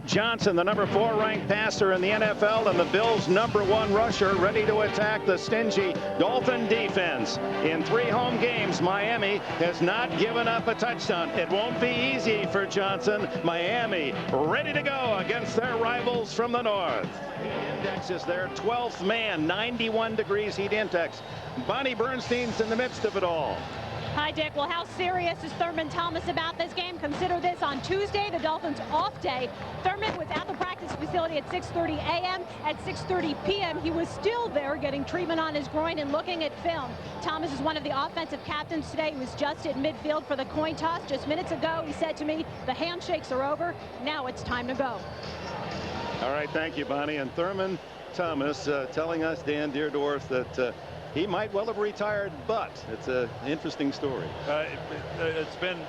Johnson, the number 4 ranked passer in the NFL, and the Bills' number 1 rusher, ready to attack the stingy Dolphin defense. In 3 home games, Miami has not given up a touchdown. It won't be easy for Johnson. Miami ready to go against their rivals from the north. Heat index is their 12th man, 91 degrees heat index. Bonnie Bernstein's in the midst of it all. Hi, Dick. Well, how serious is Thurman Thomas about this game? Consider this: on Tuesday, the Dolphins' off day, Thurman was at the practice facility at 6:30 a.m. At 6:30 p.m., he was still there getting treatment on his groin and looking at film. Thomas is one of the offensive captains today. He was just at midfield for the coin toss. Just minutes ago, he said to me, the handshakes are over. Now it's time to go. All right, thank you, Bonnie. And Thurman Thomas telling us, Dan Deerdorf, that he might well have retired, but it's an interesting story. I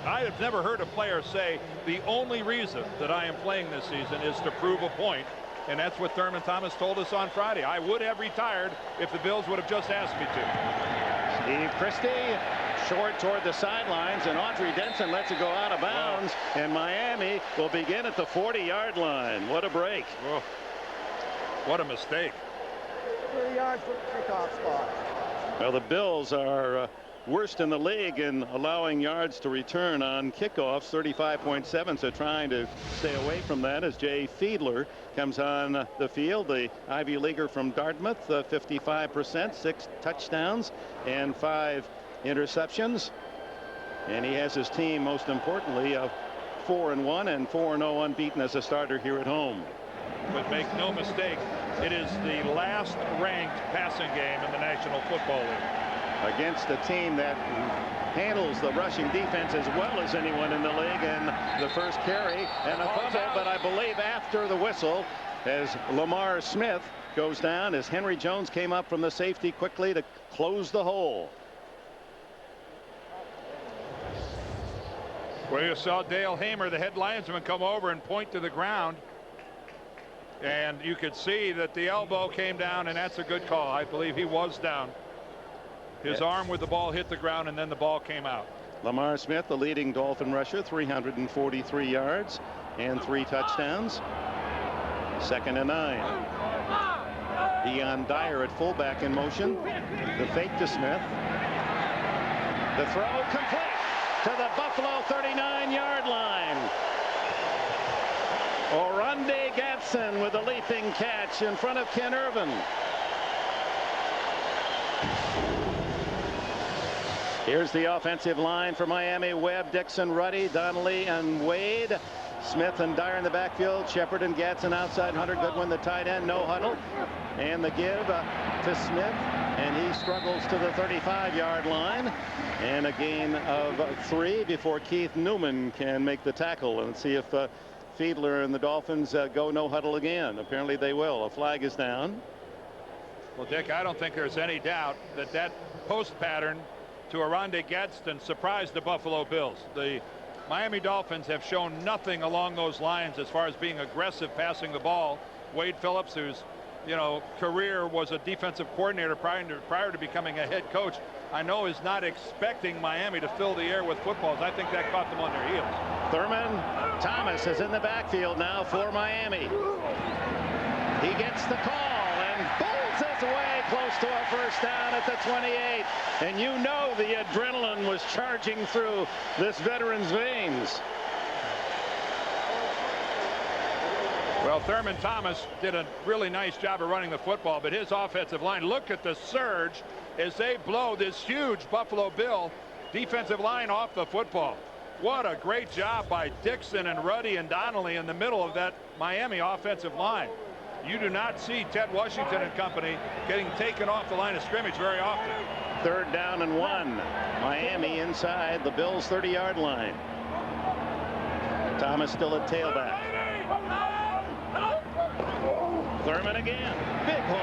have never heard a player say the only reason that I am playing this season is to prove a point. And that's what Thurman Thomas told us on Friday. I would have retired if the Bills would have just asked me to. Steve Christie short toward the sidelines, and Audrey Denson lets it go out of bounds. Wow. And Miami will begin at the 40-yard line. What a break. Whoa. What a mistake. 3 yards for the kickoff spot. Well, the Bills are worst in the league in allowing yards to return on kickoffs, 35.7. So trying to stay away from that as Jay Fiedler comes on the field, the Ivy Leaguer from Dartmouth, 55%, 6 touchdowns and 5 interceptions. And he has his team, most importantly, 4-1 and 4-0 unbeaten as a starter here at home. But make no mistake, it is the last ranked passing game in the National Football League. Against a team that handles the rushing defense as well as anyone in the league. And the first carry and a fumble, but I believe after the whistle, as Lamar Smith goes down, as Henry Jones came up from the safety quickly to close the hole. Well, you saw Dale Hamer, the head linesman, come over and point to the ground. And you could see that the elbow came down, and that's a good call. I believe he was down. His arm with the ball hit the ground, and then the ball came out. Lamar Smith, the leading Dolphin rusher, 343 yards and 3 touchdowns. 2nd and 9. Deion Dyer at fullback in motion. The fake to Smith. The throw complete to the Buffalo 39-yard line. Oronde Gadsden with a leaping catch in front of Ken Irvin. Here's the offensive line for Miami: Webb, Dixon, Ruddy, Donnelly, and Wade. Smith and Dyer in the backfield. Shepard and Gadsden outside. Hunter Goodwin, the tight end. No huddle. And the give to Smith. And he struggles to the 35-yard line. And a gain of 3 before Keith Newman can make the tackle. And see if Fiedler and the Dolphins go no huddle again. Apparently they will. A flag is down. Well, Dick, I don't think there's any doubt that that post pattern to Oronde Gadsden surprised the Buffalo Bills. The Miami Dolphins have shown nothing along those lines as far as being aggressive passing the ball. Wade Phillips, whose career was a defensive coordinator prior to becoming a head coach, I know is not expecting Miami to fill the air with footballs. I think that caught them on their heels. Thurman Thomas is in the backfield now for Miami. He gets the call and bowls his way close to a first down at the 28. And you know the adrenaline was charging through this veteran's veins. Well, Thurman Thomas did a really nice job of running the football, but his offensive line, look at the surge as they blow this huge Buffalo Bill defensive line off the football. What a great job by Dixon and Ruddy and Donnelly in the middle of that Miami offensive line. You do not see Ted Washington and company getting taken off the line of scrimmage very often. 3rd down and 1. Miami inside the Bills' 30-yard line. Thomas still at tailback. Thurman again. Big hole.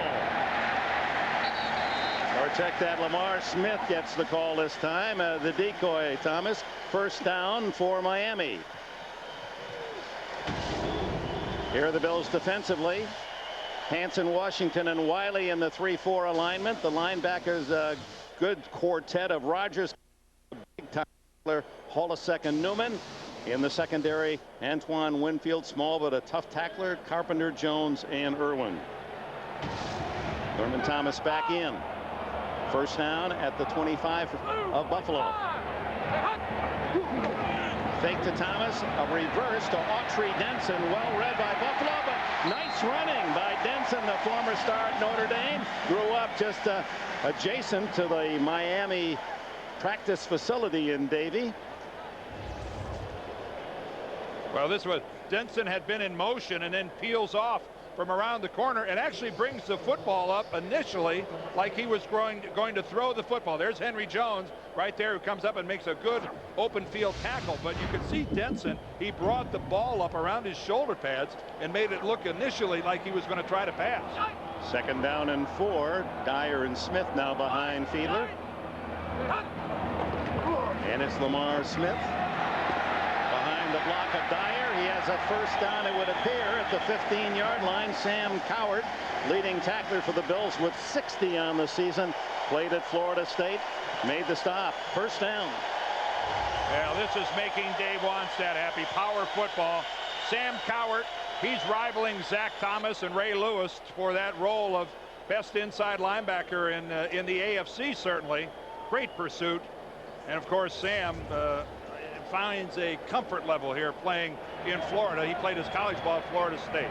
Or check that. Lamar Smith gets the call this time. The decoy, Thomas. First down for Miami. Here are the Bills defensively. Hanson, Washington, and Wiley in the 3-4 alignment. The linebackers, a good quartet of Rogers, big Tyler, Holasek, and Newman. In the secondary, Antoine Winfield, small but a tough tackler, Carpenter, Jones, and Irwin. Thurman Thomas back in. First down at the 25 of Buffalo. Fake to Thomas, a reverse to Autry Denson, well read by Buffalo, but nice running by Denson, the former star at Notre Dame. Grew up just adjacent to the Miami practice facility in Davie. Well, this was Denson had been in motion and then peels off from around the corner and actually brings the football up initially like he was going to throw the football. There's Henry Jones right there, who comes up and makes a good open field tackle. But you can see Denson, he brought the ball up around his shoulder pads and made it look initially like he was going to try to pass. Second down and 4. Dyer and Smith now behind Fiedler. And it's Lamar Smith behind the block of Dyer. He has a first down, it would appear, at the 15-yard line. Sam Cowart, leading tackler for the Bills with 60 on the season, played at Florida State, made the stop. First down. Well, this is making Dave Wannstedt happy. Power football. Sam Cowart, he's rivaling Zach Thomas and Ray Lewis for that role of best inside linebacker in the AFC, certainly. Great pursuit. And, of course, Sam finds a comfort level here playing in Florida. He played his college ball at Florida State.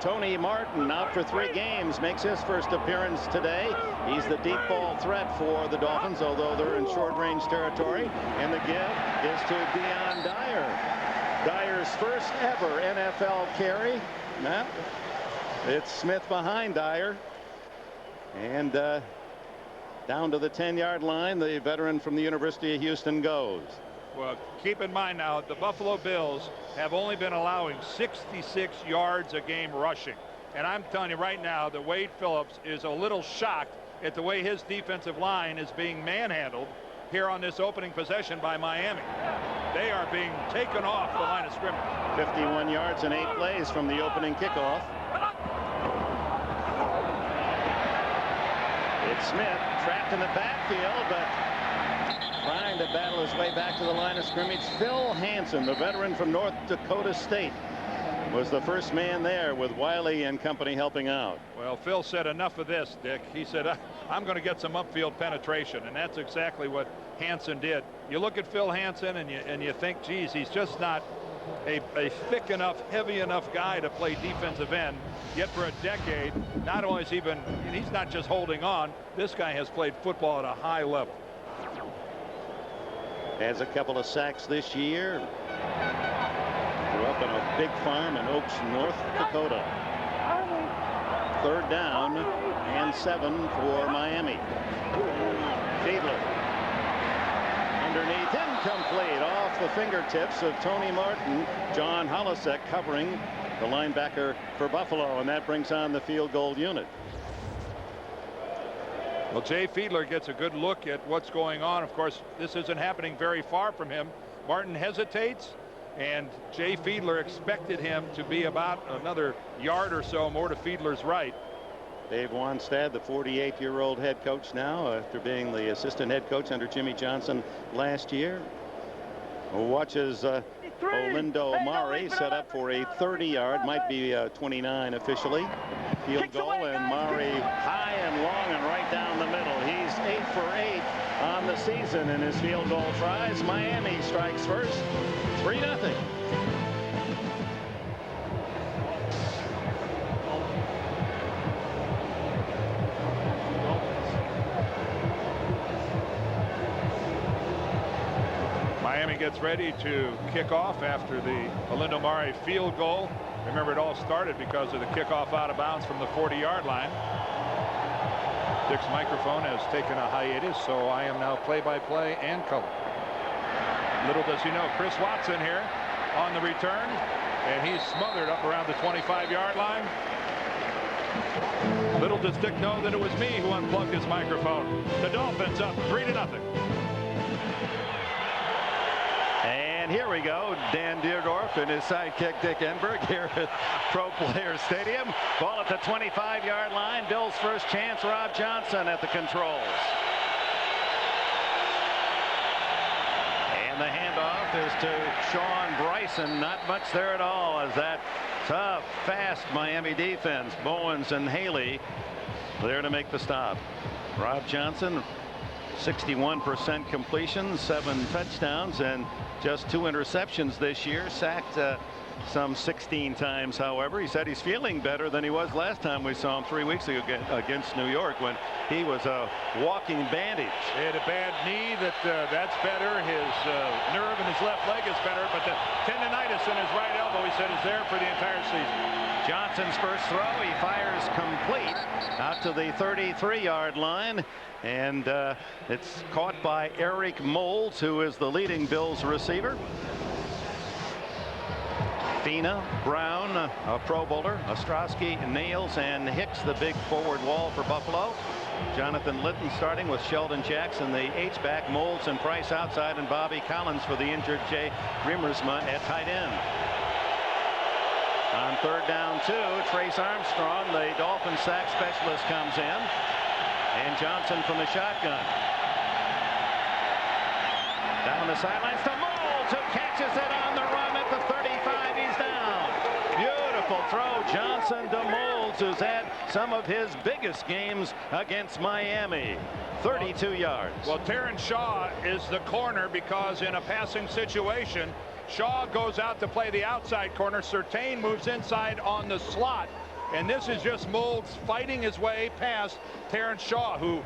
Tony Martin out for 3 games, makes his first appearance today. He's the deep ball threat for the Dolphins, although they're in short range territory. And the give is to Deion Dyer. Dyer's first ever NFL carry. Now, it's Smith behind Dyer. And down to the 10-yard line, the veteran from the University of Houston goes. Well, keep in mind now, the Buffalo Bills have only been allowing 66 yards a game rushing. And I'm telling you right now that Wade Phillips is a little shocked at the way his defensive line is being manhandled here on this opening possession by Miami. They are being taken off the line of scrimmage. 51 yards and 8 plays from the opening kickoff. It's Smith trapped in the backfield, but trying to battle his way back to the line of scrimmage. Phil Hansen, the veteran from North Dakota State, was the first man there with Wiley and company helping out. Well, Phil said enough of this, Dick. He said, I'm going to get some upfield penetration, and that's exactly what Hansen did. You look at Phil Hansen and you think, geez, he's just not a thick enough, heavy enough guy to play defensive end. Yet for a decade, not only is he's not just holding on, this guy has played football at a high level. Has a couple of sacks this year. Grew up on a big farm in Oaks, North Dakota. Third down and 7 for Miami. Fiedler underneath, incomplete, off the fingertips of Tony Martin. John Holisek covering the linebacker for Buffalo, and that brings on the field goal unit. Well, Jay Fiedler gets a good look at what's going on. Of course, this isn't happening very far from him. Martin hesitates, and Jay Fiedler expected him to be about another yard or so more to Fiedler's right. Dave Wannstedt, the 48-year-old head coach now, after being the assistant head coach under Jimmy Johnson last year, watches Olindo Mari set up for a 30-yard, might be 29 officially, field goal, and Mari high and long and right down the middle. He's 8 for 8 on the season in his field goal tries. Miami strikes first, 3-0. Miami gets ready to kick off after the Olindo Mari field goal. Remember, it all started because of the kickoff out of bounds from the 40-yard line. Dick's microphone has taken a hiatus, so I am now play-by-play and color. Little does he know, Chris Watson here on the return, and he's smothered up around the 25-yard line. Little does Dick know that it was me who unplugged his microphone. The Dolphins up 3-0. And here we go, Dan Deerdorf and his sidekick Dick Enberg here at Pro Players Stadium. Ball at the 25-yard line. Bill's first chance. Rob Johnson at the controls. And the handoff handoff is to Sean Bryson. Not much there at all, as that tough, fast Miami defense, Bowens and Haley, there to make the stop. Rob Johnson, 61% completion, 7 touchdowns, and just 2 interceptions this year. Sacked some 16 times, however. He said he's feeling better than he was last time we saw him 3 weeks ago against New York, when he was a walking bandage. He had a bad knee. That's better. His nerve in his left leg is better, but the tendonitis in his right elbow, he said, is there for the entire season. Johnson's first throw, he fires complete out to the 33-yard line, and it's caught by Eric Moulds, who is the leading Bills receiver. Fina, Brown, a Pro Bowler, Ostrowski, Nails, and Hicks, the big forward wall for Buffalo. Jonathan Litton starting with Sheldon Jackson, the H-back, Moulds and Price outside, and Bobby Collins for the injured Jay Riemersma at tight end. On 3rd down 2, Trace Armstrong, the Dolphins sack specialist, comes in, and Johnson from the shotgun. Down the sidelines to Moulds, who catches it on the run at the 35. He's down. Beautiful throw, Johnson to Moulds, who's had some of his biggest games against Miami. 32 yards. Well, Terrence Shaw is the corner, because in a passing situation, Shaw goes out to play the outside corner. Surtain moves inside on the slot. And this is just Moulds fighting his way past Terrence Shaw, who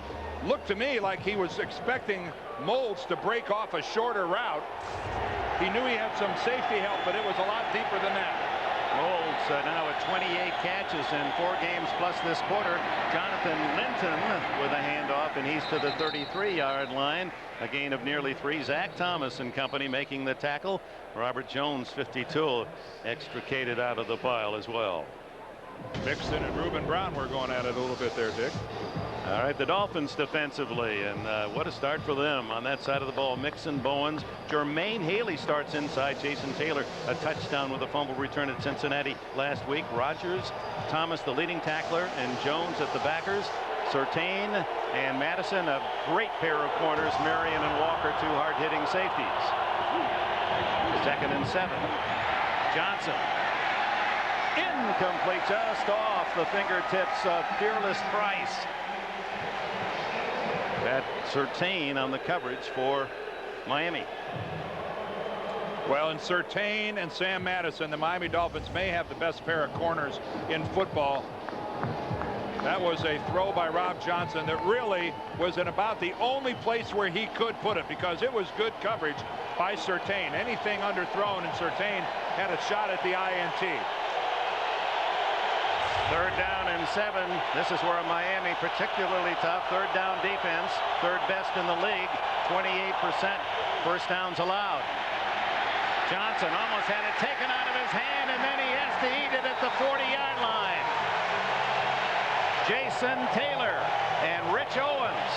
looked to me like he was expecting Moulds to break off a shorter route. He knew he had some safety help, but it was a lot deeper than that. Moulds now at 28 catches in 4 games plus this quarter. Jonathan Linton with a handoff, and he's to the 33-yard line. A gain of nearly 3. Zach Thomas and company making the tackle. Robert Jones, 52, extricated out of the pile as well. Mixon and Reuben Brown were going at it a little bit there, Dick. All right, the Dolphins defensively, and what a start for them on that side of the ball. Mixon, Bowens, Jermaine Haley starts inside. Jason Taylor, a touchdown with a fumble return at Cincinnati last week. Rogers, Thomas, the leading tackler, and Jones at the backers. Surtain and Madison, a great pair of corners. Marion and Walker, 2 hard-hitting safeties. 2nd and 7. Johnson. Incomplete, just off the fingertips of Fearless Price. That Surtain on the coverage for Miami. Well, in Surtain and Sam Madison, the Miami Dolphins may have the best pair of corners in football. That was a throw by Rob Johnson that really was in about the only place where he could put it, because it was good coverage by Surtain. Anything underthrown, and Surtain had a shot at the INT. 3rd down and 7. This is where Miami particularly tough. 3rd down defense, 3rd best in the league. 28% first downs allowed. Johnson almost had it taken out of his hand, and then he has to eat it at the 40-yard line. Jason Taylor and Rich Owens.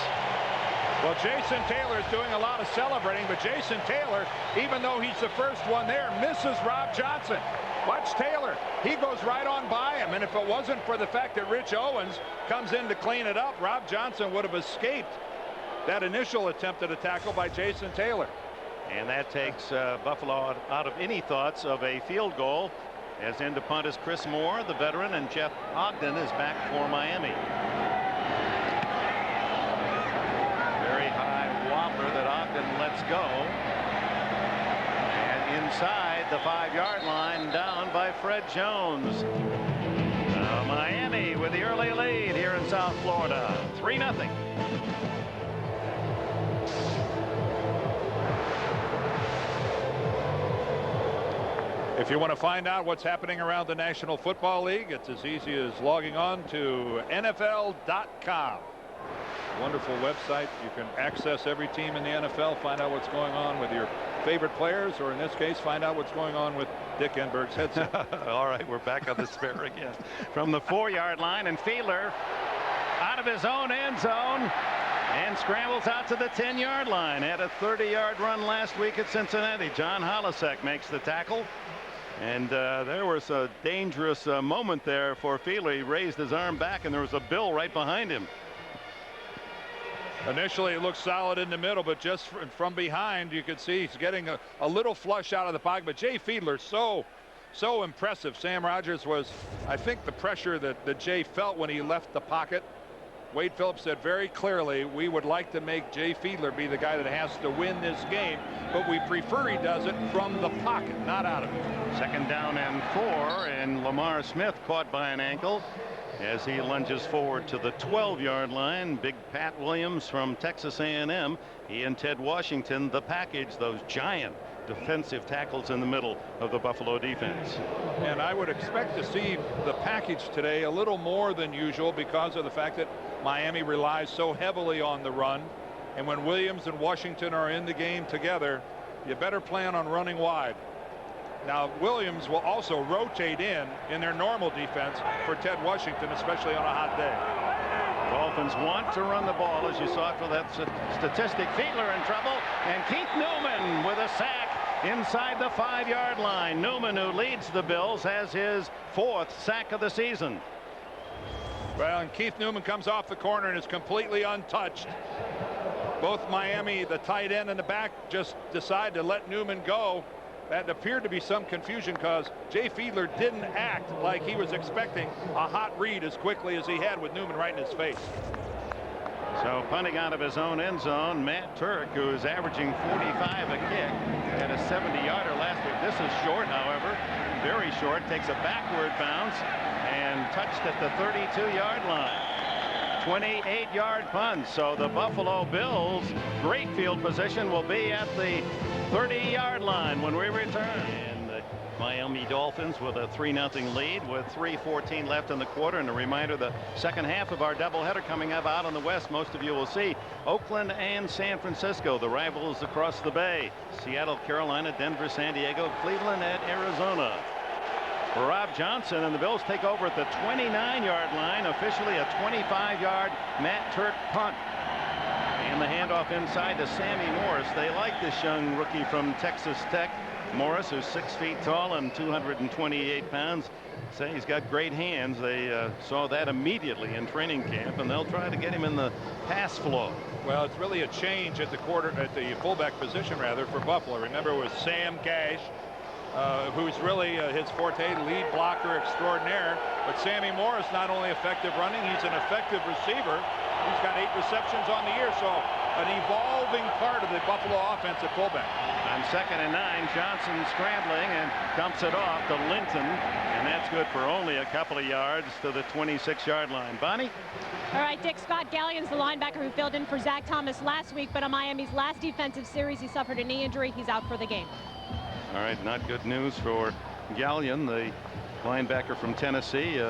Well, Jason Taylor is doing a lot of celebrating, but Jason Taylor, even though he's the first one there, misses Rob Johnson. Watch Taylor. He goes right on by him, and if it wasn't for the fact that Rich Owens comes in to clean it up, Rob Johnson would have escaped that initial attempt at a tackle by Jason Taylor. And that takes Buffalo out of any thoughts of a field goal, as in to punt is Chris Moore, the veteran, and Jeff Ogden is back for Miami. Very high wobbler that Ogden lets go. And inside the 5-yard line, down by Fred Jones. Miami with the early lead here in South Florida, 3-0. If you want to find out what's happening around the National Football League, it's as easy as logging on to NFL.com. Wonderful website. You can access every team in the NFL, find out what's going on with your favorite players, or in this case, find out what's going on with Dick Enberg's headset. All right, we're back on the spare again. From the 4-yard line, and Fiedler out of his own end zone and scrambles out to the 10-yard line. Had a 30-yard run last week at Cincinnati. John Holisek makes the tackle. And there was a dangerous moment there for Fiedler. He raised his arm back, and there was a bill right behind him. Initially, it looks solid in the middle, but just from behind, you can see he's getting a little flush out of the pocket. But Jay Fiedler, so impressive. Sam Rogers was, I think, the pressure that Jay felt when he left the pocket. Wade Phillips said very clearly, we would like to make Jay Fiedler be the guy that has to win this game, but we prefer he does it from the pocket, not out of it. 2nd down and 4, and Lamar Smith caught by an ankle as he lunges forward to the 12-yard line. Big Pat Williams from Texas A&M. He and Ted Washington, the package, those giant defensive tackles in the middle of the Buffalo defense. And I would expect to see the package today a little more than usual because of the fact that Miami relies so heavily on the run. And when Williams and Washington are in the game together, you better plan on running wide. Now, Williams will also rotate in their normal defense for Ted Washington, especially on a hot day. Dolphins want to run the ball, as you saw for that statistic. Fiedler in trouble, and Keith Newman with a sack inside the 5-yard line. Newman, who leads the Bills, has his 4th sack of the season. Well, and Keith Newman comes off the corner and is completely untouched. Both Miami, the tight end and the back, just decide to let Newman go. That appeared to be some confusion because Jay Fiedler didn't act like he was expecting a hot read as quickly as he had with Newman right in his face. So punting out of his own end zone, Matt Turk, who is averaging 45 a kick, had a 70-yarder last week. This is short, however, very short. Takes a backward bounce and touched at the 32-yard line. 28-yard punt. So the Buffalo Bills, great field position, will be at the 30-yard line when we return. And the Miami Dolphins with a 3-0 lead with 3:14 left in the quarter. And a reminder, the second half of our doubleheader coming up out on the west. Most of you will see Oakland and San Francisco, the rivals across the bay. Seattle, Carolina, Denver, San Diego, Cleveland at Arizona. Rob Johnson and the Bills take over at the 29-yard line. Officially a 25-yard Matt Turk punt. And the handoff inside to Sammy Morris. They like this young rookie from Texas Tech. Morris, who's 6 feet tall and 228 pounds. Say he's got great hands. They saw that immediately in training camp, and they'll try to get him in the pass flow. Well, it's really a change at the fullback position rather for Buffalo. Remember, it was Sam Gash, who's really his forte, lead blocker extraordinaire. But Sammy Morris, not only effective running, he's an effective receiver. He's got 8 receptions on the year, so an evolving part of the Buffalo offense at fullback. On 2nd and 9, Johnson scrambling and dumps it off to Linton, and that's good for only a couple of yards to the 26-yard line. Bonnie? All right, Dick, Scott Gallian's the linebacker who filled in for Zach Thomas last week, but on Miami's last defensive series, he suffered a knee injury. He's out for the game. All right, not good news for Gallian, the linebacker from Tennessee,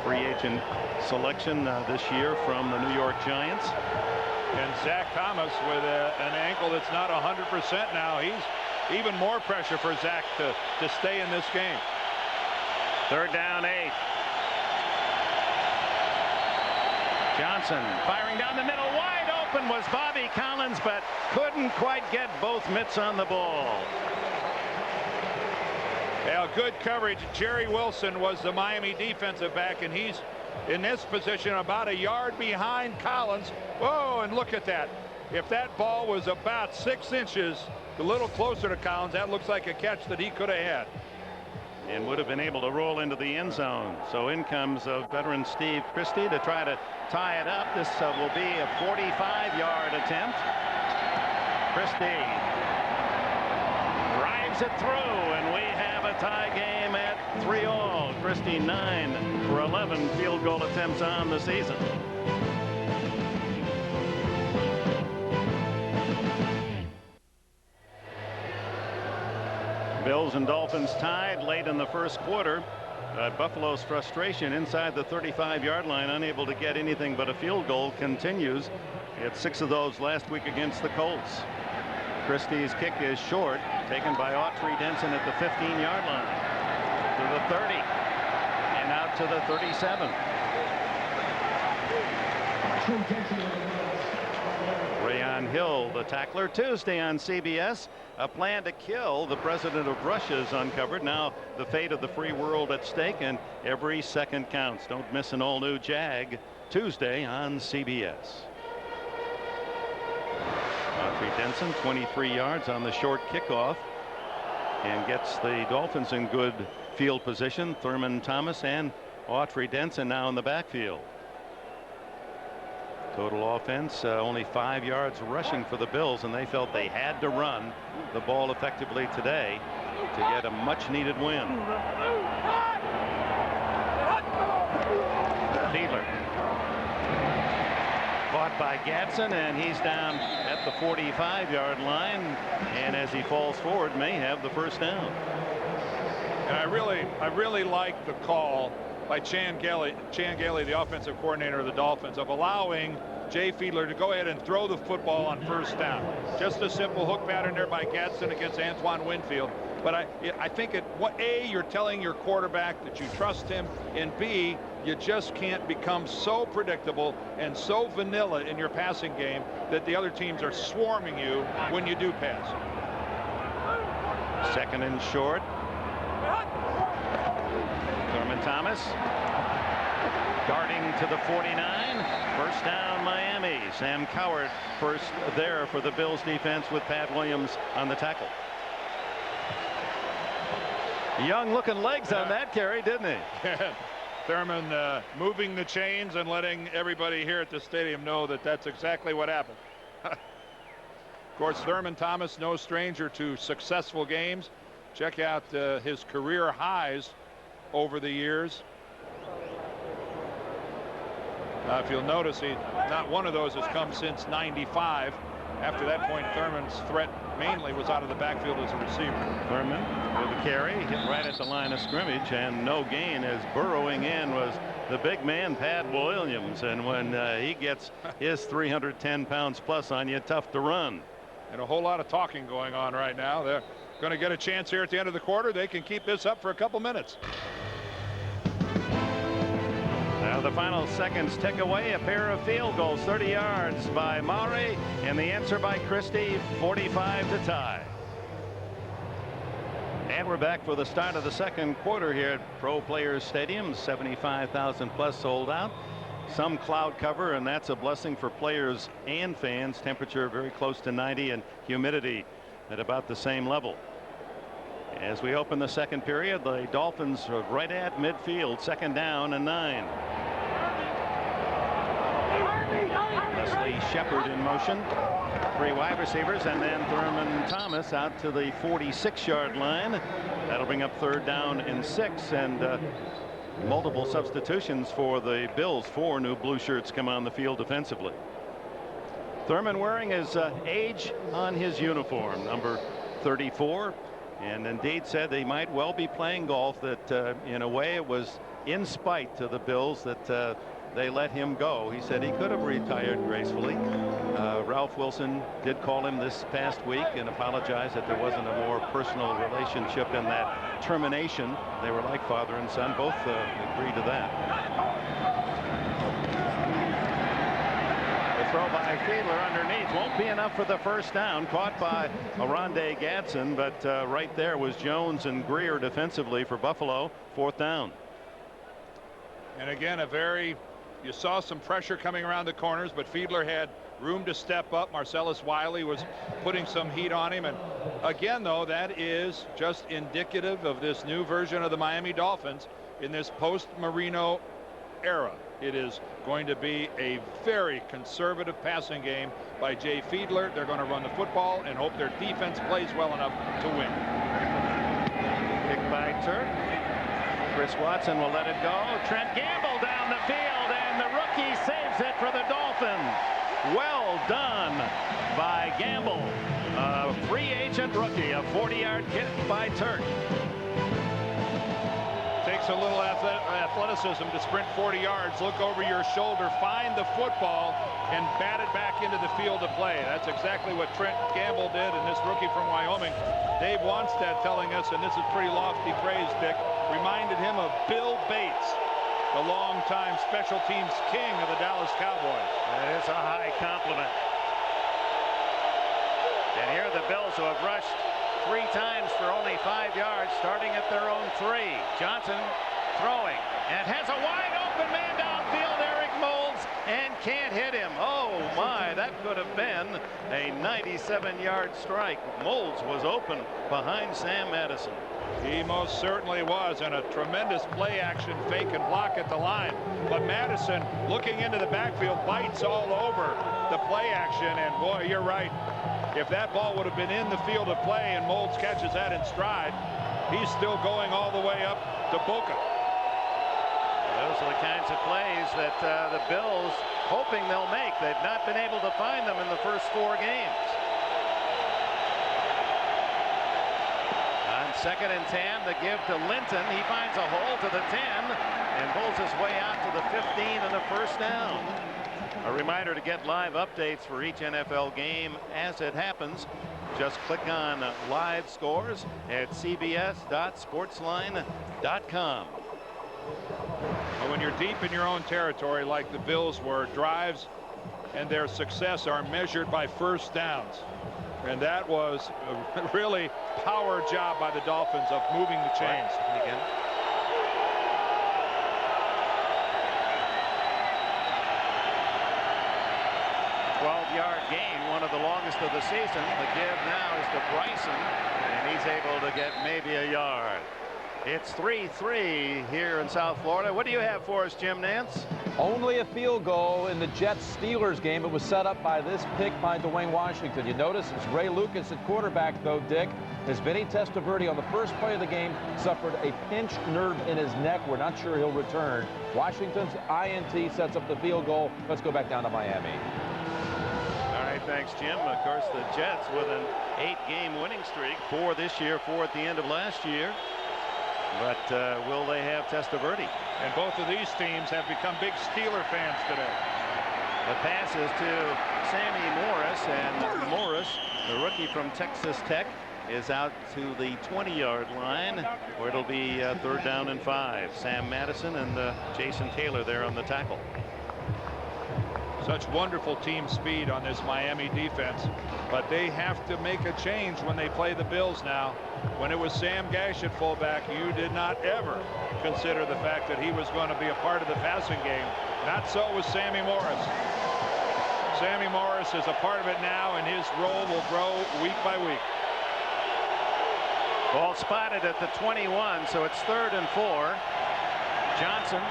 free agent selection this year from the New York Giants. And Zach Thomas with an ankle that's not 100% now. He's even more pressure for Zach to stay in this game. 3rd down, 8. Johnson firing down the middle. Wide open was Bobby Collins, but couldn't quite get both mitts on the ball. Well, good coverage. Jerry Wilson was the Miami defensive back, and he's in this position about a yard behind Collins. Whoa, and look at that. If that ball was about 6 inches a little closer to Collins, that looks like a catch that he could have had. And would have been able to roll into the end zone. So in comes veteran Steve Christie to try to tie it up. This will be a 45-yard attempt. Christie drives it through, and we have a tie game at 3-all. Christie 9 for 11 field goal attempts on the season. Bills and Dolphins tied late in the first quarter. Buffalo's frustration inside the 35-yard line, unable to get anything but a field goal, continues. He had 6 of those last week against the Colts. Christie's kick is short, taken by Autry Denson at the 15-yard line. To the 30 and out to the 37. Rayon Hill, the tackler. Tuesday on CBS, a plan to kill the president of Russia is uncovered. Now the fate of the free world at stake, and every second counts. Don't miss an all-new Jag Tuesday on CBS. Autry Denson 23 yards on the short kickoff and gets the Dolphins in good field position. Thurman Thomas and Autry Denson now in the backfield. Total offense only 5 yards rushing for the Bills, and they felt they had to run the ball effectively today to get a much needed win. Fiedler caught by Gatson, and he's down at the 45-yard line, and as he falls forward may have the first down. And I really like the call by Chan Gailey, the offensive coordinator of the Dolphins, of allowing Jay Fiedler to go ahead and throw the football on first down. Just a simple hook pattern there by Gatson against Antoine Winfield. But I think A, you're telling your quarterback that you trust him, and B, you just can't become so predictable and so vanilla in your passing game that the other teams are swarming you when you do pass. Second and short. Thurman Thomas darting to the 49. First down, Miami. Sam Coward first there for the Bills defense with Pat Williams on the tackle. Young looking legs on that carry, didn't he? Thurman moving the chains and letting everybody here at the stadium know that that's exactly what happened. Of course, Thurman Thomas, no stranger to successful games. Check out his career highs over the years. If you'll notice, not one of those has come since '95. After that point, Thurman's threat mainly was out of the backfield as a receiver. Thurman with a carry, hit right at the line of scrimmage, and no gain, as burrowing in was the big man Pat Williams, and when he gets his 310 pounds plus on you, tough to run. And a whole lot of talking going on right now. They're going to get a chance here at the end of the quarter. They can keep this up for a couple minutes. Now the final seconds tick away. A pair of field goals, 30 yards by Maury, and the answer by Christie, 45 to tie. And we're back for the start of the second quarter here at Pro Players Stadium. 75,000 plus sold out. Some cloud cover, and that's a blessing for players and fans. Temperature very close to 90 and humidity at about the same level. As we open the second period, the Dolphins are right at midfield, second down and 9. Leslie Shepard in motion. 3 wide receivers, and then Thurman Thomas out to the 46-yard line. That'll bring up third down and 6, and multiple substitutions for the Bills. 4 new blue shirts come on the field defensively. Thurman wearing his age on his uniform, number 34, and indeed said they might well be playing golf, that in a way it was in spite to the Bills that they let him go. He said he could have retired gracefully. Ralph Wilson did call him this past week and apologized that there wasn't a more personal relationship in that termination. They were like father and son. Both agreed to that. The throw by Fiedler underneath won't be enough for the first down. Caught by Oronde Gadsden, but right there was Jones and Greer defensively for Buffalo. Fourth down. And again, you saw some pressure coming around the corners, but Fiedler had room to step up. Marcellus Wiley was putting some heat on him. And again, though, that is just indicative of this new version of the Miami Dolphins in this post-Marino era. It is going to be a very conservative passing game by Jay Fiedler. They're going to run the football and hope their defense plays well enough to win. Kick by Turk. Chris Watson will let it go. Trent Gamble down the field, and the rookie saves it for the Dolphins. Well done by Gamble, a free agent rookie. A 40-yard kick by Turk. Takes a little athleticism to sprint 40 yards, look over your shoulder, find the football, and bat it back into the field of play. That's exactly what Trent Gamble did, and this rookie from Wyoming, Dave Wanstead, telling us, and this is pretty lofty praise, Dick, reminded him of Bill Bates, the longtime special teams king of the Dallas Cowboys. That is a high compliment. And here are the Bills, who have rushed 3 times for only 5 yards, starting at their own 3. Johnson throwing, and has a wide open man downfield, Eric Moulds, and can't hit him. Oh my, that could have been a 97-yard strike. Moles was open behind Sam Madison. He most certainly was, and a tremendous play action fake and block at the line. But Madison, looking into the backfield, bites all over the play action, and boy, you're right. If that ball would have been in the field of play and Moles catches that in stride, he's still going all the way up to Boca. Those are the kinds of plays that the Bills hoping they'll make. They've not been able to find them in the first 4 games. On 2nd and 10, the give to Linton. He finds a hole to the 10 and pulls his way out to the 15 and a first down. A reminder to get live updates for each NFL game as it happens. Just click on live scores at cbs.sportsline.com. When you're deep in your own territory like the Bills were, drives and their success are measured by first downs. And that was a really power job by the Dolphins of moving the chains. Again. Yard gain, one of the longest of the season. The give now is to Bryson, and he's able to get maybe a yard. It's 3-3 here in South Florida. What do you have for us, Jim Nance? Only a field goal in the Jets-Steelers game. It was set up by this pick by Dwayne Washington. You notice it's Ray Lucas at quarterback, though, Dick. As Vinny Testaverde on the first play of the game suffered a pinched nerve in his neck. We're not sure he'll return. Washington's INT sets up the field goal. Let's go back down to Miami. Thanks, Jim. Of course, the Jets with an 8-game winning streak, 4 this year, 4 at the end of last year. But will they have Testaverde? And both of these teams have become big Steeler fans today. The pass is to Sammy Morris, and Morris, the rookie from Texas Tech, is out to the 20-yard line, where it'll be 3rd down and 5. Sam Madison and Jason Taylor there on the tackle. Such wonderful team speed on this Miami defense, but they have to make a change when they play the Bills now. When it was Sam Gash at fullback, you did not ever consider the fact that he was going to be a part of the passing game. Not so with Sammy Morris. Sammy Morris is a part of it now, and his role will grow week by week. Ball spotted at the 21, so it's 3rd and 4. Johnson.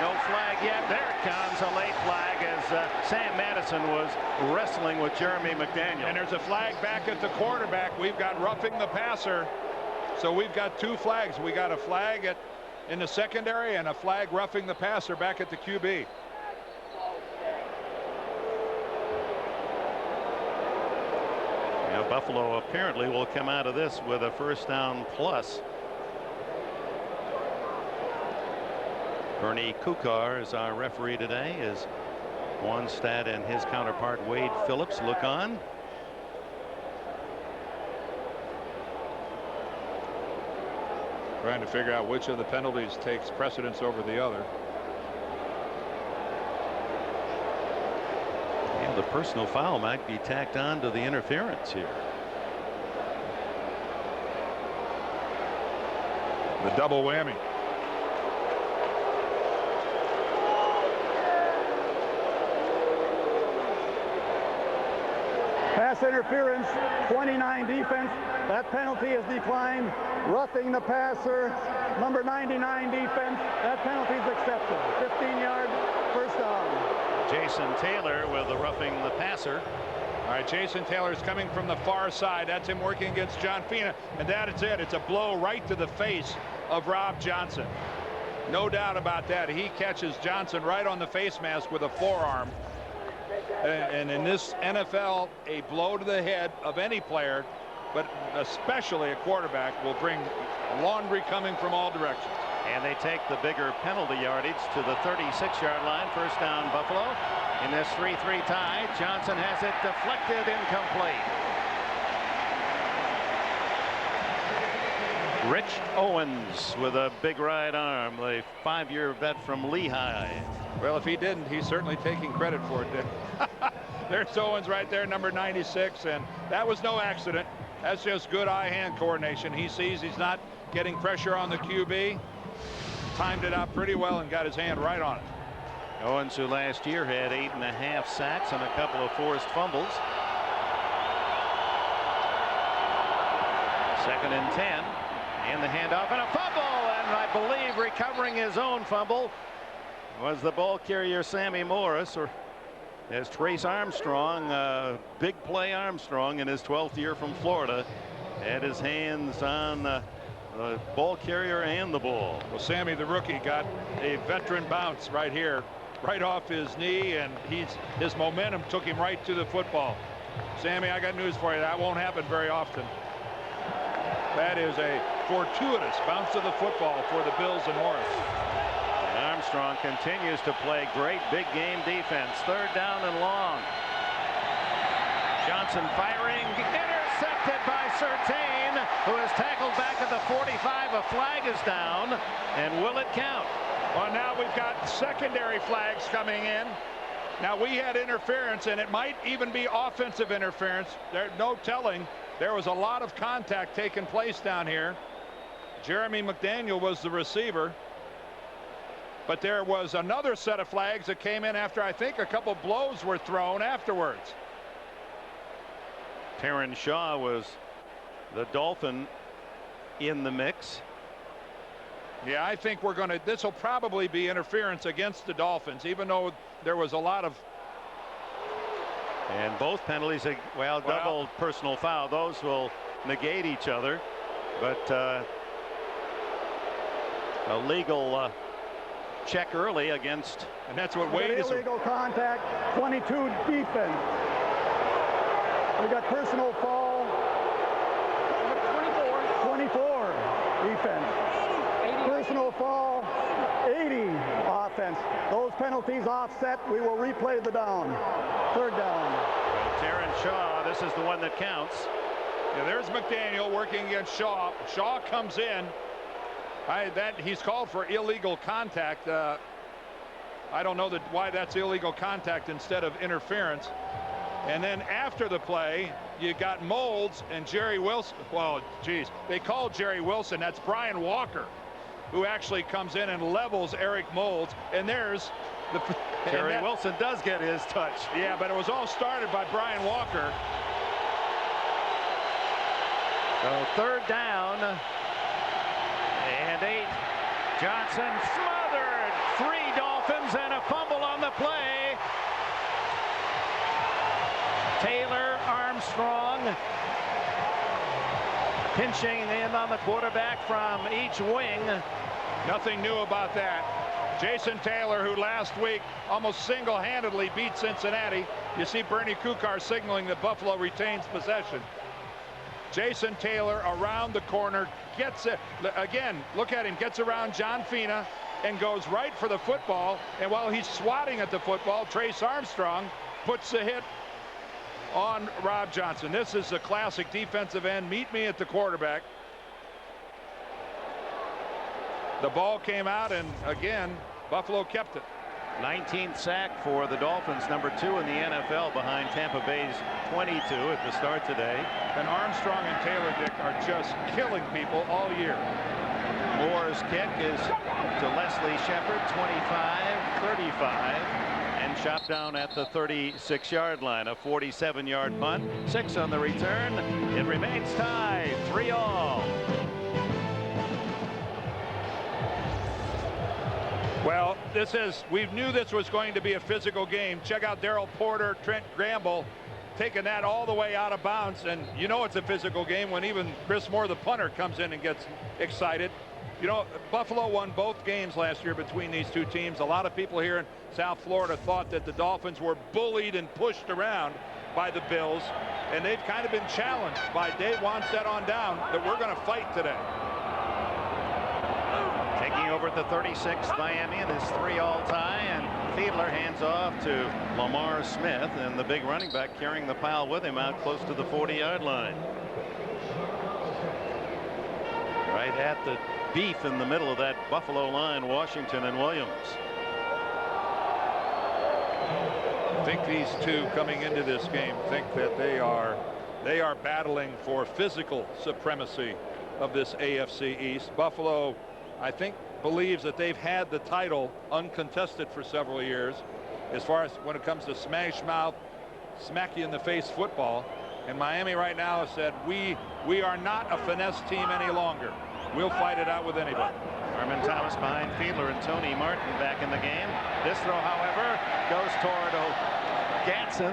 No flag yet. There it comes, a late flag as Sam Madison was wrestling with Jeremy McDaniel. And there's a flag back at the quarterback. We've got roughing the passer. So we've got 2 flags. We got a flag in the secondary and a flag roughing the passer back at the QB. Now, Buffalo apparently will come out of this with a first down plus. Bernie Kukar is our referee today, as Wannstedt and his counterpart Wade Phillips look on. Trying to figure out which of the penalties takes precedence over the other. And the personal foul might be tacked on to the interference here. The double whammy. Pass interference, 29 defense. That penalty is declined. Roughing the passer, number 99 defense. That penalty is accepted. 15-yard first down. Jason Taylor with the roughing the passer. All right, Jason Taylor is coming from the far side. That's him working against John Fina, and that is it. It's a blow right to the face of Rob Johnson. No doubt about that. He catches Johnson right on the face mask with a forearm. And in this NFL, a blow to the head of any player, but especially a quarterback, will bring laundry coming from all directions. And they take the bigger penalty yardage to the 36-yard line. First down, Buffalo. In this 3-3 tie, Johnson has it deflected, incomplete. Rich Owens with a big right arm, the 5-year vet from Lehigh. Well, if he didn't, he's certainly taking credit for it, Dick. There's Owens right there, number 96, and that was no accident. That's just good eye-hand coordination. He sees he's not getting pressure on the QB, timed it out pretty well and got his hand right on it. Owens, who last year had 8.5 sacks and a couple of forced fumbles. 2nd and 10. And the handoff and a fumble, and I believe recovering his own fumble was the ball carrier Sammy Morris, or as Trace Armstrong, big play Armstrong in his 12th year from Florida, had his hands on the ball carrier and the ball. Well, Sammy, the rookie, got a veteran bounce right here, right off his knee, and his momentum took him right to the football. Sammy, I got news for you. That won't happen very often. That is a fortuitous bounce of the football for the Bills and Morris. And Armstrong continues to play great big game defense. 3rd down and long. Johnson firing, intercepted by Surtain, who is tackled back at the 45. A flag is down, and will it count? Well, now we've got secondary flags coming in. Now, we had interference, and it might even be offensive interference. There's no telling. There was a lot of contact taking place down here. Jeremy McDaniel was the receiver. But there was another set of flags that came in after, I think, a couple blows were thrown afterwards. Terran Shaw was the Dolphin in the mix. Yeah, I think this will probably be interference against the Dolphins, even though there was a lot of. And both penalties, well, double personal foul. Those will negate each other. But a legal check early against. And that's what Wade is. Illegal contact, 22 defense. We got personal foul. 24 defense. Personal foul, 80 offense. Those penalties offset. We will replay the down. 3rd down. Terran Shaw, this is the one that counts. Yeah, there's McDaniel working against Shaw. Shaw comes in. He's called for illegal contact. I don't know why that's illegal contact instead of interference. And then after the play, you got Molds and Jerry Wilson. Well, geez, they called Jerry Wilson. That's Brian Walker, who actually comes in and levels Eric Molds. And there's the Jerry Wilson does get his touch. Yeah, but it was all started by Brian Walker. So 3rd down and 8. Johnson smothered. 3 Dolphins and a fumble on the play. Taylor, Armstrong pinching in on the quarterback from each wing. Nothing new about that. Jason Taylor, who last week almost single-handedly beat Cincinnati. You see Bernie Kukar signaling that Buffalo retains possession. Jason Taylor around the corner, gets it again. Look at him, gets around John Fina and goes right for the football. And while he's swatting at the football, Trace Armstrong puts the hit on Rob Johnson. This is a classic defensive end. Meet me at the quarterback. The ball came out, and again, Buffalo kept it. 19th sack for the Dolphins, number 2 in the NFL, behind Tampa Bay's 22 at the start today. And Armstrong and Taylor, Dick, are just killing people all year. Moore's kick is to Leslie Shepard, 25-35, and chopped down at the 36-yard line. A 47-yard punt, 6 on the return. It remains tied, 3-all. Well, we knew this was going to be a physical game. Check out Darrell Porter, Trent Gramble taking that all the way out of bounds. And you know it's a physical game when even Chris Moore, the punter, comes in and gets excited. You know, Buffalo won both games last year between these two teams. A lot of people here in South Florida thought that the Dolphins were bullied and pushed around by the Bills. And they've kind of been challenged by Dave Wanstead on down that we're going to fight today. Taking over at the 36th, Miami, and his 3-all tie, and Fiedler hands off to Lamar Smith, and the big running back carrying the pile with him out close to the 40-yard line. Right at the beef in the middle of that Buffalo line, Washington and Williams. I think these two coming into this game think that they are battling for physical supremacy of this AFC East. Buffalo, I think believes that they've had the title uncontested for several years as far as when it comes to smash mouth, smack you in the face football. And Miami right now has said, we are not a finesse team any longer. We'll fight it out with anybody. Thurman Thomas behind Fiedler and Tony Martin back in the game. This throw, however, goes toward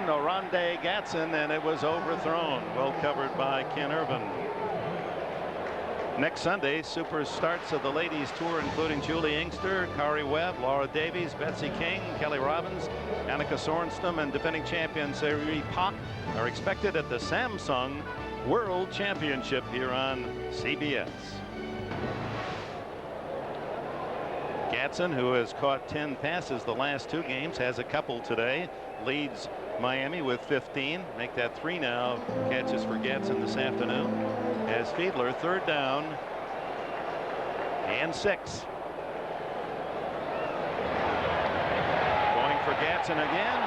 Oronde Gatson, and it was overthrown. Well covered by Ken Irvin. Next Sunday, super starts of the ladies tour, including Julie Inkster, Kari Webb, Laura Davies, Betsy King, Kelly Robbins, Annika Sorenstam, and defending champion Sari Pak are expected at the Samsung World Championship here on CBS. Gatson, who has caught 10 passes the last 2 games, has a couple today, leads Miami with 15. Make that 3 now. Catches for Gatson this afternoon. As Fiedler, 3rd down and 6. Going for Gatson again.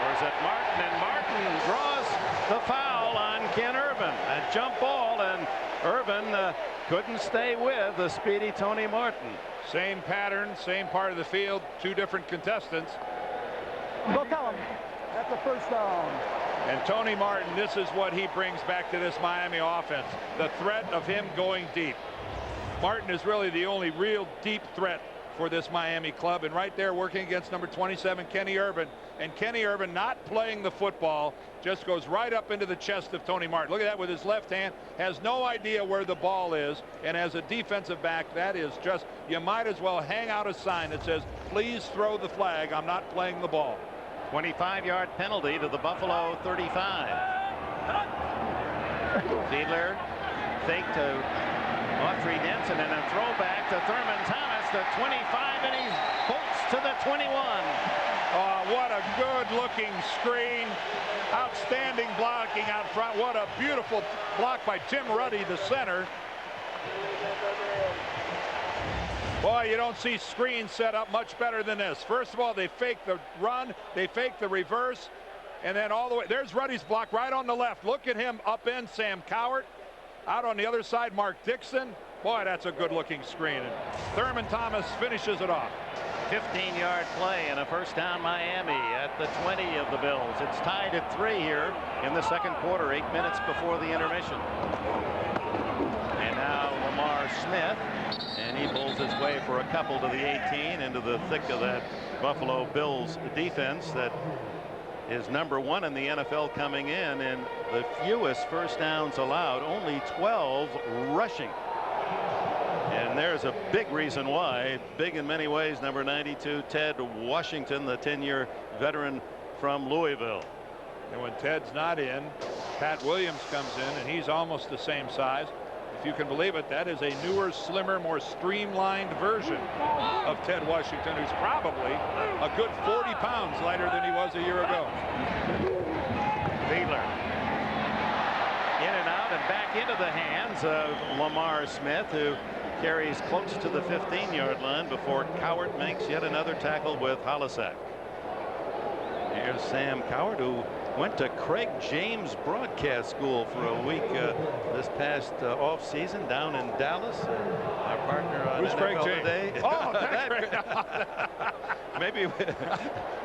Or is it Martin? And Martin draws the foul on Ken Irvin. A jump ball, and Irvin couldn't stay with the speedy Tony Martin. Same pattern, same part of the field, 2 different contestants. Go tell him. That's a first down. And Tony Martin, this is what he brings back to this Miami offense. The threat of him going deep. Martin is really the only real deep threat for this Miami club, and right there working against number 27 Kenny Irvin. And Kenny Irvin, not playing the football, just goes right up into the chest of Tony Martin. Look at that with his left hand, has no idea where the ball is, and as a defensive back, that is just, you might as well hang out a sign that says, please throw the flag, I'm not playing the ball. 25-yard penalty to the Buffalo 35. Fiedler fake to Autry Denson, and a throwback to Thurman Thomas, the 25, and he bolts to the 21. Oh, what a good-looking screen. Outstanding blocking out front. What a beautiful block by Tim Ruddy, the center. Boy, you don't see screens set up much better than this. First of all, they fake the run, they fake the reverse, and then all the way. There's Ruddy's block right on the left. Look at him upend Sam Cowart. Out on the other side, Mark Dixon. Boy, that's a good-looking screen. And Thurman Thomas finishes it off. 15-yard play and a first down Miami at the 20 of the Bills. It's tied at 3 here in the second quarter, 8 minutes before the intermission. And now Lamar Smith, and he pulls his way for a couple to the 18 into the thick of that Buffalo Bills defense that is number 1 in the NFL coming in, and the fewest first downs allowed, only 12 rushing. And there's a big reason why. Big in many ways, number 92 Ted Washington, the 10-year veteran from Louisville. And when Ted's not in, Pat Williams comes in, and he's almost the same size. If you can believe it, that is a newer, slimmer, more streamlined version of Ted Washington, who's probably a good 40 pounds lighter than he was a year ago. Fiedler in and out and back into the hands of Lamar Smith, who carries close to the 15-yard line before Cowart makes yet another tackle with Holisak. Here's Sam Cowart, who went to Craig James Broadcast School for a week this past off season down in Dallas. Our partner on Who's Craig NFL James? Today. Oh, that's great. Maybe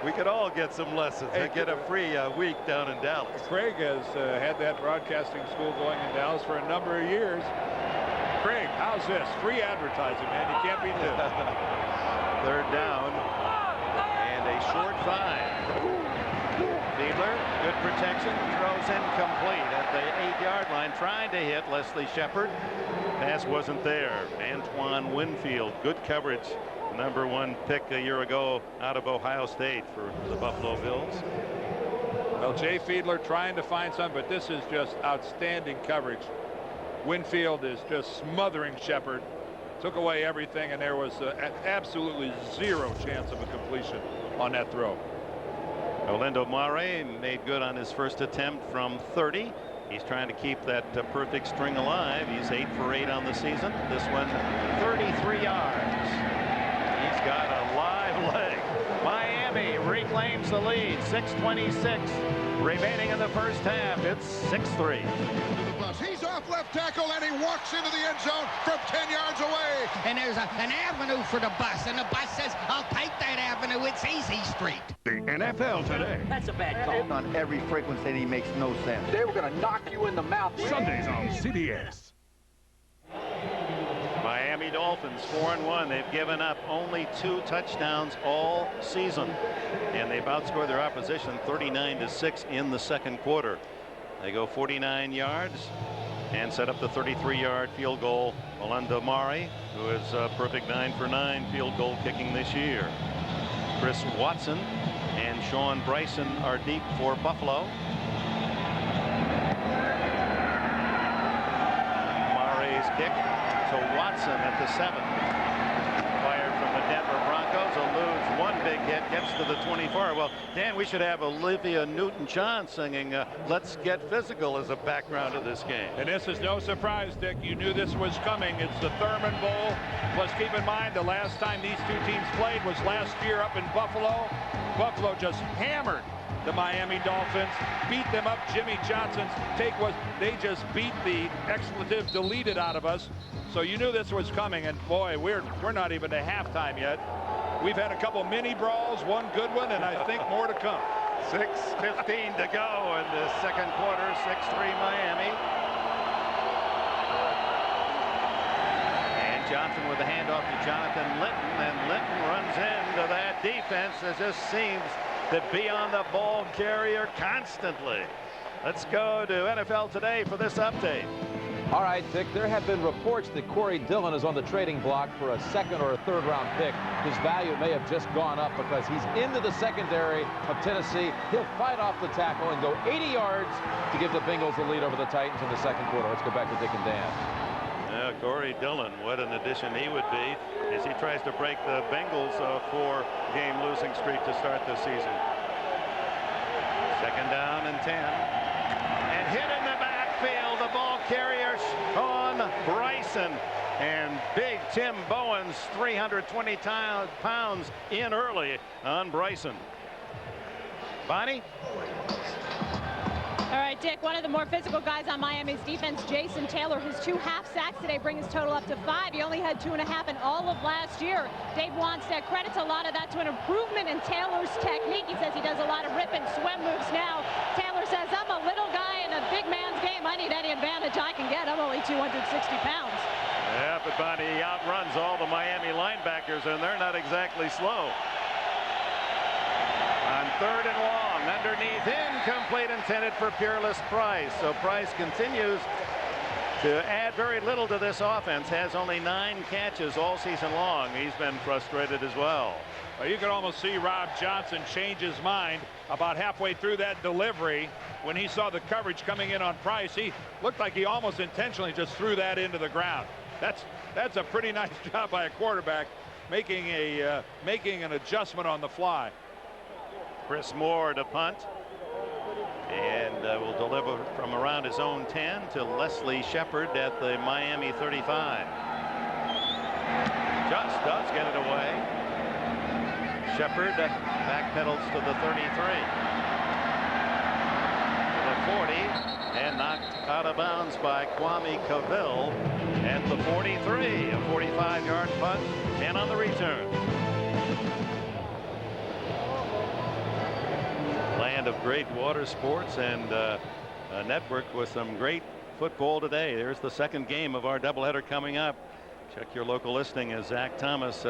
we could all get some lessons and get a free week down in Dallas. Craig has had that broadcasting school going in Dallas for a number of years. Craig, how's this? Free advertising, man. You can't beat this. 3rd down and a short 5. Fiedler, good protection, throws incomplete at the 8-yard line, trying to hit Leslie Shepard. Pass wasn't there. Antoine Winfield, good coverage. Number 1 pick a year ago out of Ohio State for the Buffalo Bills. Well, Jay Fiedler trying to find some, but this is just outstanding coverage. Winfield is just smothering Shepard. Took away everything, and there was absolutely zero chance of a completion on that throw. Orlando Mare made good on his first attempt from 30. He's trying to keep that perfect string alive. He's 8 for 8 on the season. This one 33 yards. He's got a live leg. Miami reclaims claims the lead. 6:26 remaining in the first half. It's 6-3. He's off left tackle and he walks into the end zone from 10 yards away. And there's an avenue for the bus, and the bus says, I'll take that avenue. It's Easy Street. The NFL today. That's a bad call. On every frequency, he makes no sense. They were going to knock you in the mouth. Sundays on CBS. Miami Dolphins 4-1. They've given up only 2 touchdowns all season, and they've outscored their opposition 39-6 in the second quarter. They go 49 yards and set up the 33-yard field goal. Olandamari, who is a perfect 9 for 9 field goal kicking this year. Chris Watson and Sean Bryson are deep for Buffalo. Murray's kick to Watson at the 7. Fired from the Denver Broncos. Will lose 1 big hit, gets to the 24. Well, Dan, we should have Olivia Newton-John singing Let's Get Physical as a background of this game. And this is no surprise, Dick. You knew this was coming. It's the Thurman Bowl. Plus, keep in mind, the last time these two teams played was last year up in Buffalo. Buffalo just hammered the Miami Dolphins, beat them up. Jimmy Johnson's take was they just beat the expletive deleted out of us. So you knew this was coming, and boy, we're not even to halftime yet. We've had a couple mini brawls, one good one, and I think more to come. 6:15 to go in the second quarter. 6-3 Miami. And Johnson with the handoff to Jonathan Linton, and Linton runs into that defense that just seems to be on the ball carrier constantly. Let's go to NFL Today for this update. All right, Dick, there have been reports that Corey Dillon is on the trading block for a second or a third round pick. His value may have just gone up because he's into the secondary of Tennessee. He'll fight off the tackle and go 80 yards to give the Bengals the lead over the Titans in the second quarter. Let's go back to Dick and Dan. Yeah, Corey Dillon, what an addition he would be as he tries to break the Bengals' 4-game losing streak to start the season. Second down and 10. And hit in the backfield, the ball carrier, Sean Bryson. And big Tim Bowens, 320 pounds in early on Bryson. Bonnie? All right, Dick, one of the more physical guys on Miami's defense, Jason Taylor, his 2 half sacks today bring his total up to 5. He only had 2.5 in all of last year. Dave Wanstead credits a lot of that to an improvement in Taylor's technique. He says he does a lot of rip and swim moves now. Taylor says, I'm a little guy in a big man's game. I need any advantage I can get. I'm only 260 pounds. Yeah, but Bonnie, he outruns all the Miami linebackers, and they're not exactly slow. On 3rd and long, underneath, incomplete, intended for Peerless Price. So Price continues to add very little to this offense. Has only 9 catches all season long. He's been frustrated as well. Well, you could almost see Rob Johnson change his mind about halfway through that delivery when he saw the coverage coming in on Price. He looked like he almost intentionally just threw that into the ground. That's a pretty nice job by a quarterback making an adjustment on the fly. Chris Moore to punt, and will deliver from around his own 10 to Leslie Shepard at the Miami 35. Just does get it away. Shepard backpedals to the 33, to the 40, and knocked out of bounds by Kwame Cavill at the 43. A 45-yard punt, 10 on the return. Land of great water sports and a network with some great football today. There's the second game of our doubleheader coming up. Check your local listing as Zach Thomas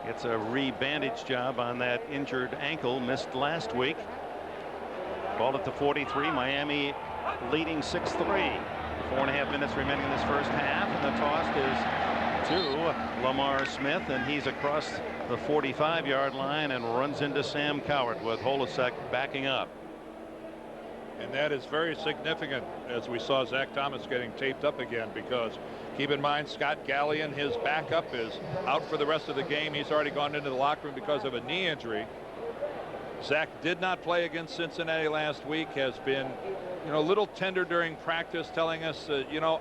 gets a re-bandage job on that injured ankle missed last week. Ball at the 43. Miami leading 6-3. 4.5 minutes remaining in this first half, and the toss is to Lamar Smith, and he's across the 45-yard line and runs into Sam Cowart with Holisek backing up. And that is very significant as we saw Zach Thomas getting taped up again, because keep in mind Scott Gallion, his backup, is out for the rest of the game. He's already gone into the locker room because of a knee injury. Zach did not play against Cincinnati last week, has been a little tender during practice, telling us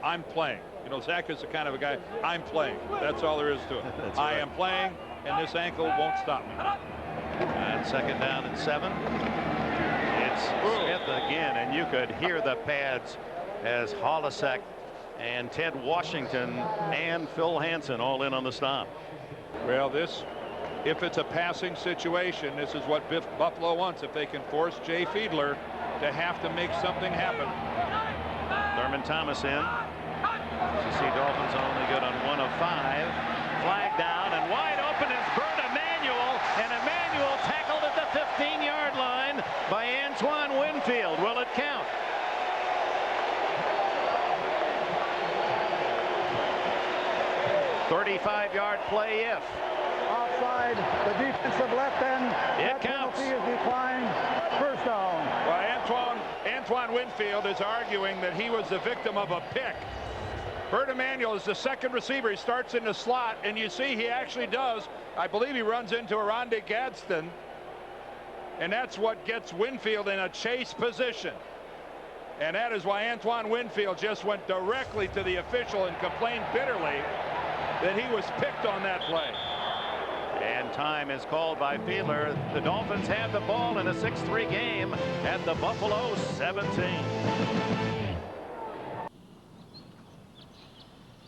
I'm playing. Zach is the kind of a guy, I'm playing. That's all there is to it. I am playing, and this ankle won't stop me. And On second down and 7. It's Smith again, and you could hear the pads as Holisek and Ted Washington and Phil Hansen all in on the stop. Well, if it's a passing situation, this is what Buffalo wants. If they can force Jay Fiedler to have to make something happen. Thurman Thomas in. You see Dolphins are only good on 1 of 5. Flag down, and wide open is Bert Emanuel, and Emanuel tackled at the 15-yard line by Antoine Winfield. Will it count? "35-yard play if." Offside, the defensive left end. It counts. Penalty is declined. First down. Well, Antoine Winfield is arguing that he was the victim of a pick. Bert Emanuel is the second receiver. He starts in the slot, and you see he actually does. I believe he runs into Arande Gadsden, and that's what gets Winfield in a chase position. And that is why Antoine Winfield just went directly to the official and complained bitterly that he was picked on that play. And time is called by Fiedler. The Dolphins have the ball in a 6-3 game at the Buffalo 17.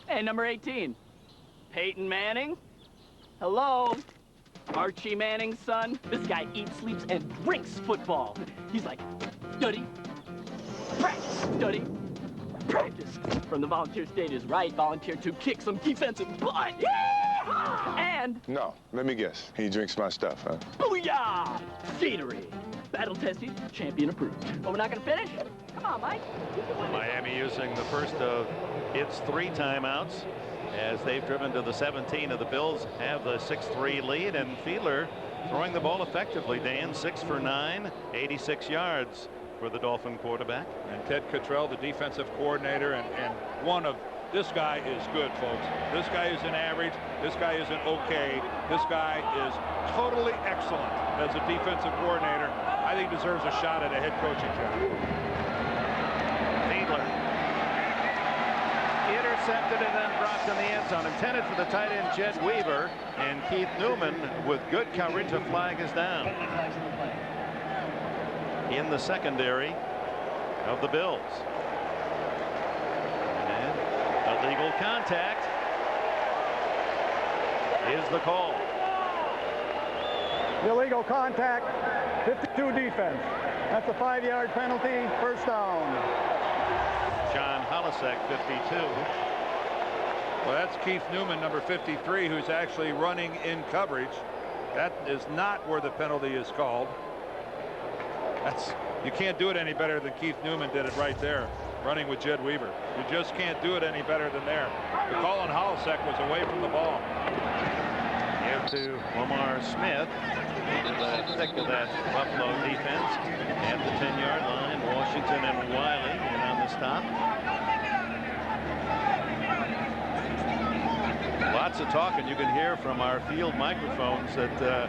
Hey, number 18. Peyton Manning. Hello. Archie Manning's son. This guy eats, sleeps, and drinks football. He's like, study, practice, study, practice. From the volunteer state is right. Volunteer to kick some defensive butt. And... No, let me guess. He drinks my stuff, huh? Booyah! Gatorade. Battle tested, champion approved. But we're not going to finish? Come on, Mike. Miami using the first of its 3 timeouts as they've driven to the 17 of the Bills have the 6-3 lead, and Fiedler throwing the ball effectively. Dan 6 for 9, 86 yards for the Dolphin quarterback. And Ted Cottrell, the defensive coordinator, and one of this guy is good, folks. This guy isn't average. This guy isn't okay. This guy is totally excellent as a defensive coordinator. I think deserves a shot at a head coaching job. Fiedler intercepted and then dropped in the end zone. Intended for the tight end Jed Weaver, and Keith Newman with good coverage. A flag is down in the secondary of the Bills. And illegal contact is the call. Illegal contact, 52 defense. That's a 5-yard penalty, first down. John Holisek, 52. Well, that's Keith Newman, number 53, who's actually running in coverage. That is not where the penalty is called. You can't do it any better than Keith Newman did it right there, running with Jed Weaver. You just can't do it any better than there. The call on Holisek was away from the ball. Give to Lamar Smith in the thick of that Buffalo defense at the 10-yard line. Washington and Wiley in on the stop. Lots of talking you can hear from our field microphones that a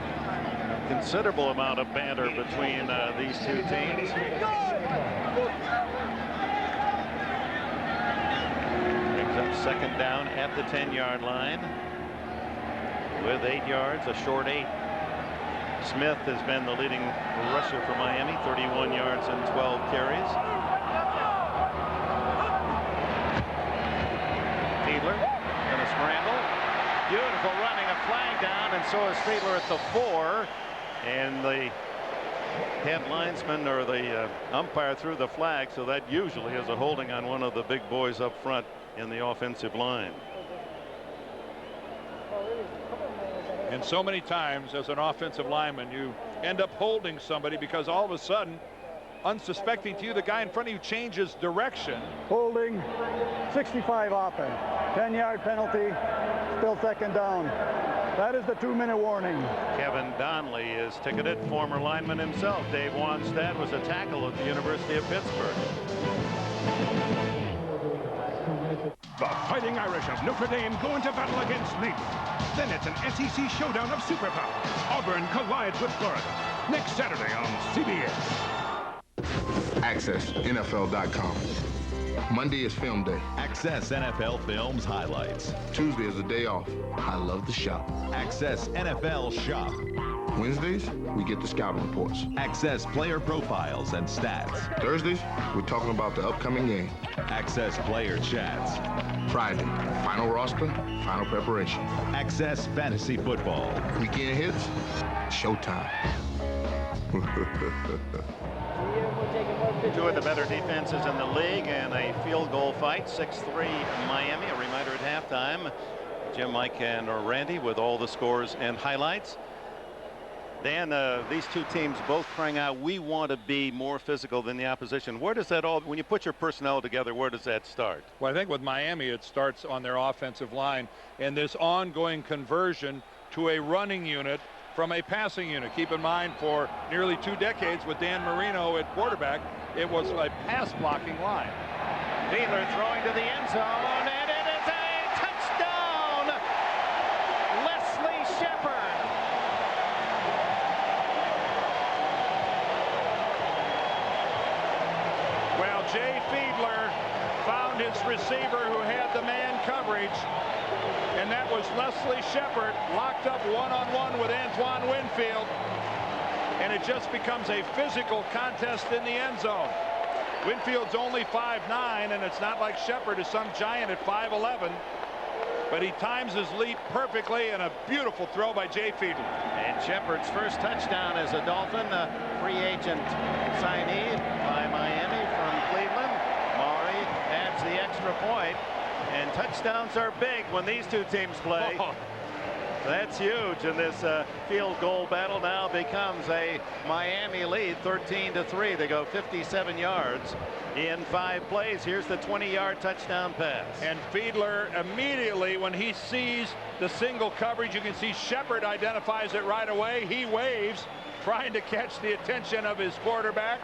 considerable amount of banter between these two teams. Brings up second down at the 10-yard line with 8 yards, a short 8. Smith has been the leading rusher for Miami, 31 yards and 12 carries. Fiedler going to scramble. Beautiful running, a flag down, and so is Fiedler at the 4. And the head linesman or the umpire threw the flag, so that usually is a holding on one of the big boys up front in the offensive line. And so many times as an offensive lineman, you end up holding somebody because all of a sudden, unsuspecting to you, the guy in front of you changes direction. Holding, 65 offense, 10-yard penalty, still second down. That is the 2-minute warning. Kevin Donnelly is ticketed, former lineman himself. Dave Wanstead was a tackle at the University of Pittsburgh. The Fighting Irish of Notre Dame go into battle against Navy. Then it's an SEC showdown of superpowers. Auburn collides with Florida. Next Saturday on CBS. Access NFL.com. Monday is film day. Access NFL Films highlights. Tuesday is a day off. I love the shop. Access NFL Shop. Wednesdays, we get the scouting reports. Access player profiles and stats. Thursdays, we're talking about the upcoming game. Access player chats. Friday, final roster, final preparation. Access fantasy football. Weekend hits, showtime. Two of the better defenses in the league and a field goal fight. 6-3 Miami. A reminder at halftime. Jim, Mike, and Randy with all the scores and highlights. Dan, these two teams both crying out, we want to be more physical than the opposition. Where does that all, when you put your personnel together, where does that start? Well, I think with Miami, it starts on their offensive line and this ongoing conversion to a running unit from a passing unit. Keep in mind, for nearly 2 decades with Dan Marino at quarterback, it was a pass blocking line. Fiedler throwing to the end zone, and it is a touchdown! Leslie Shepard. Well, Jay Fiedler found his receiver who had the man coverage, and that was Leslie Shepard, locked up one-on-one with Antoine Winfield, and it just becomes a physical contest in the end zone. Winfield's only 5'9", and it's not like Shepard is some giant at 5'11", but he times his leap perfectly, and a beautiful throw by Jay Fiedler. And Shepard's first touchdown as a Dolphin, a free agent signee by Miami from Cleveland. Maury adds the extra point, and touchdowns are big when these two teams play. Oh. That's huge, and this field goal battle now becomes a Miami lead, 13-3. They go 57 yards in 5 plays. Here's the 20-yard touchdown pass. And Fiedler immediately, when he sees the single coverage, you can see Shepard identifies it right away. He waves, trying to catch the attention of his quarterback,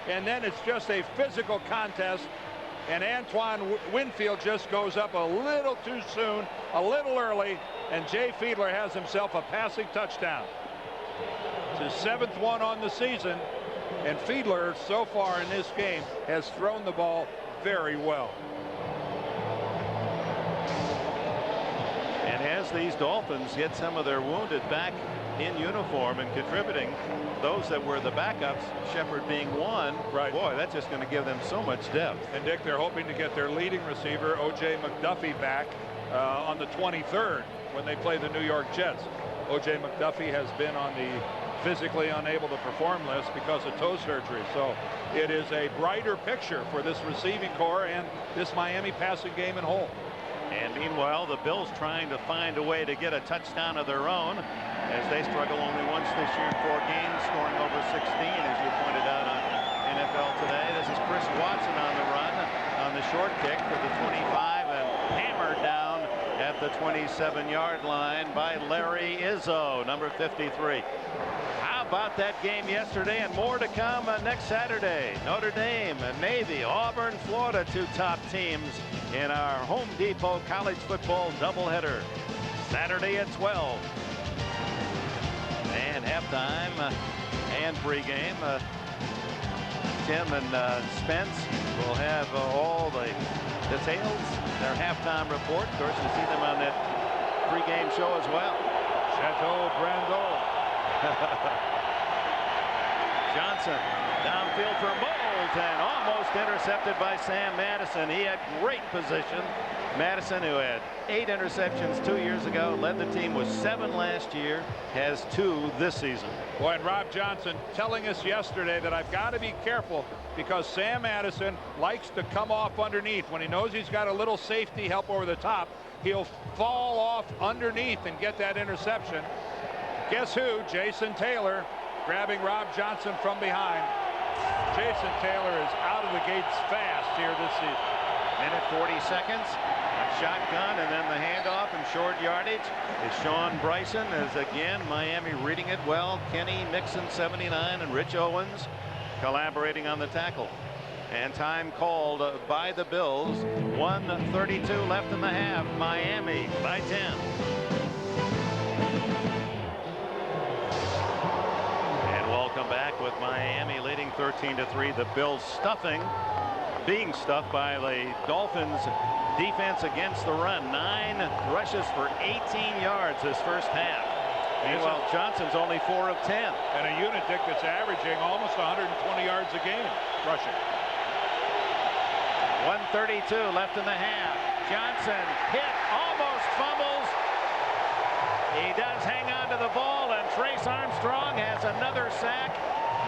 and then it's just a physical contest. And Antoine Winfield just goes up a little too soon, a little early, and Jay Fiedler has himself a passing touchdown. It's his 7th one on the season, and Fiedler so far in this game has thrown the ball very well. And as these Dolphins get some of their wounded back in uniform and contributing, those that were the backups, Shepard being one, right. Boy, that's just going to give them so much depth. And Dick, they're hoping to get their leading receiver, O.J. McDuffie, back on the 23rd when they play the New York Jets. O.J. McDuffie has been on the physically unable to perform list because of toe surgery. So it is a brighter picture for this receiving core and this Miami passing game in whole. And meanwhile, the Bills trying to find a way to get a touchdown of their own as they struggle only once this year in 4 games, scoring over 16, as you pointed out on NFL Today. This is Chris Watson on the run on the short kick for the 25 and hammered down at the 27-yard line by Larry Izzo, number 53. How about that game yesterday, and more to come next Saturday. Notre Dame and Navy, Auburn, Florida, 2 top teams in our Home Depot college football doubleheader. Saturday at 12. And halftime and pregame. Tim and Spence will have all the details. Their halftime report. Of course, you see them on that pregame show as well. Chateau Brando. Johnson downfield for Moult and almost intercepted by Sam Madison. He had great position. Madison, who had 8 interceptions 2 years ago, led the team with 7 last year, has 2 this season. Boy, and Rob Johnson telling us yesterday that I've got to be careful because Sam Madison likes to come off underneath. When he knows he's got a little safety help over the top, he'll fall off underneath and get that interception. Guess who? Jason Taylor grabbing Rob Johnson from behind. Jason Taylor is out of the gates fast here this season. Minute 40 seconds. A shotgun and then the handoff and short yardage is Sean Bryson, as again Miami reading it well. Kenny Mixon 79 and Rich Owens collaborating on the tackle. And time called by the Bills. 1:32 left in the half. Miami by 10. Come back with Miami leading 13-3. The Bills being stuffed by the Dolphins defense against the run. 9 rushes for 18 yards this first half. Meanwhile, Johnson's only 4 of 10. And a unit, Dick, that's averaging almost 120 yards a game rushing. 1:32 left in the half. Johnson hit, almost fumbles. He does hang on to the ball, and Trace Armstrong has another sack.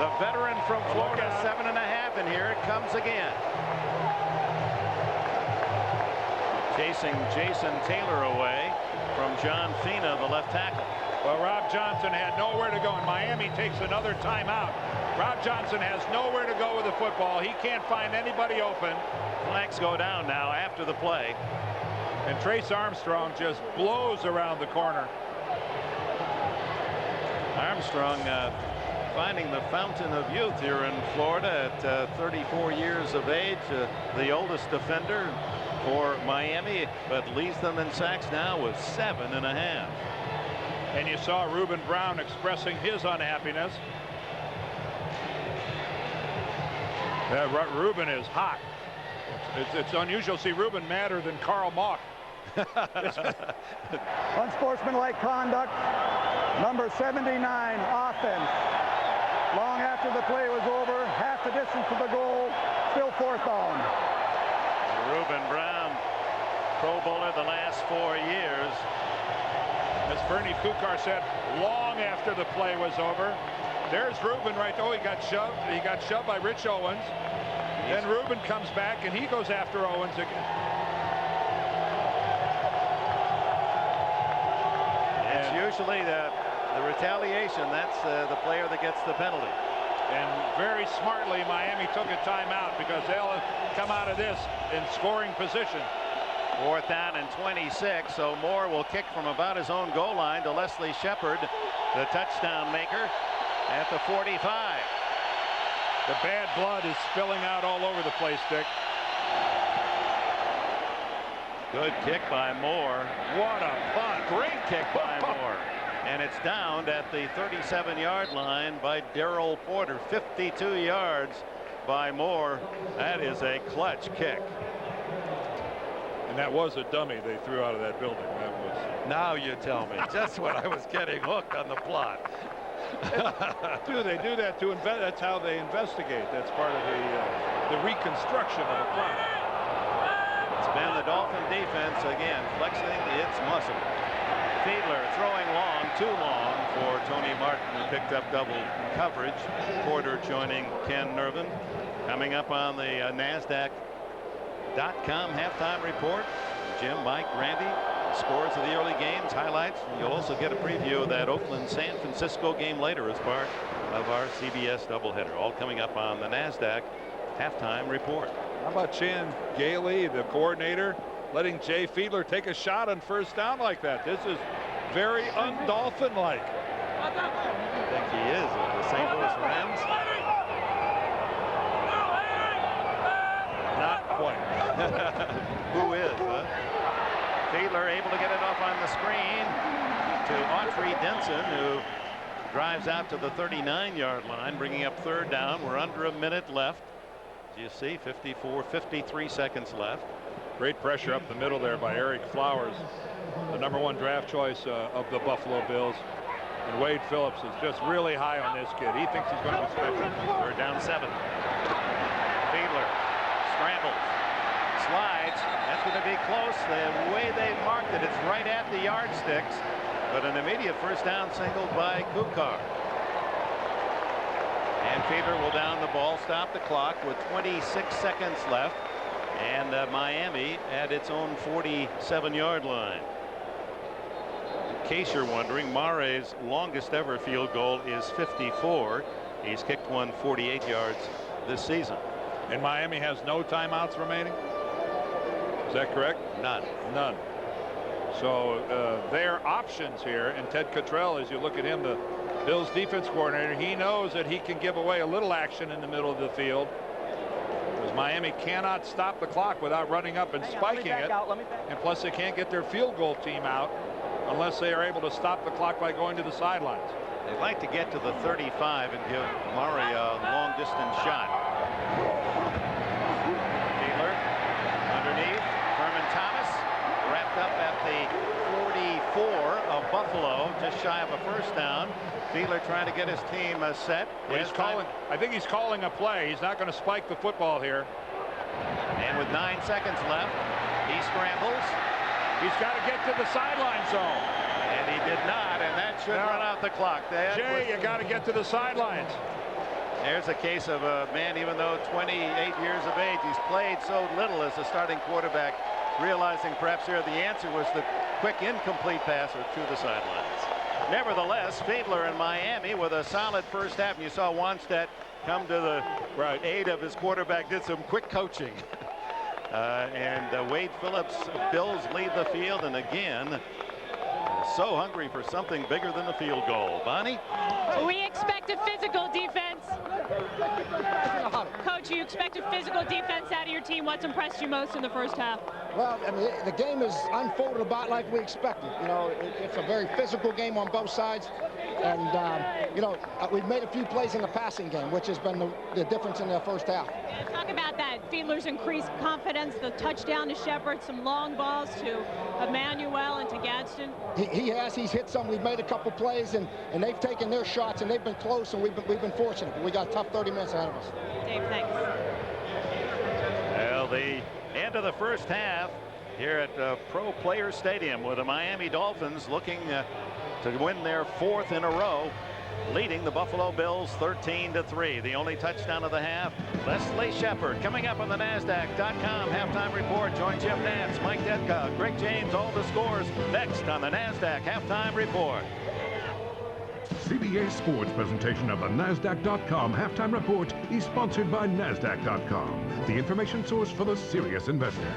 The veteran from Florida, 7.5, and here it comes again. Chasing Jason Taylor away from John Fina, the left tackle. Well, Rob Johnson had nowhere to go, and Miami takes another timeout. Rob Johnson has nowhere to go with the football. He can't find anybody open. Flags go down now after the play. And Trace Armstrong just blows around the corner. Armstrong finding the fountain of youth here in Florida at 34 years of age, the oldest defender for Miami, but leads them in sacks now with 7.5. And you saw Reuben Brown expressing his unhappiness. Reuben is hot. It's unusual to see Reuben madder than Karl Mock. Unsportsmanlike conduct. Number 79, offense. Long after the play was over, half the distance to the goal, still 4th down. Reuben Brown, Pro Bowler the last 4 years. As Bernie Kukar said, long after the play was over. There's Reuben right there. Oh, he got shoved. He got shoved by Rich Owens. Then Reuben comes back and he goes after Owens again. It's usually the retaliation. That's the player that gets the penalty. And very smartly, Miami took a timeout because they'll come out of this in scoring position. 4th down and 26. So Moore will kick from about his own goal line to Leslie Shepard, the touchdown maker, at the 45. The bad blood is spilling out all over the place, Dick. Good kick by Moore. What a punt. Great kick by Moore. And it's downed at the 37-yard line by Darrell Porter. 52 yards by Moore. That is a clutch kick. And that was a dummy they threw out of that building. That was. Now you tell me. Just when I was getting hooked on the plot. They do that to invest. That's how they investigate. That's part of the reconstruction of a crime. It's been the Dolphin defense again flexing its muscle. Fiedler throwing long, too long for Tony Martin, who picked up double coverage. Porter joining Ken Nervin. Coming up on the NASDAQ.com halftime report. Jim, Mike, Randy, scores of the early games, highlights. You'll also get a preview of that Oakland-San Francisco game later as part of our CBS doubleheader. All coming up on the NASDAQ halftime report. How about Chan Gailey, the coordinator, letting Jay Fiedler take a shot on 1st down like that? This is very un-Dolphin-like. I think he is with the St. Louis Rams. Not quite. Who is, huh? Fiedler able to get it off on the screen to Autry Denson, who drives out to the 39-yard line, bringing up 3rd down. We're under a minute left. You see, 53 seconds left. Great pressure up the middle there by Eric Flowers, the #1 draft choice of the Buffalo Bills. And Wade Phillips is just really high on this kid. He thinks he's going to be special. 3rd down 7. Fiedler scrambles, slides. That's going to be close. The way they marked it, it's right at the yardsticks. But an immediate 1st down single by Kukar. And Fiedler will down the ball, stop the clock with 26 seconds left. And Miami at its own 47-yard line. In case you're wondering, Mare's longest ever field goal is 54. He's kicked one 48 yards this season. And Miami has no timeouts remaining? Is that correct? None. None. So their options here, and Ted Cottrell, as you look at him, the Bills defense coordinator, he knows that he can give away a little action in the middle of the field. Because Miami cannot stop the clock without running up and spiking it. And plus they can't get their field goal team out unless they are able to stop the clock by going to the sidelines. They'd like to get to the 35 and give Murray a long distance shot. Fiedler underneath. Thurman Thomas wrapped up at the 44 of Buffalo, just just shy of a first down. Fiedler trying to get his team set. I think he's calling a play. He's not going to spike the football here. And with 9 seconds left, he scrambles. He's got to get to the sideline zone. And he did not, and that should run out the clock. Jay, you got to get to the sidelines. There's a case of a man, even though 28 years of age, he's played so little as a starting quarterback, realizing perhaps here the answer was the quick incomplete pass to the sidelines. Nevertheless, Fiedler in Miami with a solid first half. And you saw Wanstedt come to the aid of his quarterback, did some quick coaching. And Wade Phillips, Bills lead the field, and again, so hungry for something bigger than a field goal. Bonnie? We expect a physical defense. Coach, you expect a physical defense out of your team. What's impressed you most in the first half? Well, I mean, the game is unfolded about like we expected. You know, it's a very physical game on both sides. And, you know, we've made a few plays in the passing game, which has been the difference in the first half. Talk about that. Fiedler's increased confidence, the touchdown to Shepard, some long balls to Emmanuel and to Gadsden. He has. He's hit some. We've made a couple plays, and they've taken their shots, and they've been close, and we've been fortunate. We got a tough 30 minutes ahead of us. Dave, thanks. Well, the end of the first half here at Pro Players Stadium with the Miami Dolphins looking to win their 4th in a row, leading the Buffalo Bills 13-3. The only touchdown of the half, Leslie Shepard. Coming up on the NASDAQ.com halftime report, join Jim Nantz, Mike Dedka, Greg James, all the scores next on the NASDAQ halftime report. CBA Sports presentation of the NASDAQ.com halftime report is sponsored by NASDAQ.com, the information source for the serious investor.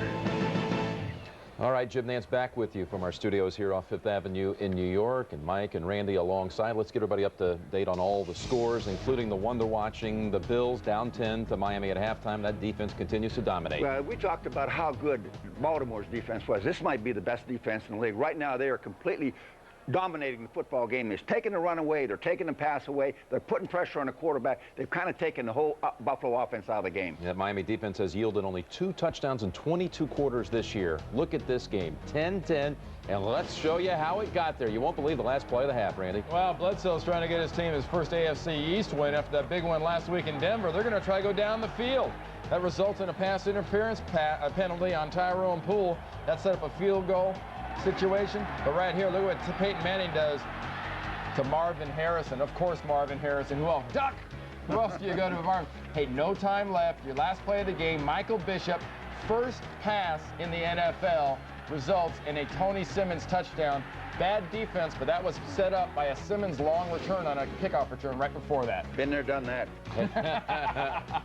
All right, Jim Nantz back with you from our studios here off 5th Avenue in New York, and Mike and Randy alongside. Let's get everybody up to date on all the scores, including the one they're watching. The Bills down 10 to Miami at halftime. That defense continues to dominate. Well, we talked about how good Baltimore's defense was. This might be the best defense in the league. Right now, they are completely dominating the football game. They're taking the run away. They're taking the pass away. They're putting pressure on the quarterback. They've kind of taken the whole Buffalo offense out of the game. That Miami defense has yielded only 2 touchdowns in 22 quarters this year. Look at this game, 10-10, and let's show you how it got there. You won't believe the last play of the half, Randy. Well, Bledsoe's trying to get his team his first AFC East win after that big one last week in Denver. They're going to try to go down the field. That results in a pass interference penalty on Tyrone Poole. That set up a field goal situation. But right here, look what Peyton Manning does to Marvin Harrison. Of course, Marvin Harrison. Who else? Duck! Who else do you go to, Marvin? Hey, no time left. Your last play of the game, Michael Bishop, first pass in the NFL, results in a Tony Simmons touchdown. Bad defense, but that was set up by a Simmons long return on a kickoff return right before that. Been there, done that.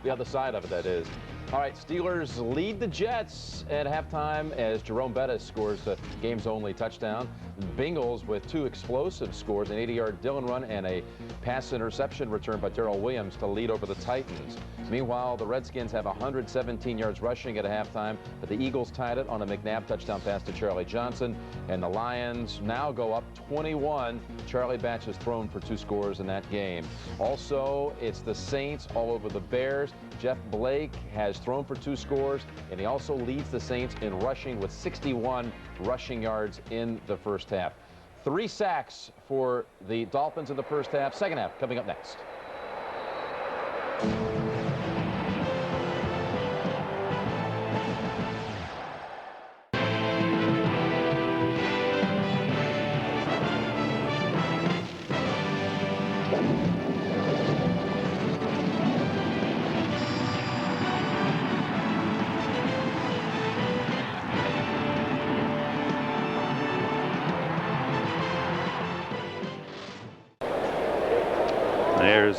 The other side of it, that is. All right, Steelers lead the Jets at halftime as Jerome Bettis scores the game's only touchdown. Bengals with 2 explosive scores, an 80-yard Dillon run and a pass interception return by Darrell Williams to lead over the Titans. Meanwhile, the Redskins have 117 yards rushing at halftime, but the Eagles tied it on a McNabb touchdown pass to Charlie Johnson, and the Lions now go up 21. Charlie Batch has thrown for 2 scores in that game. Also, it's the Saints all over the Bears. Jeff Blake has thrown for 2 scores, and he also leads the Saints in rushing with 61 rushing yards in the first half. 3 sacks for the Dolphins in the first half. Second half coming up next.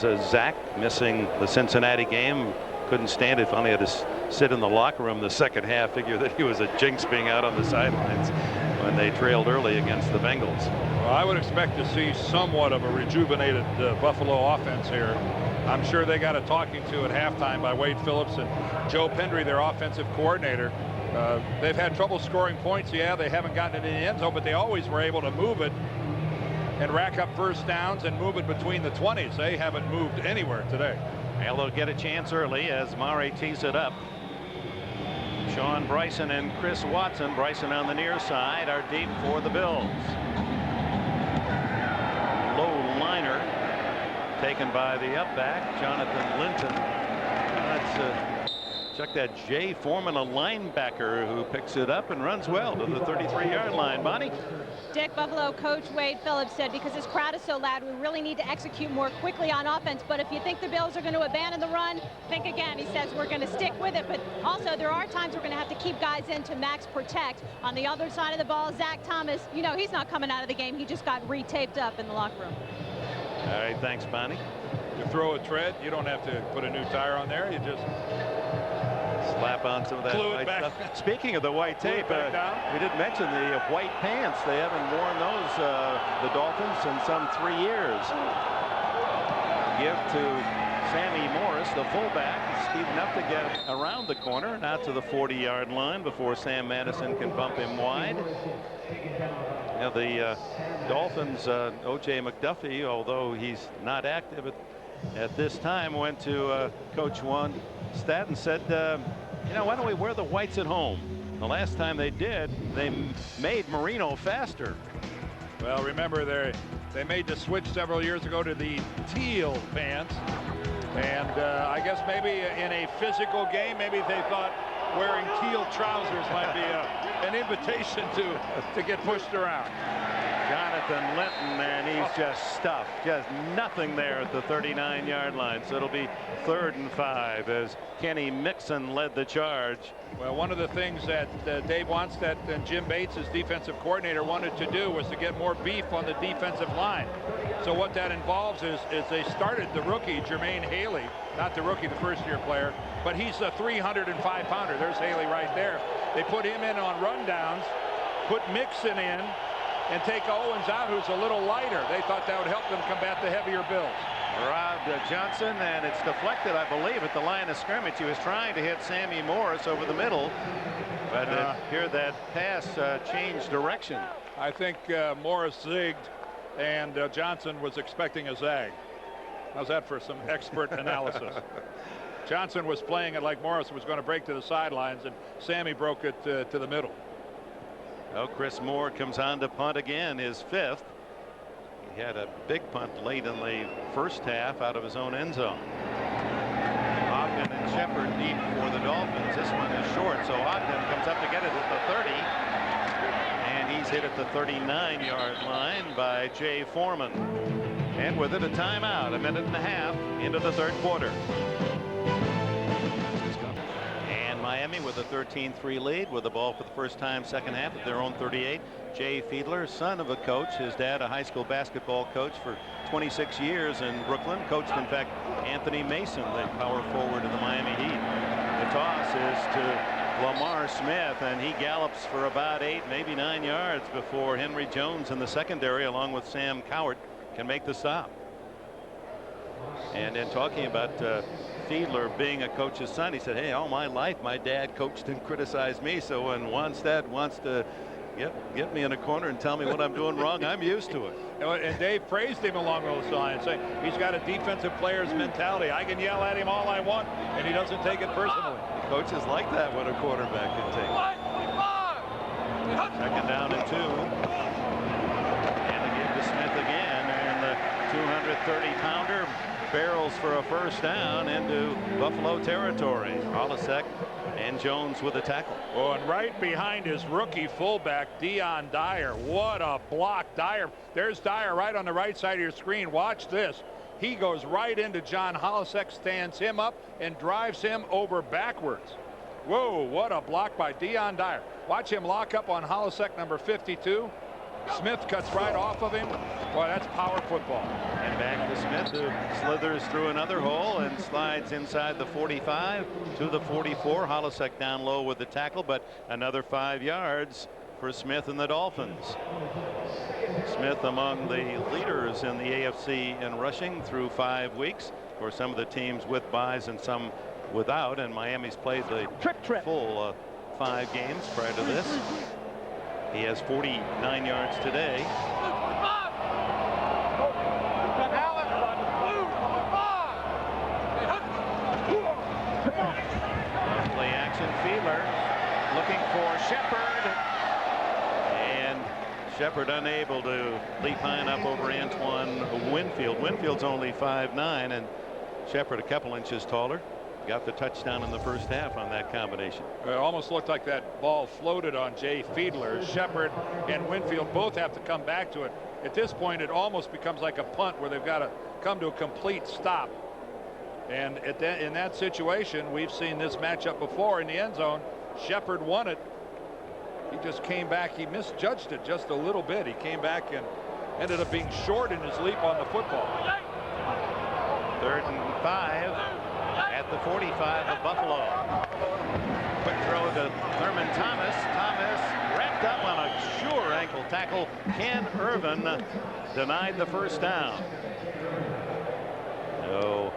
There's Zach missing the Cincinnati game. Couldn't stand it. Finally had to sit in the locker room the second half. Figure that he was a jinx being out on the sidelines when they trailed early against the Bengals. Well, I would expect to see somewhat of a rejuvenated Buffalo offense here. I'm sure they got a talking to at halftime by Wade Phillips and Joe Pendry, their offensive coordinator. They've had trouble scoring points. Yeah, they haven't gotten it in the end zone, but they always were able to move it and rack up first downs and move it between the 20s. They haven't moved anywhere today. Well, they'll get a chance early as Murray tees it up. Sean Bryson and Chris Watson. Bryson on the near side are deep for the Bills. taken by the up back, Jonathan Linton. Check that. Jay Foreman, a linebacker who picks it up and runs well to the 33-yard line. Bonnie? Dick, Buffalo coach Wade Phillips said because this crowd is so loud, we really need to execute more quickly on offense. But if you think the Bills are going to abandon the run, think again. He says we're going to stick with it. But also there are times we're going to have to keep guys in to max protect. On the other side of the ball, Zach Thomas, you know, he's not coming out of the game. He just got retaped up in the locker room. All right, thanks, Bonnie. You throw a tread, you don't have to put a new tire on there. You just slap on some of that white stuff. Speaking of the white tape, we didn't mention the white pants. They haven't worn those, the Dolphins, in some 3 years. Give to Sammy Morris, the fullback. He's speed enough to get around the corner and out to the 40-yard line before Sam Madison can bump him wide. Now the Dolphins, O.J. McDuffie, although he's not active at this time, went to Coach Juan Stat and said, you know, why don't we wear the whites at home? The last time they did, they made Marino faster. Well, remember they made the switch several years ago to the teal pants, and I guess maybe in a physical game, maybe they thought wearing teal trousers might be an invitation to get pushed around. Jonathan Linton, and he's just stuffed. Just nothing there at the 39-yard line. So it'll be 3rd and 5 as Kenny Mixon led the charge. Well, one of the things that Dave Wannstedt and Jim Bates, his defensive coordinator, wanted to do was to get more beef on the defensive line. So what that involves is they started the rookie, Jermaine Haley, not the rookie, the first-year player, but he's a 305-pounder. There's Haley right there. They put him in on rundowns, put Mixon in, and take Owens out, who's a little lighter. They thought that would help them combat the heavier Bills. Rob Johnson, and it's deflected, I believe, at the line of scrimmage. He was trying to hit Sammy Morris over the middle, but here that pass changed direction. I think Morris zigged, and Johnson was expecting a zag. How's that for some expert analysis? Johnson was playing it like Morris was going to break to the sidelines, and Sammy broke it to the middle. Well, Chris Moore comes on to punt again, his 5th. He had a big punt late in the first half out of his own end zone. Ogden and Shepard deep for the Dolphins. This one is short, so Ogden comes up to get it at the 30. And he's hit at the 39-yard line by Jay Foreman. And with it, a timeout, 1.5 minutes into the 3rd quarter. Miami with a 13-3 lead with the ball for the first time second half at their own 38. Jay Fiedler, son of a coach, his dad a high school basketball coach for 26 years in Brooklyn, coached in fact Anthony Mason, the power forward of the Miami Heat. The toss is to Lamar Smith, and he gallops for about 8, maybe 9 yards before Henry Jones in the secondary along with Sam Cowart can make the stop. And in talking about Fiedler being a coach's son, he said, hey, all my life my dad coached and criticized me, so when Wannstedt wants to get me in a corner and tell me what I'm doing wrong, I'm used to it. And Dave praised him along those lines, saying he's got a defensive player's mentality. I can yell at him all I want, and he doesn't take it personally. Coaches like that when a quarterback can take it. 2nd down and 2. And they give to Smith again, and the 230-pounder barrels for a first down into Buffalo territory. Holisek and Jones with a tackle. Oh, and right behind his rookie fullback, Dion Dyer. What a block. Dyer. There's Dyer right on the right side of your screen. Watch this. He goes right into John Holisek, stands him up, and drives him over backwards. Whoa, what a block by Dion Dyer. Watch him lock up on Holisek, number 52. Smith cuts right off of him. Boy, that's power football. And back to Smith, who slithers through another hole and slides inside the 45 to the 44. Holisek down low with the tackle, but another 5 yards for Smith and the Dolphins. Smith among the leaders in the AFC in rushing through 5 weeks. For some of the teams with byes and some without, and Miami's played the full 5 games prior to this. He has 49 yards today. Play action. Fiedler looking for Shepard, and Shepard unable to leap high enough over Antoine Winfield. Winfield's only 5'9", and Shepard a couple inches taller. Got the touchdown in the first half on that combination. It almost looked like that ball floated on Jay Fiedler. Shepard and Winfield both have to come back to it. At this point, it almost becomes like a punt where they've got to come to a complete stop. And in that situation, we've seen this matchup before in the end zone. Shepard won it. He just came back. He misjudged it just a little bit. He came back and ended up being short in his leap on the football. 3rd and 5 at the 45 of Buffalo. Quick throw to Thurman Thomas. Thomas wrapped up on a sure ankle tackle. Ken Irvin denied the first down. So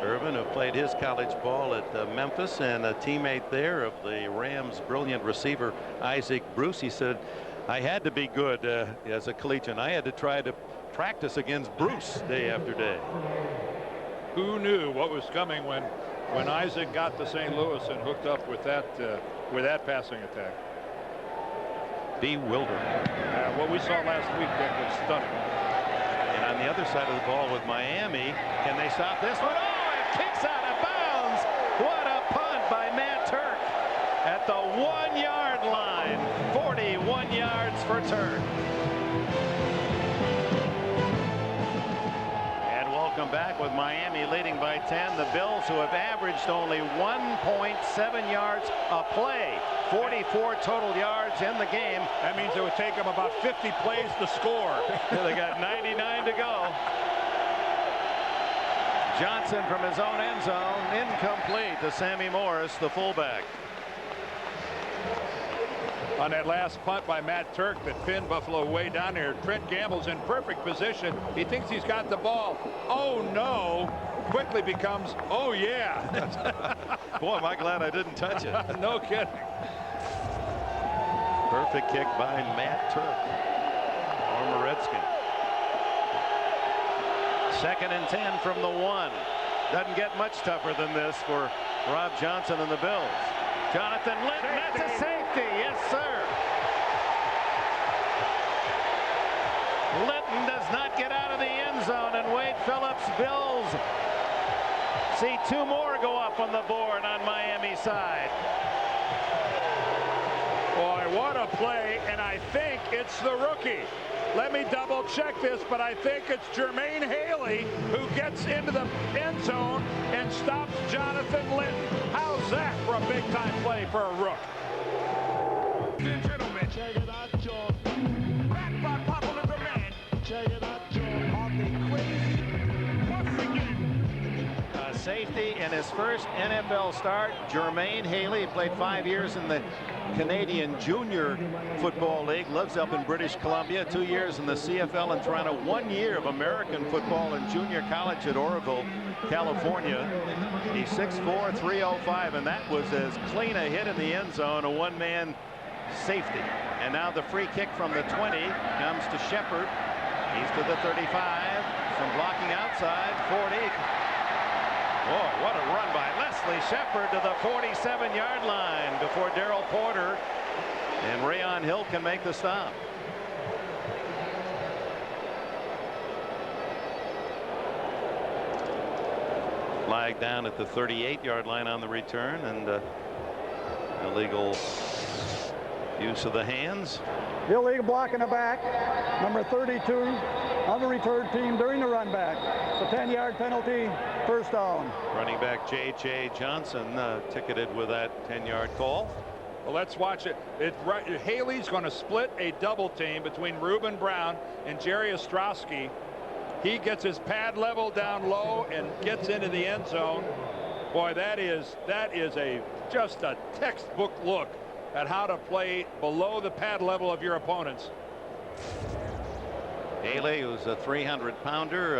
Irvin, who played his college ball at Memphis and a teammate there of the Rams' brilliant receiver Isaac Bruce, he said, I had to be good as a collegiate. I had to try to practice against Bruce day after day. Who knew what was coming when Isaac got to St. Louis and hooked up with that passing attack? Bewildered. What we saw last week, Dick, was stunning. And on the other side of the ball with Miami, can they stop this one? Oh, it kicks out of bounds. What a punt by Matt Turk at the 1-yard line. 41 yards for Turk. And welcome back with Miami leading by 10. The Bills, who have averaged only 1.7 yards a play. 44 total yards in the game. That means it would take them about 50 plays to score. They got 99 to go. Johnson from his own end zone, incomplete to Sammy Morris, the fullback. On that last punt by Matt Turk that pinned Buffalo way down there, Trent Gamble's in perfect position. He thinks he's got the ball. Oh no! Quickly becomes, oh yeah. Boy, am I glad I didn't touch it. No kidding. Perfect kick by Matt Turk, former Redskin. 2nd and 10 from the 1. Doesn't get much tougher than this for Rob Johnson and the Bills. Jonathan Linton, that's a safety. Yes, sir. Linton does not get out of the end zone, and Wade Phillips' Bills see 2 more go up on the board on Miami side. Boy, what a play, and I think it's the rookie. Let me double check this, but I think it's Jermaine Haley who gets into the end zone and stops Jonathan Linton. How's that for a big-time play for a rook? Gentlemen, check it out, John. Back by Popular Demand. Check it out, John. On the crazy once again. Safety in his first NFL start, Jermaine Haley. He played 5 years in the Canadian Junior Football League, lives up in British Columbia, 2 years in the CFL in Toronto, 1 year of American football in junior college at Oroville, California. He's 6'4", 305, and that was as clean a hit in the end zone, a one-man safety. And now the free kick from the 20 comes to Shepard. He's to the 35, some blocking outside, 40. Boy, what a run by Leslie Shepard to the 47-yard line before Darrell Porter and Rayon Hill can make the stop. Flag down at the 38-yard line on the return, and illegal use of the hands. Illegal block in the back, number 32 on the return team during the run back. It's a 10-yard penalty, first down. Running back J.J. Johnson ticketed with that 10-yard call. Well, let's watch it. Haley's going to split a double team between Reuben Brown and Jerry Ostrowski. He gets his pad level down low and gets into the end zone. Boy, that is just a textbook look at how to play below the pad level of your opponents. Haley, who's a 300-pounder,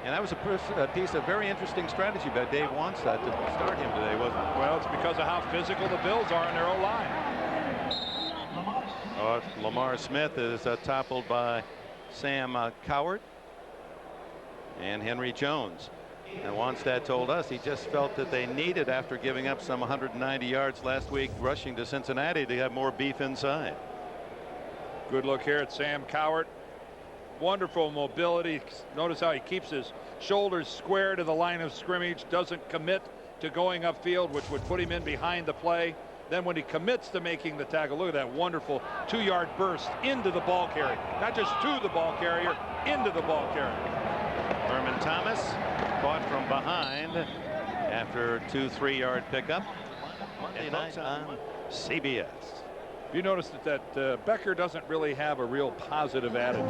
and that was a piece of very interesting strategy by Dave Wanstad to start him today, wasn't it? Well, it's because of how physical the Bills are in their O-line. Lamar Smith is toppled by Sam Cowart and Henry Jones. And Wanstad told us he just felt that they needed, after giving up some 190 yards last week rushing to Cincinnati, to have more beef inside. Good look here at Sam Cowart. Wonderful mobility. Notice how he keeps his shoulders square to the line of scrimmage, doesn't commit to going upfield, which would put him in behind the play. Then when he commits to making the tackle, look at that wonderful 2-yard burst into the ball carrier. Not just to the ball carrier, into the ball carrier. Thurman Thomas caught from behind after a 2-3-yard pickup. Monday night on CBS. You noticed that Becker doesn't really have a real positive attitude.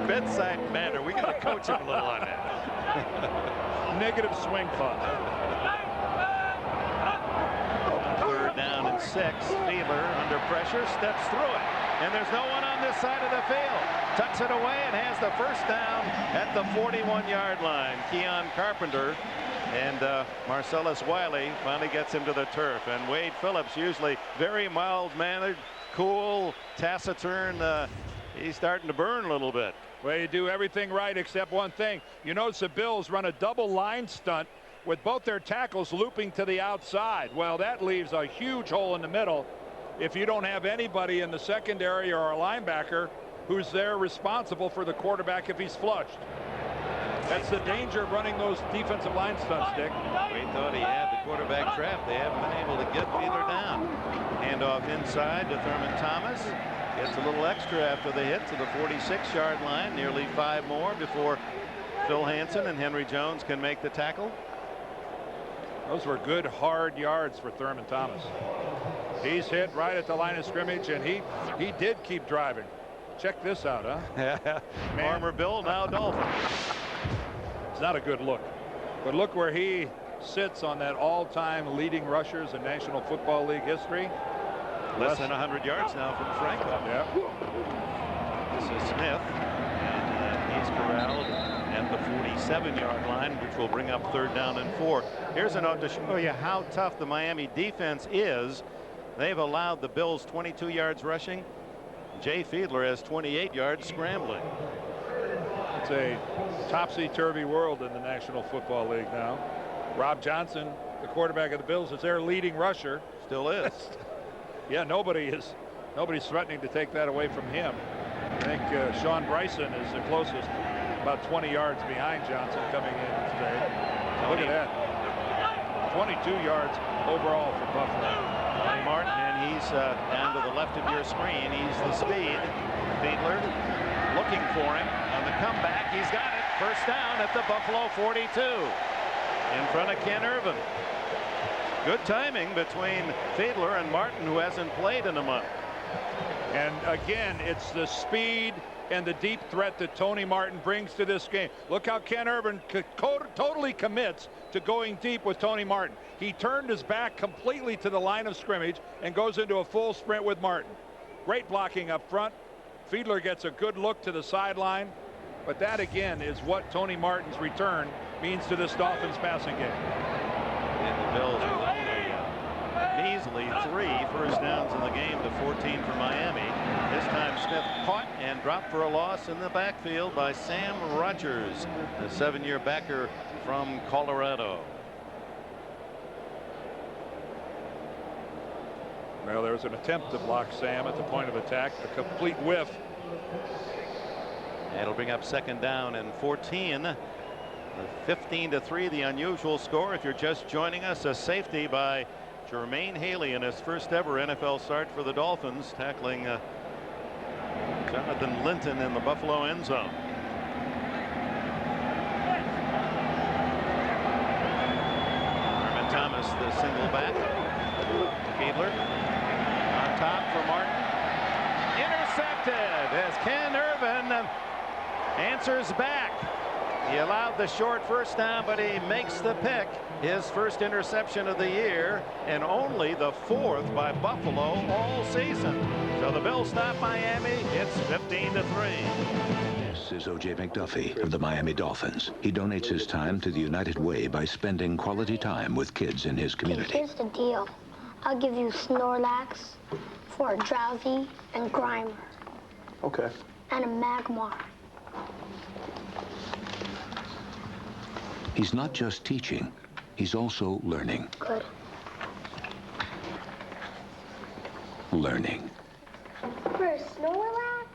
Bedside manner. We got to coach him a little on that. Negative swing thought. 3rd down and 6. Fiedler under pressure, steps through it. And there's no one on this side of the field. Tucks it away and has the first down at the 41-yard line. Keon Carpenter and Marcellus Wiley finally gets him to the turf. And Wade Phillips, usually very mild-mannered, cool, taciturn. He's starting to burn a little bit. Well, you do everything right except one thing. You notice the Bills run a double line stunt with both their tackles looping to the outside. Well, that leaves a huge hole in the middle if you don't have anybody in the secondary or a linebacker who's there responsible for the quarterback if he's flushed. That's the danger of running those defensive line stunts, Dick. Wade thought he had the quarterback trapped. They haven't been able to get Fiedler down. Handoff inside to Thurman Thomas. Gets a little extra after the hit to the 46-yard line. Nearly 5 more before Phil Hansen and Henry Jones can make the tackle. Those were good hard yards for Thurman Thomas. He's hit right at the line of scrimmage, and he did keep driving. Check this out, huh? Farmer Bill, now Dolphin. It's not a good look. But look where he sits on that all-time leading rushers in National Football League history. Less than 100 yards now from Franklin. Yeah. This is Smith, and he's corralled at the 47-yard line, which will bring up 3rd down and 4. Here's a note to show you how tough the Miami defense is. They've allowed the Bills 22 yards rushing. Jay Fiedler has 28 yards scrambling. It's a topsy-turvy world in the National Football League now. Rob Johnson, the quarterback of the Bills, is their leading rusher. Still is. Yeah, nobody's threatening to take that away from him. I think Sean Bryson is the closest, about 20 yards behind Johnson coming in today. Look at that. 22 yards overall for Buffalo. Tony Martin, and he's down to the left of your screen. He's the speed. Fiedler looking for him on the comeback. He's got it. First down at the Buffalo 42 in front of Ken Irvin. Good timing between Fiedler and Martin, who hasn't played in a month. And again, it's the speed and the deep threat that Tony Martin brings to this game. Look how Ken Irvin totally commits to going deep with Tony Martin. He turned his back completely to the line of scrimmage and goes into a full sprint with Martin. Great blocking up front. Fiedler gets a good look to the sideline. But that, again, is what Tony Martin's return means to this Dolphins passing game. And the Bills with only measly 3 first downs in the game to 14 for Miami. This time Smith caught and dropped for a loss in the backfield by Sam Rogers, the 7-year backer from Colorado. Well, there was an attempt to block Sam at the point of attack, a complete whiff. It'll bring up 2nd down and 14. 15-3, the unusual score. If you're just joining us, a safety by Jermaine Haley in his first ever NFL start for the Dolphins, tackling Jonathan Linton in the Buffalo end zone. Thurman Thomas, the single back. Fiedler on top for Martin. Intercepted as Ken Irvin answers back. He allowed the short first down, but he makes the pick. His first interception of the year, and only the 4th by Buffalo all season. So the Bills stop Miami. It's 15-3. This is O.J. McDuffie of the Miami Dolphins. He donates his time to the United Way by spending quality time with kids in his community. Here's the deal. I'll give you Snorlax for a Drowsy and Grimer. Okay. And a Magmar. He's not just teaching, he's also learning. Good. Learning. For a Snorlax?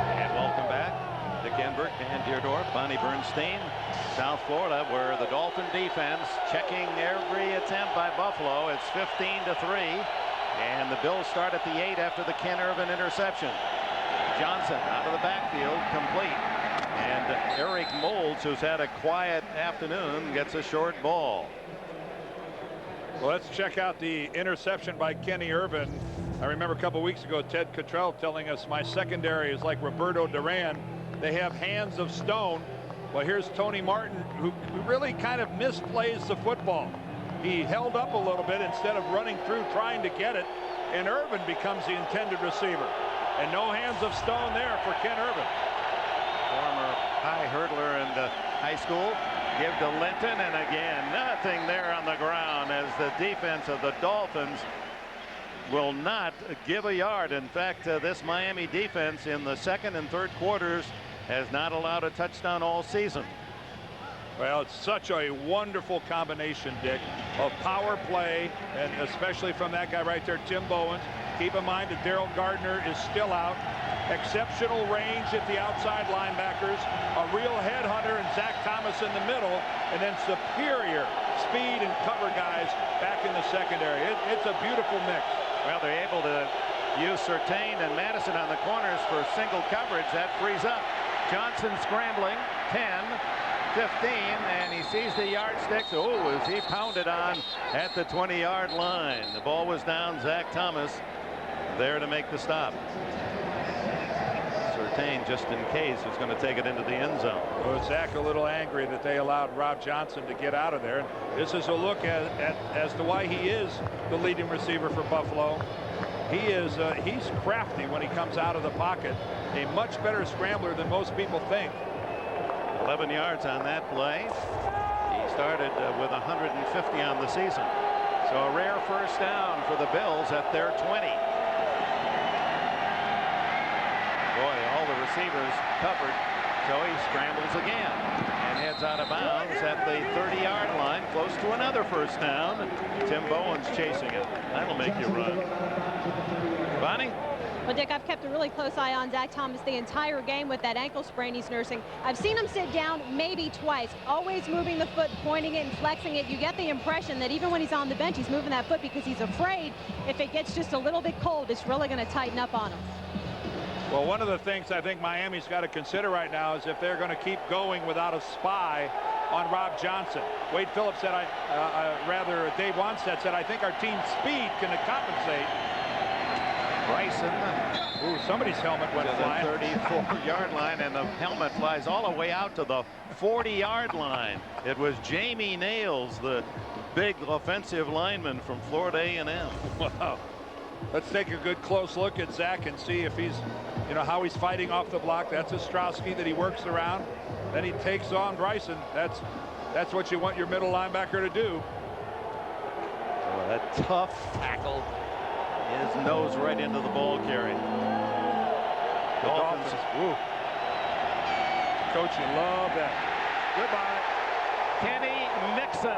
And welcome back. Dick Enberg, Dan Deerdorf, Bonnie Bernstein, South Florida, where the Dolphin defense checking every attempt by Buffalo. It's 15-3. And the Bills start at the 8 after the Ken Irvin interception. Johnson out of the backfield, complete. And Eric Moulds, who's had a quiet afternoon, gets a short ball. Well, let's check out the interception by Kenny Irvin. I remember a couple weeks ago Ted Cottrell telling us my secondary is like Roberto Duran. They have hands of stone. Well, here's Tony Martin, who really kind of misplays the football. He held up a little bit instead of running through trying to get it, and Irvin becomes the intended receiver. And no hands of stone there for Ken Irvin. Former high hurdler in high school. Give to Linton, and again nothing there on the ground as the defense of the Dolphins will not give a yard. In fact, this Miami defense in the second and third quarters has not allowed a touchdown all season. Well, it's such a wonderful combination, Dick, of power play, and especially from that guy right there, Tim Bowens. Keep in mind that Daryl Gardner is still out. Exceptional range at the outside linebackers, a real headhunter in Zach Thomas in the middle, and then superior speed and cover guys back in the secondary. It's a beautiful mix. Well, they're able to use Surtain and Madison on the corners for single coverage. That frees up. Johnson scrambling, 10. 15, and he sees the yardsticks. Oh, as he pounded on at the 20-yard line. The ball was down. Zach Thomas there to make the stop. Surtain, just in case, is going to take it into the end zone. Well, Zach a little angry that they allowed Rob Johnson to get out of there. This is a look at as to why he is the leading receiver for Buffalo. He's crafty when he comes out of the pocket. A much better scrambler than most people think. 11 yards on that play. He started with 150 on the season. So a rare first down for the Bills at their 20. Boy, all the receivers covered. So he scrambles again and heads out of bounds at the 30-yard line, close to another first down. Tim Bowens chasing it. That'll make you run. Bonnie? Well, Dick, I've kept a really close eye on Zach Thomas the entire game with that ankle sprain he's nursing. I've seen him sit down maybe twice, always moving the foot, pointing it and flexing it. You get the impression that even when he's on the bench, he's moving that foot because he's afraid if it gets just a little bit cold, it's really going to tighten up on him. Well, one of the things I think Miami's got to consider right now is if they're going to keep going without a spy on Rob Johnson. Wade Phillips said, Dave Wanstead said, I think our team's speed can compensate. Bryson. Ooh, somebody's helmet went flying. The 34-yard line, and the helmet flies all the way out to the 40-yard line. It was Jamie Nails, the big offensive lineman from Florida A&M. Wow. Let's take a good close look at Zach and see if he's, how he's fighting off the block. That's Ostrowski that he works around. Then he takes on Bryson. That's what you want your middle linebacker to do. Oh, that tough tackle. His nose right into the ball carrier. Dolphins. Coach, you love that. Goodbye. Kenny Mixon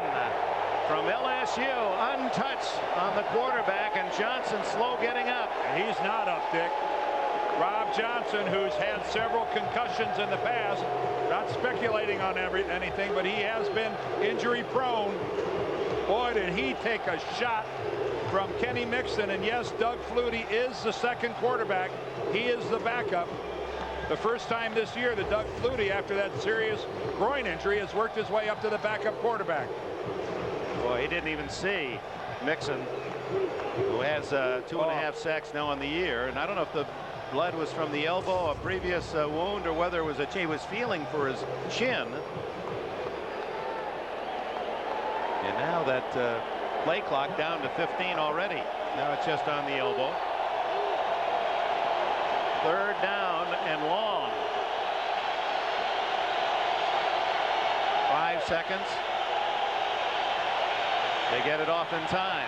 from LSU, untouched on the quarterback, and Johnson slow getting up. He's not up, Dick. Rob Johnson, who's had several concussions in the past, not speculating on anything, but he has been injury prone. Boy, did he take a shot from Kenny Mixon, and yes, Doug Flutie is the second quarterback. He is the backup. The first time this year that Doug Flutie, after that serious groin injury, has worked his way up to the backup quarterback. Boy, he didn't even see Mixon, who has 2.5 sacks now on the year, and I don't know if the blood was from the elbow, a previous wound, or whether it was he was feeling for his chin. And now that play clock down to 15 already. Now it's just on the elbow. Third down and long. 5 seconds. They get it off in time.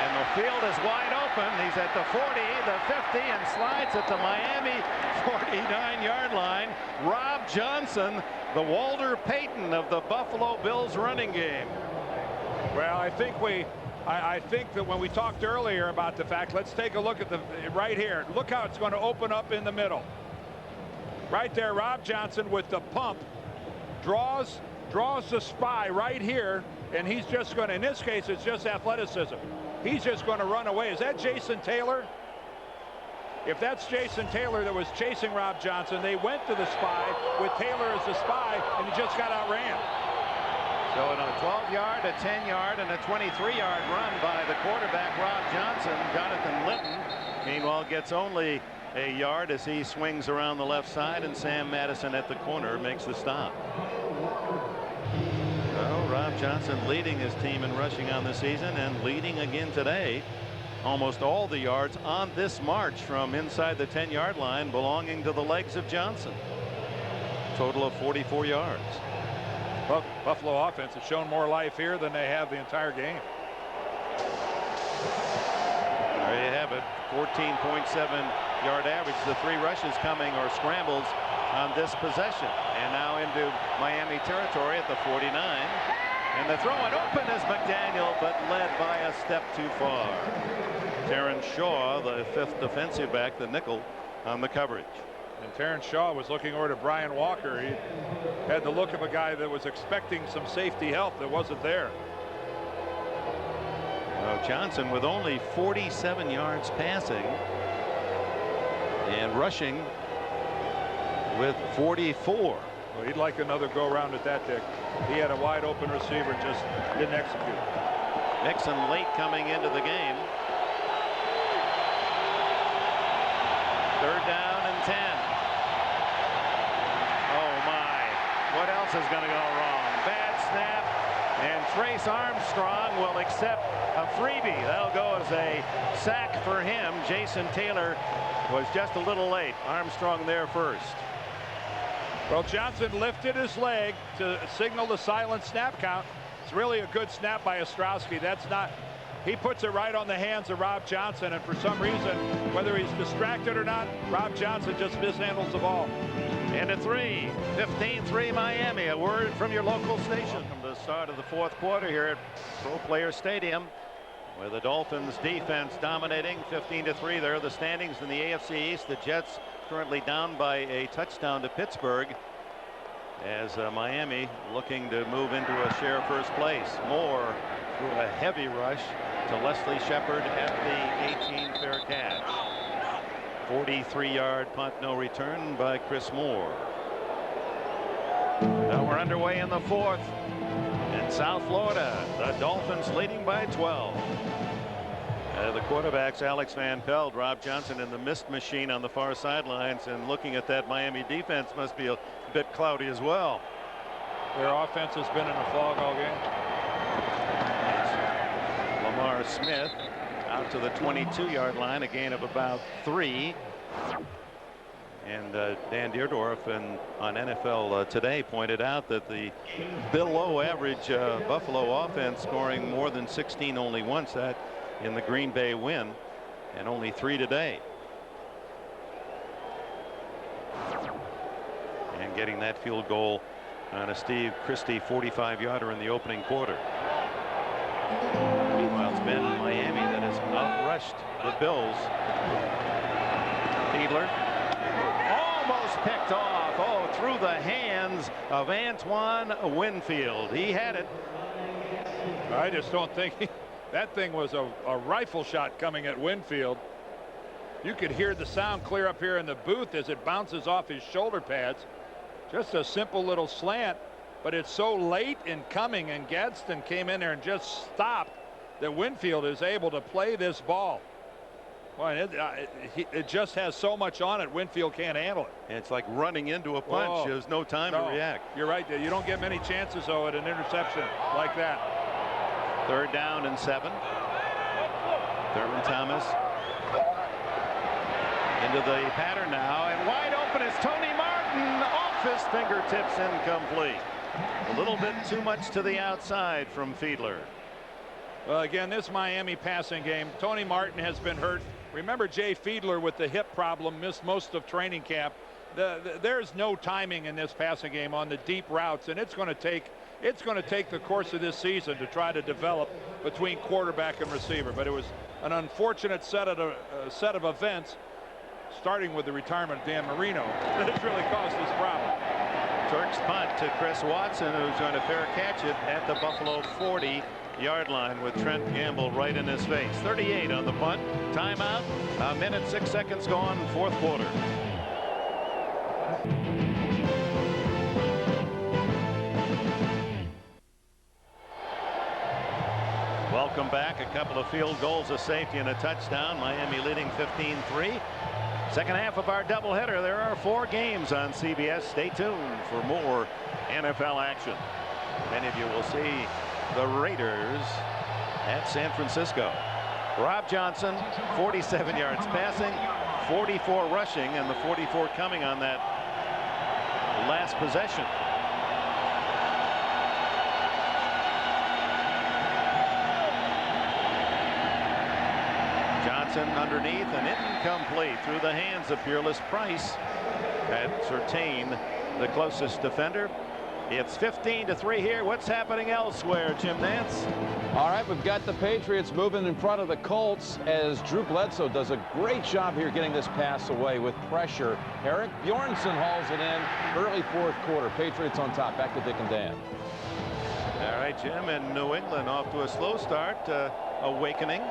And the field is wide open. He's at the 40, the 50, and slides at the Miami 49-yard line. Rob Johnson, the Walter Payton of the Buffalo Bills running game. Well, I think we I think that when we talked earlier about the fact, let's take a look at the right here. Look how it's going to open up in the middle. Right there, Rob Johnson with the pump draws the spy right here, and he's just going to, in this case, it's just athleticism. He's just going to run away. Is that Jason Taylor? If that's Jason Taylor that was chasing Rob Johnson, they went to the spy with Taylor as the spy, and he just got outran. So a 12-yard, a 10-yard, and a 23-yard run by the quarterback, Rob Johnson. Jonathan Litton, meanwhile, gets only a yard as he swings around the left side, and Sam Madison at the corner makes the stop. Well, Rob Johnson leading his team in rushing on the season and leading again today. Almost all the yards on this march from inside the 10-yard line belonging to the legs of Johnson. Total of 44 yards. Buffalo offense has shown more life here than they have the entire game. There you have it. 14.7-yard average. The 3 rushes coming or scrambles on this possession. And now into Miami territory at the 49. And the throw and open is McDaniel, but led by a step too far. Terrence Shaw, the 5th defensive back, the nickel on the coverage. And Terrence Shaw was looking over to Brian Walker. He had the look of a guy that was expecting some safety help that wasn't there. Johnson with only 47 yards passing and rushing with 44. Well, he'd like another go around at that, Dick. He had a wide open receiver, just didn't execute. Nixon late coming into the game. 3rd down and 10. Oh my, what else is going to go wrong? Bad snap, and Trace Armstrong will accept a freebie. That'll go as a sack for him. Jason Taylor was just a little late. Armstrong there first. Well, Johnson lifted his leg to signal the silent snap count. It's really a good snap by Ostrowski. That's not, he puts it right on the hands of Rob Johnson, and for some reason, whether he's distracted or not, Rob Johnson just mishandles the ball. And a 3, 15-3 Miami. A word from your local station. From the start of the 4th quarter here at Pro Player Stadium, with the Dolphins defense dominating 15-3. There are the standings in the AFC East. The Jets currently down by a touchdown to Pittsburgh, as Miami looking to move into a share of first place. Moore threw a heavy rush to Leslie Shepard at the 18 fair catch. 43-yard punt, no return by Chris Moore. Now we're underway in the 4th in South Florida. The Dolphins leading by 12. The quarterbacks, Alex Van Pelt, Rob Johnson in the mist machine on the far sidelines, and looking at that Miami defense must be a bit cloudy as well. Their offense has been in a fog all game. Lamar Smith out to the 22-yard line, a gain of about 3. And Dan Deerdorf on NFL Today pointed out that the below average Buffalo offense scoring more than 16 only once, that in the Green Bay win, and only 3 today. And getting that field goal on a Steve Christie 45-yarder in the opening quarter. Meanwhile, it's been Miami that has outrushed the Bills. Fiedler almost picked off. Oh, through the hands of Antoine Winfield. He had it. I just don't think that thing was a rifle shot coming at Winfield. You could hear the sound clear up here in the booth as it bounces off his shoulder pads. Just a simple little slant, but it's so late in coming, and Gadsden came in there and just stopped, that Winfield is able to play this ball. Well, it just has so much on it, Winfield can't handle it. And it's like running into a punch. Whoa. There's no time to react. You're right. You don't get many chances, though, at an interception like that. 3rd down and 7. Thurman Thomas into the pattern now, and wide open is Tony Martin, off his fingertips, incomplete. A little bit too much to the outside from Fiedler. Well, again, this Miami passing game, Tony Martin has been hurt. Remember, Jay Fiedler with the hip problem missed most of training camp. There's no timing in this passing game on the deep routes, and it's going to take it's going to take the course of this season to try to develop between quarterback and receiver. But it was an unfortunate set of events, starting with the retirement of Dan Marino, that has really caused this problem. Turk's punt to Chris Watson, who's going to fair catch it at the Buffalo 40-yard line with Trent Gamble right in his face. 38 on the punt. Timeout. A minute 6 seconds gone. Fourth quarter. Welcome back. A couple of field goals, a safety, and a touchdown. Miami leading 15-3. Second half of our doubleheader. There are 4 games on CBS. Stay tuned for more NFL action. Many of you will see the Raiders at San Francisco. Rob Johnson, 47 yards passing, 44 rushing, and the 44 coming on that last possession. Johnson underneath and incomplete through the hands of Peerless Price. Had Surtain the closest defender. It's 15-3 here. What's happening elsewhere, Jim Nance? All right, we've got the Patriots moving in front of the Colts as Drew Bledsoe does a great job here getting this pass away with pressure. Eric Bjornsson hauls it in early fourth quarter. Patriots on top. Back to Dick and Dan. All right, Jim, and New England off to a slow start, awakening.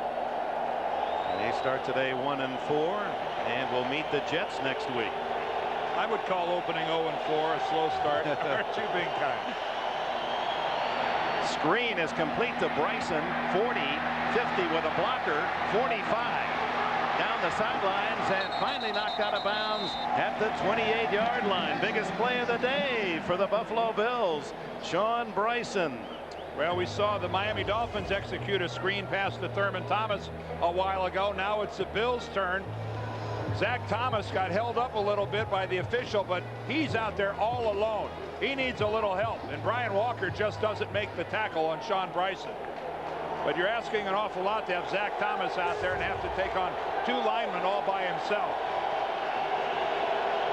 They start today 1-4 and will meet the Jets next week. I would call opening 0-4 a slow start. Aren't you being kind? Screen is complete to Bryson. 40, 50 with a blocker. 45 down the sidelines and finally knocked out of bounds at the 28-yard line. Biggest play of the day for the Buffalo Bills. Sean Bryson. Well, we saw the Miami Dolphins execute a screen pass to Thurman Thomas a while ago. Now it's the Bills' turn. Zach Thomas got held up a little bit by the official, but he's out there all alone. He needs a little help, and Brian Walker just doesn't make the tackle on Sean Bryson. But you're asking an awful lot to have Zach Thomas out there and have to take on 2 linemen all by himself.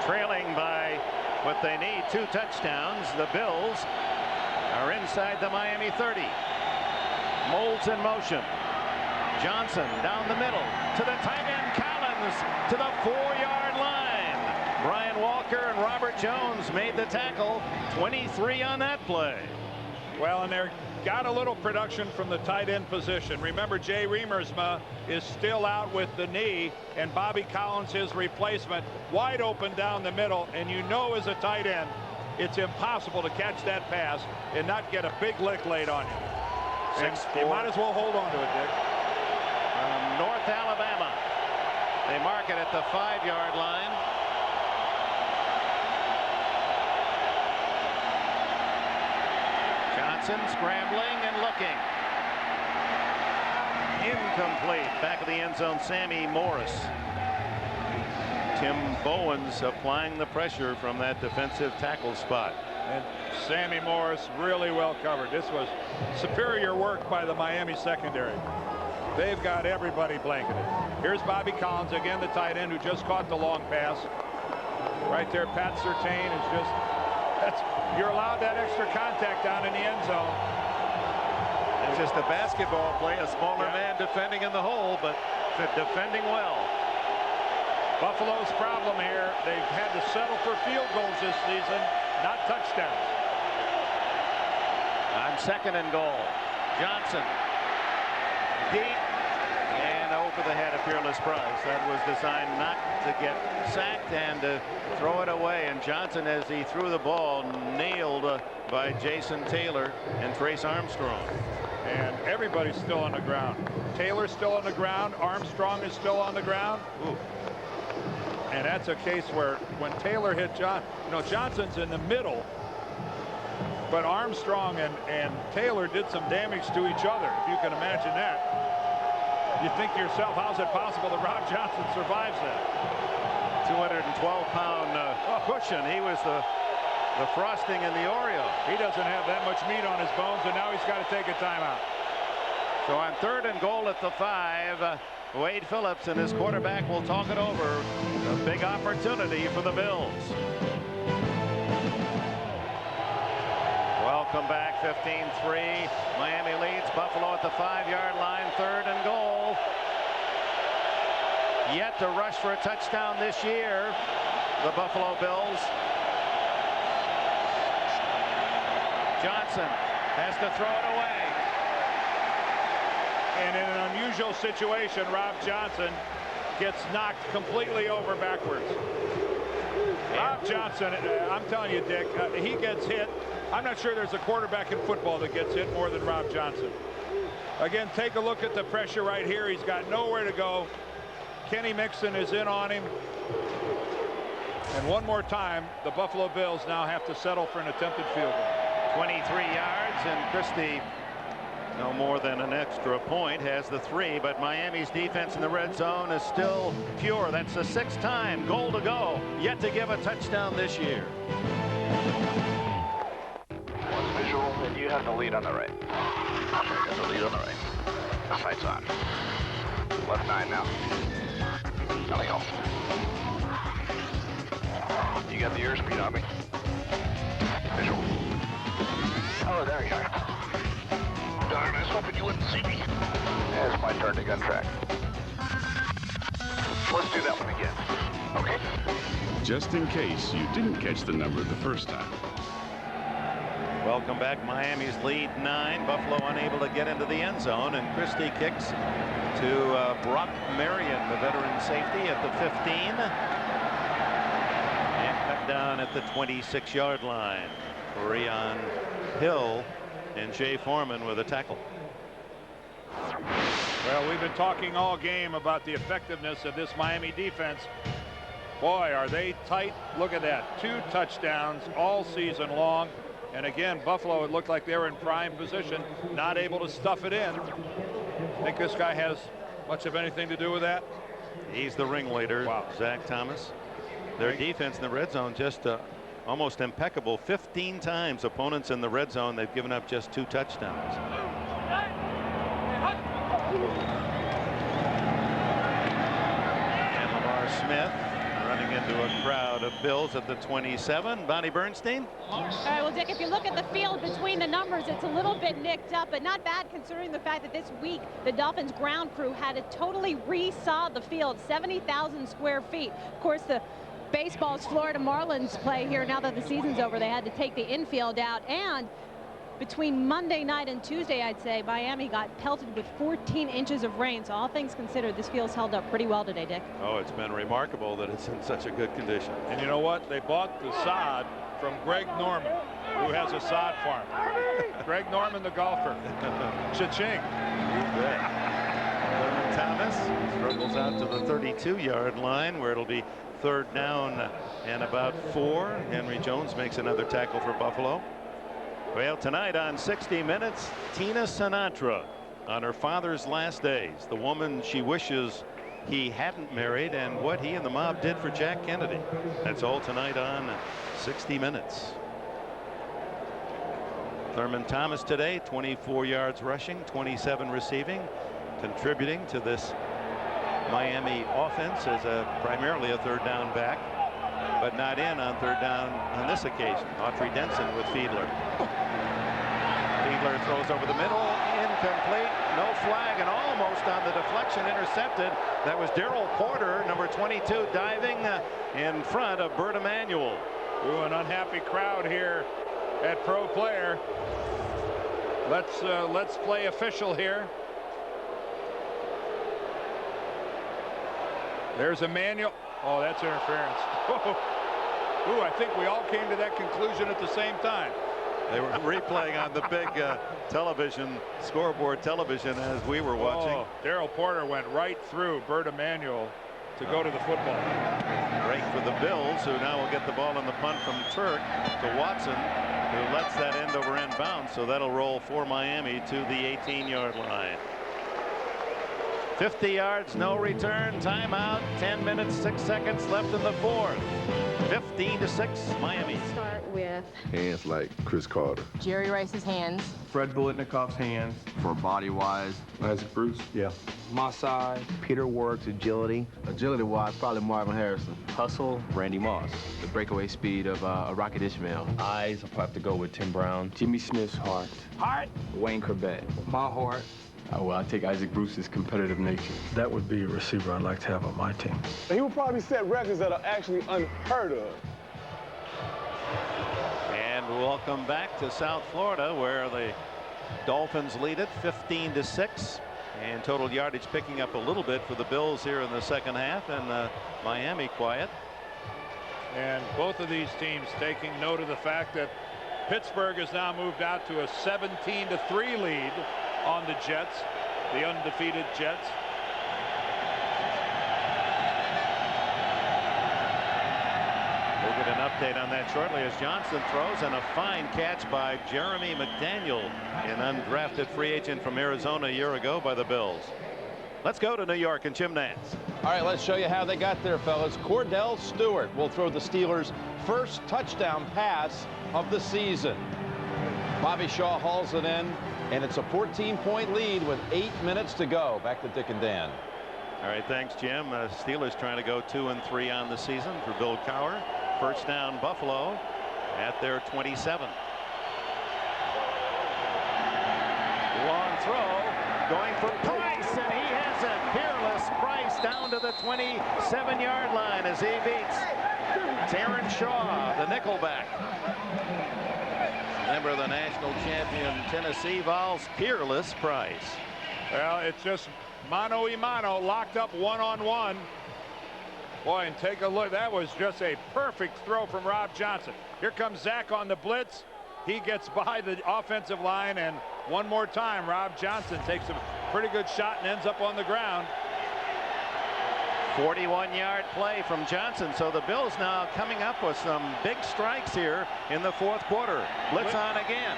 Trailing by what they need, 2 touchdowns. The Bills are inside the Miami 30. Molds in motion. Johnson down the middle to the tight end Collins to the 4-yard line. Brian Walker and Robert Jones made the tackle. 23 on that play. Well, and they're got a little production from the tight end position. Remember, Jay Riemersma is still out with the knee, and Bobby Collins, his replacement, wide open down the middle. And you know, as a tight end, it's impossible to catch that pass and not get a big lick laid on you. 6'4". You might as well hold on to it, Dick. North Alabama. They mark it at the 5-yard line. Johnson scrambling and looking. Incomplete. Back of the end zone, Sammy Morris. Tim Bowens applying the pressure from that defensive tackle spot. And Sammy Morris really well covered. This was superior work by the Miami secondary. They've got everybody blanketed. Here's Bobby Collins, again, the tight end who just caught the long pass. Right there, Pat Surtain is just, you're allowed that extra contact down in the end zone. It's just a basketball play, a smaller man defending in the hole, but defending well. Buffalo's problem here, they've had to settle for field goals this season, not touchdowns. On 2nd and goal, Johnson deep and over the head of Peerless Price. That was designed not to get sacked and to throw it away. And Johnson, as he threw the ball, nailed by Jason Taylor and Trace Armstrong. And everybody's still on the ground. Taylor's still on the ground. Armstrong is still on the ground. Ooh. And that's a case where when Taylor hit Johnson's in the middle, but Armstrong and Taylor did some damage to each other, if you can imagine that. You think to yourself, how's it possible that Rob Johnson survives that? 212-pound cushion. He was the frosting in the Oreo. He doesn't have that much meat on his bones, and now he's got to take a timeout. So on 3rd and goal at the 5, Wade Phillips and his quarterback will talk it over. A big opportunity for the Bills. Welcome Welcome back. 15-3. Miami leads. Buffalo at the 5-yard line. 3rd and goal. Yet to rush for a touchdown this year, the Buffalo Bills. Johnson has to throw it away. And in an unusual situation, Rob Johnson gets knocked completely over backwards. Rob Johnson, I'm telling you, Dick, he gets hit. I'm not sure there's a quarterback in football that gets hit more than Rob Johnson. Again, take a look at the pressure right here. He's got nowhere to go. Kenny Mixon is in on him. And one more time, the Buffalo Bills now have to settle for an attempted field goal. 23 yards, and Christie, no more than an extra point, has the 3, but Miami's defense in the red zone is still pure. That's the 6th time. Goal to go. Yet to give a touchdown this year. One visual, and you have the lead on the right. Sure, got the lead on the right. Sights on. Left 9 now. Nothing else. You got the airspeed on me. Visual. Oh, there you are. Darn, I was hoping you wouldn't see me. It's my turn to gun track. Let's do that one again. Okay? Just in case you didn't catch the number the first time. Welcome back. Miami's lead 9. Buffalo unable to get into the end zone, and Christie kicks to Brock Marion, the veteran safety, at the 15. And cut down at the 26-yard line. Breon Hill and Jay Foreman with a tackle. Well, we've been talking all game about the effectiveness of this Miami defense. Boy, are they tight. Look at that. 2 touchdowns all season long. And again, Buffalo, it looked like they were in prime position, not able to stuff it in. Think this guy has much of anything to do with that? He's the ringleader. Wow. Zach Thomas. Their defense in the red zone just almost impeccable. 15 times opponents in the red zone, they've given up just 2 touchdowns. And Lamar Smith running into a crowd of Bills at the 27. Bonnie Bernstein. All right, well, Dick, if you look at the field between the numbers, it's a little bit nicked up, but not bad considering the fact that this week the Dolphins ground crew had to totally re-sod the field, 70,000 square feet. Of course, the baseball's Florida Marlins play here now that the season's over. They had to take the infield out, and between Monday night and Tuesday, I'd say Miami got pelted with 14 inches of rain. So all things considered, this field's held up pretty well today, Dick. Oh, it's been remarkable that it's in such a good condition. And you know what? They bought the sod from Greg Norman, who has a sod farm. Greg Norman, the golfer. Cha-ching. Thurman Thomas struggles out to the 32-yard line, where it'll be 3rd down and about 4. Henry Jones makes another tackle for Buffalo. Well, tonight on 60 Minutes, Tina Sinatra on her father's last days. The woman she wishes he hadn't married, and what he and the mob did for Jack Kennedy. That's all tonight on 60 Minutes. Thurman Thomas today, 24 yards rushing, 27 receiving, contributing to this Miami offense as primarily a 3rd down back, but not in on 3rd down on this occasion. Autry Denson with Fiedler. Fiedler throws over the middle, incomplete, no flag, and almost on the deflection, intercepted. That was Darryl Porter, number 22, diving in front of Bert Emanuel. Ooh, an unhappy crowd here at Pro Player. Let's play official here. There's Emanuel. Oh, that's interference. Ooh, I think we all came to that conclusion at the same time. They were replaying on the big television, scoreboard television, as we were watching. Oh, Darryl Porter went right through Bert Emanuel to go to the football. Break for the Bills, who now will get the ball on the punt from Turk to Watson, who lets that end over end bounce. So that'll roll for Miami to the 18-yard line. 50 yards, no return, timeout, 10 minutes, 6 seconds left in the fourth. 15-6, Miami. Start with Hands like Chris Carter. Jerry Rice's hands. Fred Biletnikoff's hands. For body-wise, Isaac Bruce. Yeah. my side, Peter Works, agility. Agility-wise, probably Marvin Harrison. Hustle, Randy Moss. The breakaway speed of Rocket Ishmael. Eyes, I'll have to go with Tim Brown. Jimmy Smith's heart. Heart? Wayne Corbett. My heart. Well, I take Isaac Bruce's competitive nature. That would be a receiver I'd like to have on my team. He would probably set records that are actually unheard of. And welcome back to South Florida, where the Dolphins lead it 15-6. And total yardage picking up a little bit for the Bills here in the second half, and Miami quiet. And both of these teams taking note of the fact that Pittsburgh has now moved out to a 17-3 lead on the Jets, the undefeated Jets. We'll get an update on that shortly as Johnson throws, and a fine catch by Jeremy McDaniel, an undrafted free agent from Arizona a year ago by the Bills. Let's go to New York and Jim Nance. All right, let's show you how they got there, fellas. Cordell Stewart will throw the Steelers' first touchdown pass of the season. Bobby Shaw hauls it in, and it's a 14-point lead with 8 minutes to go. Back to Dick and Dan. All right, thanks, Jim. Steelers trying to go 2-3 on the season for Bill Cowher. First down, Buffalo at their 27. Long throw, going for Price, and he has it. Fearless Price down to the 27-yard line as he beats Terrence Shaw, the nickelback. Member of the national champion Tennessee Vols, Fearless Price. Well, it's just mano a mano, locked up one-on-one. Boy, and take a look. That was just a perfect throw from Rob Johnson. Here comes Zach on the blitz. He gets by the offensive line, and one more time, Rob Johnson takes a pretty good shot and ends up on the ground. 41-yard play from Johnson. So the Bills now coming up with some big strikes here in the fourth quarter. Blitz on again.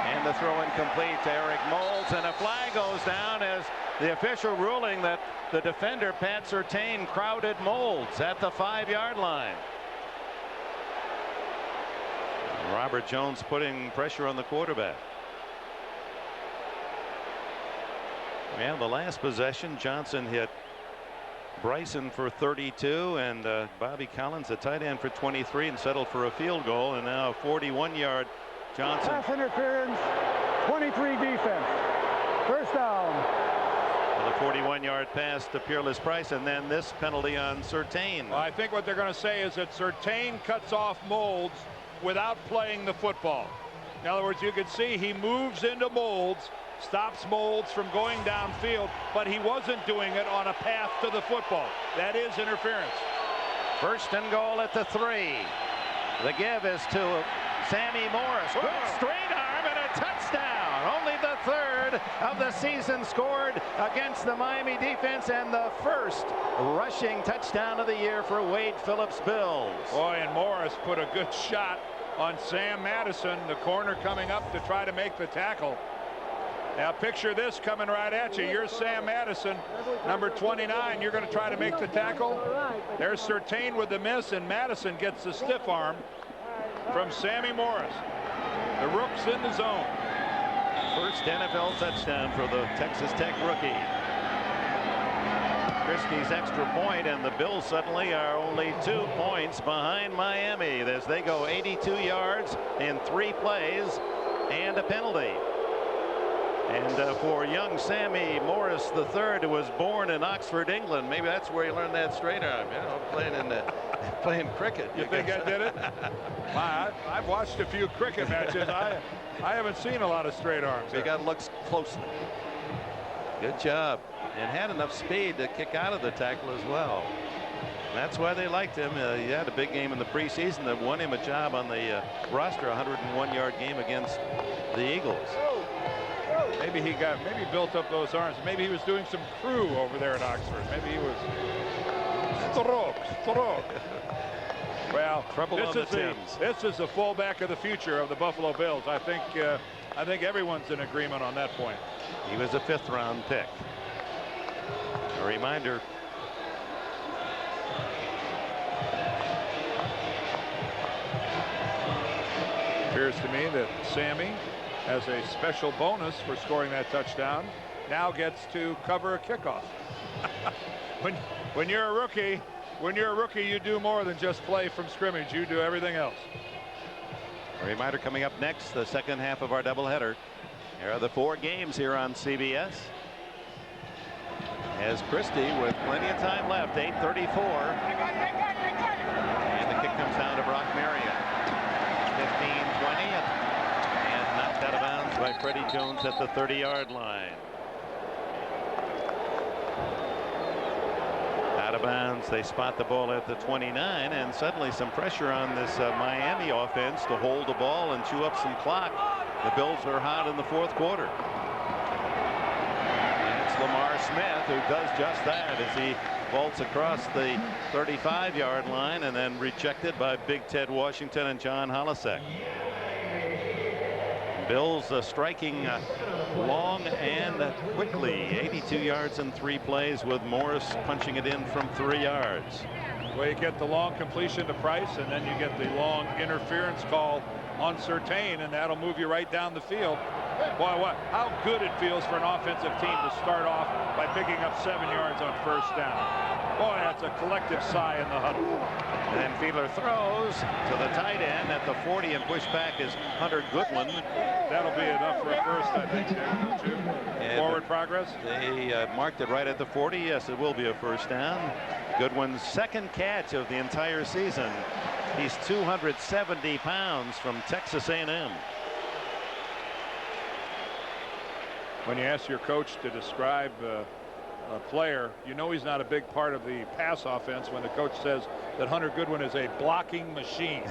And the throw incomplete to Eric Moulds, and a flag goes down as the official ruling that the defender, Pat Surtain, crowded Moulds at the 5-yard line. Robert Jones putting pressure on the quarterback. Well, the last possession, Johnson hit Bryson for 32, and Bobby Collins, the tight end, for 23, and settled for a field goal. And now a 41-yard Johnson. Pass interference, 23 defense. First down. Well, the 41-yard pass to Peerless Price, and then this penalty on Surtain. Well, I think what they're going to say is that Surtain cuts off Moulds without playing the football. In other words, you can see he moves into Moulds, stops Moulds from going downfield, but he wasn't doing it on a path to the football. That is interference. First and goal at the 3. The give is to Sammy Morris. Good straight arm and a touchdown. Only the third of the season scored against the Miami defense, and the first rushing touchdown of the year for Wade Phillips' Bills. Boy, and Morris put a good shot on Sam Madison, the corner coming up to try to make the tackle. Now picture this coming right at you. You're Sam Madison, number 29. You're going to try to make the tackle. There's Surtain with the miss, and Madison gets the stiff arm from Sammy Morris. The Rook's in the zone. First NFL touchdown for the Texas Tech rookie. Christie's extra point, and the Bills suddenly are only 2 points behind Miami as they go 82 yards in 3 plays and a penalty. And for young Sammy Morris III, who was born in Oxford, England, maybe that's where he learned that straight arm, you know, playing cricket. You think I did it? I've watched a few cricket matches. I haven't seen a lot of straight arms. You got to look closely. Good job, and had enough speed to kick out of the tackle as well. That's why they liked him. He had a big game in the preseason that won him a job on the roster, a 101-yard game against the Eagles. Maybe he built up those arms. Maybe he was doing some crew over there at Oxford. Maybe he was stroke. Well, this is the fullback of the future of the Buffalo Bills. I think everyone's in agreement on that point. He was a 5th-round pick. A reminder. Appears to me that Sammy has a special bonus for scoring that touchdown. Now gets to cover a kickoff. when you're a rookie, you do more than just play from scrimmage. You do everything else. A reminder coming up next, the second half of our doubleheader. Here are the 4 games here on CBS. As Christie with plenty of time left, 8:34. And the kick comes down to Brock Marriott. 15-20 and knocked out of bounds by Freddie Jones at the 30-yard line. Out of bounds, they spot the ball at the 29, and suddenly some pressure on this Miami offense to hold the ball and chew up some clock. The Bills are hot in the 4th quarter. And it's Lamar Smith who does just that as he vaults across the 35-yard line and then rejected by Big Ted Washington and John Holosek. Bills striking long and quickly. 82 yards in 3 plays with Morris punching it in from 3 yards. Well, you get the long completion to Price, and then you get the long interference call on Surtain, and that'll move you right down the field. Boy, how good it feels for an offensive team to start off by picking up 7 yards on first down. Boy, that's a collective sigh in the huddle. And then Fiedler throws to the tight end at the 40, and pushback is Hunter Goodwin. That'll be enough for a first, I think. Forward progress. They marked it right at the 40. Yes, it will be a first down. Goodwin's 2nd catch of the entire season. He's 270 pounds from Texas A&M. When you ask your coach to describe a player, you know he's not a big part of the pass offense when the coach says that Hunter Goodwin is a blocking machine.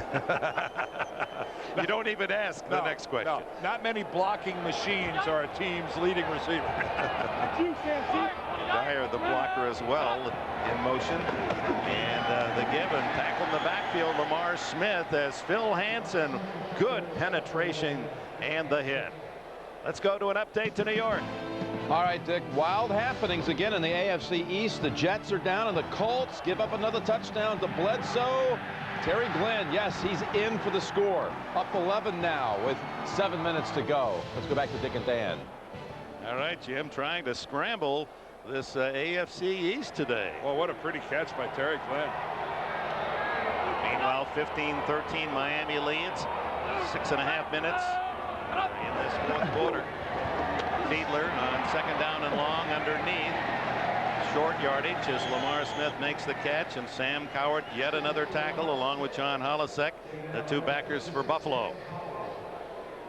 You don't even ask the next question. No, not many blocking machines are a team's leading receiver. Dyer, the blocker as well, in motion. And the give and tackle in the backfield. Lamar Smith as Phil Hansen. Good penetration and the hit. Let's go to an update to New York. All right, Dick, wild happenings again in the AFC East. The Jets are down and the Colts give up another touchdown to Bledsoe. Terry Glenn, yes, he's in for the score. Up 11 now with 7 minutes to go. Let's go back to Dick and Dan. All right, Jim, trying to scramble this AFC East today. Well, what a pretty catch by Terry Glenn. Meanwhile, 15-13 Miami leads. 6.5 minutes in this 4th quarter. Fiedler on 2nd down and long underneath. Short yardage as Lamar Smith makes the catch, and Sam Cowart yet another tackle along with John Holosek, the 2 backers for Buffalo.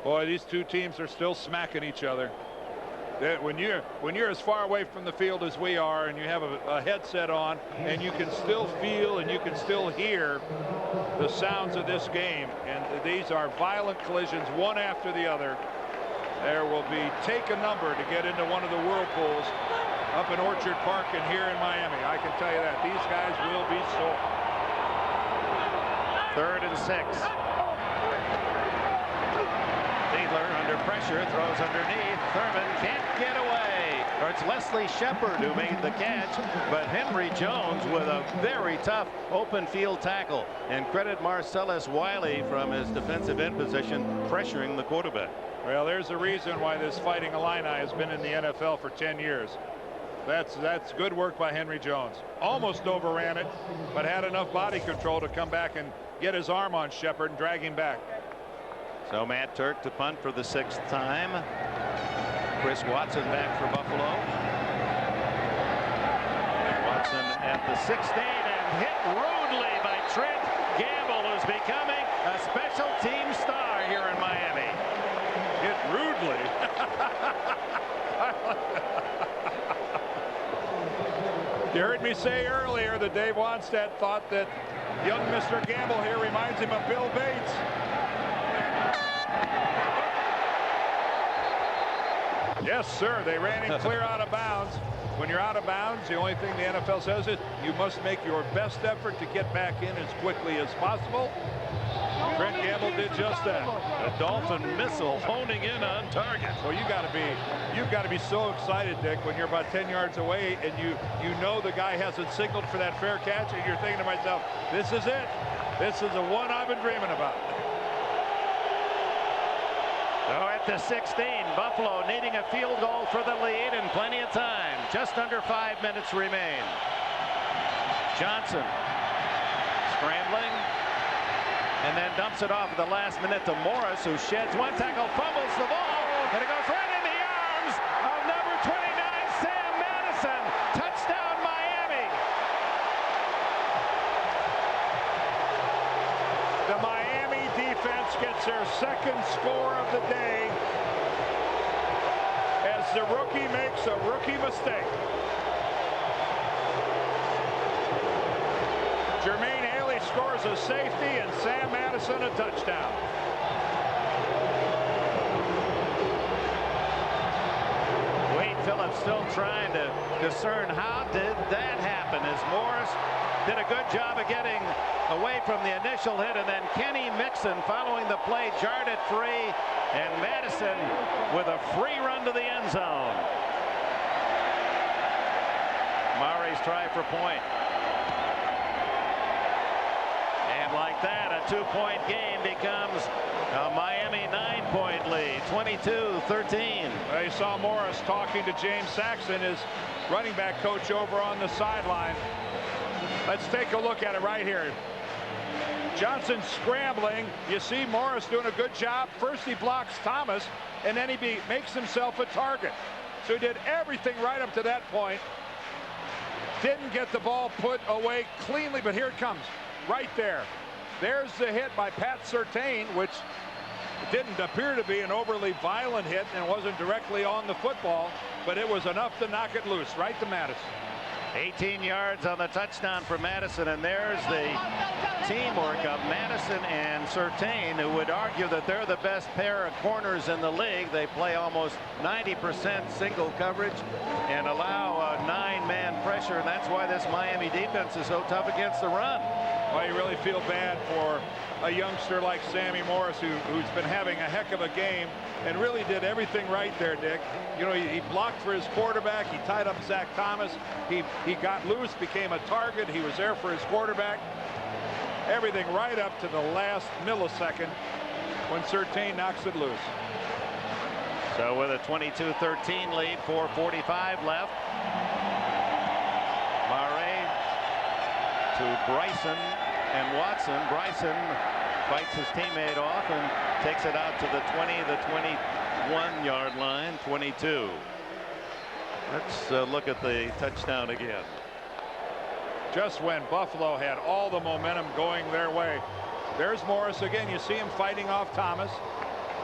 Boy, these 2 teams are still smacking each other. When you're as far away from the field as we are, and you have a headset on, and you can still feel and you can still hear the sounds of this game, and these are violent collisions one after the other. There will be take a number to get into one of the whirlpools up in Orchard Park and here in Miami. I can tell you that. These guys will be sore. 3rd and 6. Fiedler under pressure, throws underneath. Thurman can't get away. Or it's Leslie Shepard who made the catch, but Henry Jones with a very tough open field tackle. And credit Marcellus Wiley from his defensive end position pressuring the quarterback. Well, there's a reason why this Fighting Illini has been in the NFL for 10 years. That's good work by Henry Jones. Almost overran it, but had enough body control to come back and get his arm on Shepard and drag him back. So Matt Turk to punt for the 6th time. Chris Watson back for Buffalo. Watson at the 16 and hit rudely by Trent Gamble, who's becoming a special team star here in Miami. Hit rudely. You heard me say earlier that Dave Wannstedt thought that young Mr. Gamble here reminds him of Bill Bates. Yes, sir. They ran him clear out of bounds. When you're out of bounds, the only thing the NFL says is you must make your best effort to get back in as quickly as possible. Brent Gamble did just that. A Dolphin missile honing in on target. Well, you've got to be so excited, Dick, when you're about 10 yards away and you know the guy hasn't signaled for that fair catch, and you're thinking to myself, this is it. This is the one I've been dreaming about. So at the 16, Buffalo needing a field goal for the lead and plenty of time. Just under 5 minutes remain. Johnson scrambling and then dumps it off at the last minute to Morris, who sheds one tackle, fumbles the ball, and it goes right in the arms of number 29, Sam Madison. Touchdown, Miami. The Miami defense gets their second score of the day as the rookie makes a rookie mistake. Jermaine Haley scores a safety and Sam Madison a touchdown. Wade Phillips still trying to discern how did that happen, as Morris did a good job of getting away from the initial hit, and then Kenny Mixon following the play jarred it free, and Madison with a free run to the end zone. Murray's try for point. And like that, a 2-point game becomes a Miami 9-point lead, 22-13. Well, you saw Morris talking to James Saxon, his running back coach, over on the sideline. Let's take a look at it right here. Johnson scrambling. You see Morris doing a good job. First he blocks Thomas, and then he makes himself a target. So he did everything right up to that point. Didn't get the ball put away cleanly, but here it comes. Right there. There's the hit by Pat Surtain, which didn't appear to be an overly violent hit and wasn't directly on the football, but it was enough to knock it loose right to Madison. 18 yards on the touchdown for Madison, and there's the teamwork of Madison and Surtain, who would argue that they're the best pair of corners in the league. They play almost 90% single coverage and allow a 9-man pressure, and that's why this Miami defense is so tough against the run. Well, you really feel bad for a youngster like Sammy Morris, who's been having a heck of a game and really did everything right there, Dick. You know, he blocked for his quarterback. He tied up Zach Thomas. He got loose, became a target. He was there for his quarterback. Everything right up to the last millisecond when Surtain knocks it loose. So with a 22-13 lead, 4:45 left. Murray to Bryson and Watson. Bryson fights his teammate off and takes it out to the 20, the 21-yard line, 22. Let's look at the touchdown again. Just when Buffalo had all the momentum going their way. There's Morris again. You see him fighting off Thomas.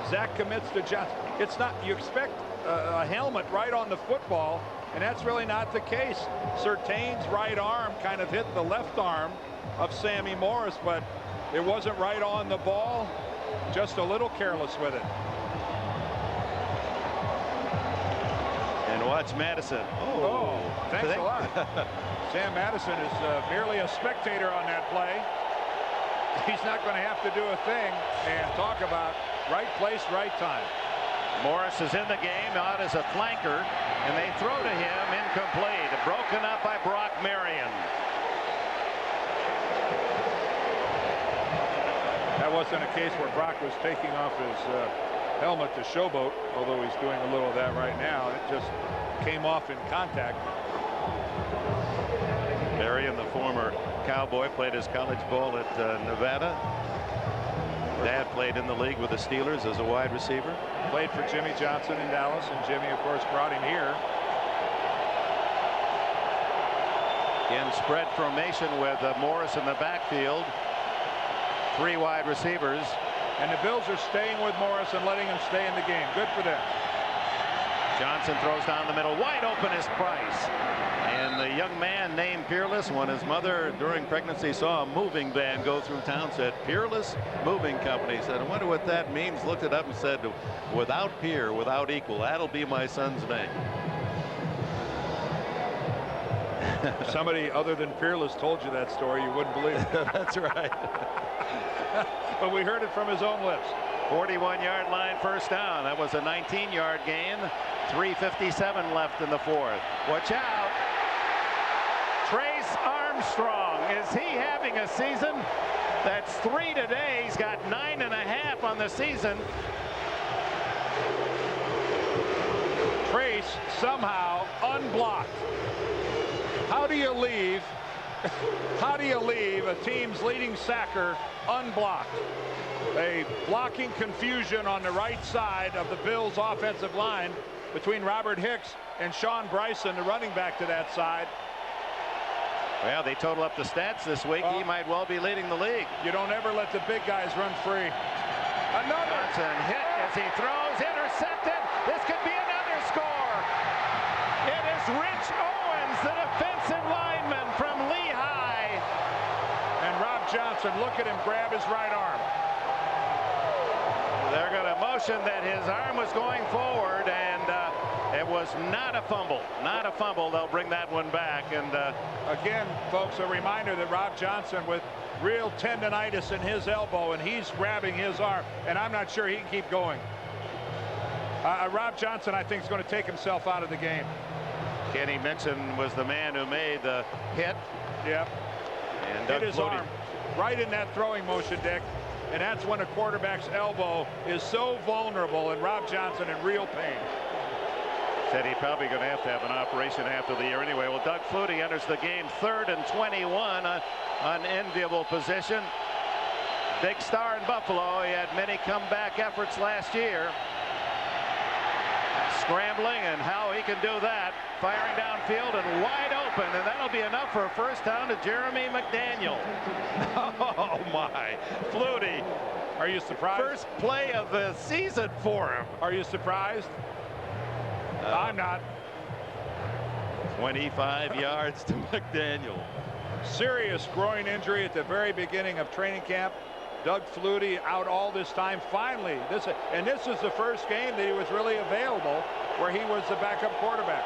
Zach commits to Johnson. It's not, you expect a helmet right on the football, and that's really not the case. Surtain's right arm kind of hit the left arm of Sammy Morris, but it wasn't right on the ball. Just a little careless with it. And watch Madison. Oh, thanks a lot. Sam Madison is merely a spectator on that play. He's not going to have to do a thing and talk about right place, right time. Morris is in the game, out as a flanker, and they throw to him, incomplete. Broken up by Brock Marion. That wasn't a case where Brock was taking off his helmet to showboat, although he's doing a little of that right now. It just came off in contact. Marion, the former Cowboy, played his college ball at Nevada. Dad played in the league with the Steelers as a wide receiver. Played for Jimmy Johnson in Dallas, and Jimmy, of course, brought him here. In spread formation with Morris in the backfield. 3 wide receivers. And the Bills are staying with Morris and letting him stay in the game. Good for them. Johnson throws down the middle. Wide open is Price. And the young man named Peerless, when his mother during pregnancy saw a moving van go through town, said Peerless Moving Company. Said, I wonder what that means. Looked it up and said, without peer, without equal. That'll be my son's name. Somebody other than Fearless told you that story, you wouldn't believe it. That's right. But we heard it from his own lips. 41-yard line, first down. That was a 19-yard gain. 3:57 left in the fourth. Watch out. Trace Armstrong. Is he having a season? That's 3 today. He's got 9.5 on the season. Trace somehow unblocked. How do you leave a team's leading sacker unblocked? A blocking confusion on the right side of the Bills' offensive line between Robert Hicks and Sean Bryson, the running back to that side. Well, they total up the stats this week. He might well be leading the league. You don't ever let the big guys run free. Another Johnson hit as he throws, intercepted. This could be another score. It is Rich Owens, the defensive lineman from Lehigh. And Rob Johnson, look at him grab his right arm. They're going to motion that his arm was going forward, and it was not a fumble. Not a fumble. They'll bring that one back. And again, folks, a reminder that Rob Johnson with real tendonitis in his elbow, and he's grabbing his arm, and I'm not sure he can keep going. Rob Johnson, I think, is going to take himself out of the game. Kenny Mixon was the man who made the hit. Yep. And hit his arm right in that throwing motion, Dick. And that's when a quarterback's elbow is so vulnerable, and Rob Johnson in real pain. Said he's probably going to have an operation after the year anyway. Well, Doug Flutie enters the game 3rd and 21, an enviable position. Big star in Buffalo. He had many comeback efforts last year. Scrambling, and how he can do that. Firing downfield and wide open, and that'll be enough for a first down to Jeremy McDaniel. Oh my, Flutie. Are you surprised? First play of the season for him. Are you surprised? I'm not. 25 yards to McDaniel. Serious groin injury at the very beginning of training camp. Doug Flutie out all this time. Finally, this is the first game that he was really available where he was the backup quarterback.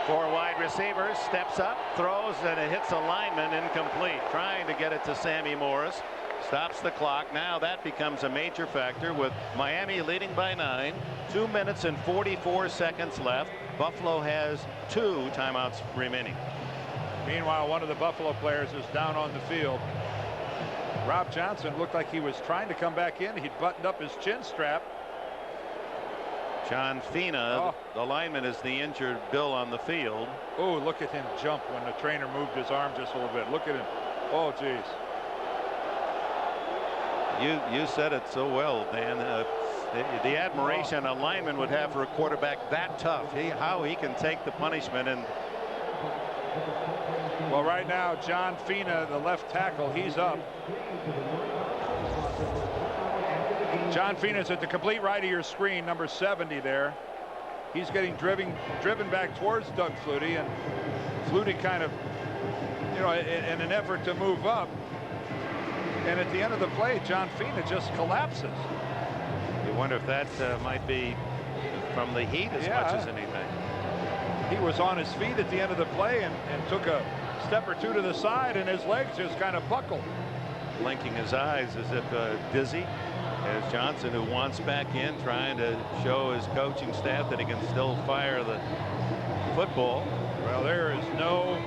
4 wide receivers, steps up, throws, and it hits a lineman, incomplete. Trying to get it to Sammy Morris. Stops the clock. Now that becomes a major factor with Miami leading by 9. 2 minutes and 44 seconds left. Buffalo has 2 timeouts remaining. Meanwhile, one of the Buffalo players is down on the field. Rob Johnson looked like he was trying to come back in. He'd buttoned up his chin strap. John Fina, the lineman, is the injured Bill on the field. Oh, look at him jump when the trainer moved his arm just a little bit. Look at him. Oh, geez. You said it so well, Dan. The admiration a lineman would have for a quarterback that tough. How he can take the punishment. And well, right now, John Fina, the left tackle, he's up. John Fina's at the complete right of your screen, number 70 there. He's getting driven back towards Doug Flutie, and Flutie kind of, you know, in an effort to move up. And at the end of the play, John Fina just collapses. You wonder if that might be from the heat as much as anything. He was on his feet at the end of the play and took a step or two to the side, and his legs just kind of buckled. Blinking his eyes as if dizzy. As Johnson, who wants back in, trying to show his coaching staff that he can still fire the football. Well, there is no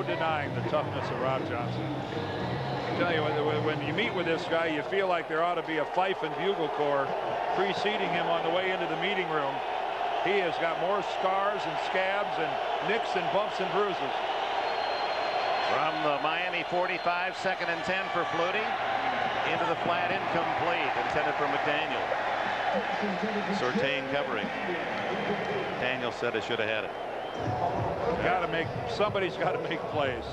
denying the toughness of Rob Johnson. I tell you, when you meet with this guy, you feel like there ought to be a fife and bugle corps preceding him on the way into the meeting room. He has got more scars and scabs and nicks and bumps and bruises. From the Miami 45, 2nd and 10 for Flutie. Into the flat, incomplete, intended for McDaniel. Surtain covering. Daniel said I should have had it. Somebody's got to make plays.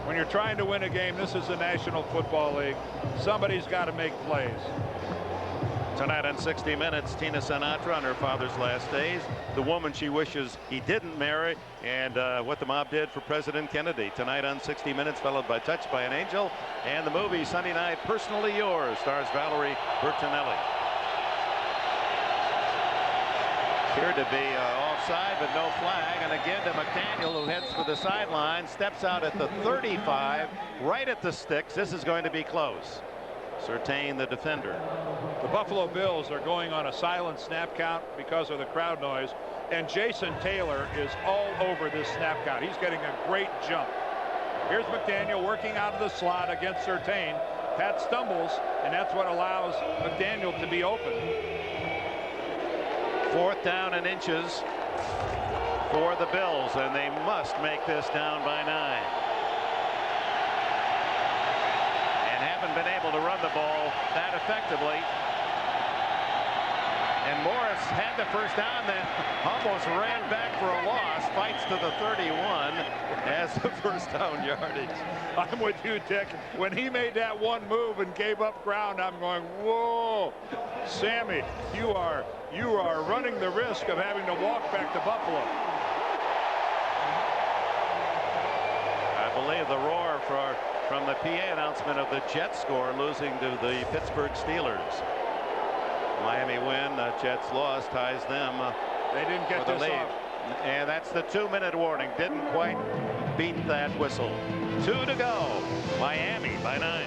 When you're trying to win a game, this is the National Football League. Somebody's got to make plays. Tonight on 60 Minutes, Tina Sinatra on her father's last days, the woman she wishes he didn't marry, and what the mob did for President Kennedy. Tonight on 60 Minutes, followed by Touched by an Angel, and the movie Sunday Night, Personally Yours, stars Valerie Bertinelli. Appeared to be offside, but no flag. And again to McDaniel, who heads for the sideline, steps out at the 35, right at the sticks. This is going to be close. Surtain, the defender. The Buffalo Bills are going on a silent snap count because of the crowd noise, and Jason Taylor is all over this snap count. He's getting a great jump. Here's McDaniel working out of the slot against Surtain. Pat stumbles, and that's what allows McDaniel to be open. 4th down and inches for the Bills, and they must make this down by 9. And haven't been able to run the ball that effectively. And Morris had the first down, then almost ran back for a loss, fights to the 31 as the first down yardage. I'm with you, Dick. When he made that one move and gave up ground, I'm going, whoa, Sammy, you are running the risk of having to walk back to Buffalo. I believe the roar from the PA announcement of the Jets score, losing to the Pittsburgh Steelers. Miami win, Jets loss, ties them they didn't get for the this lead. off. And that's the 2-minute warning. Didn't quite beat that whistle. 2 to go. Miami by 9.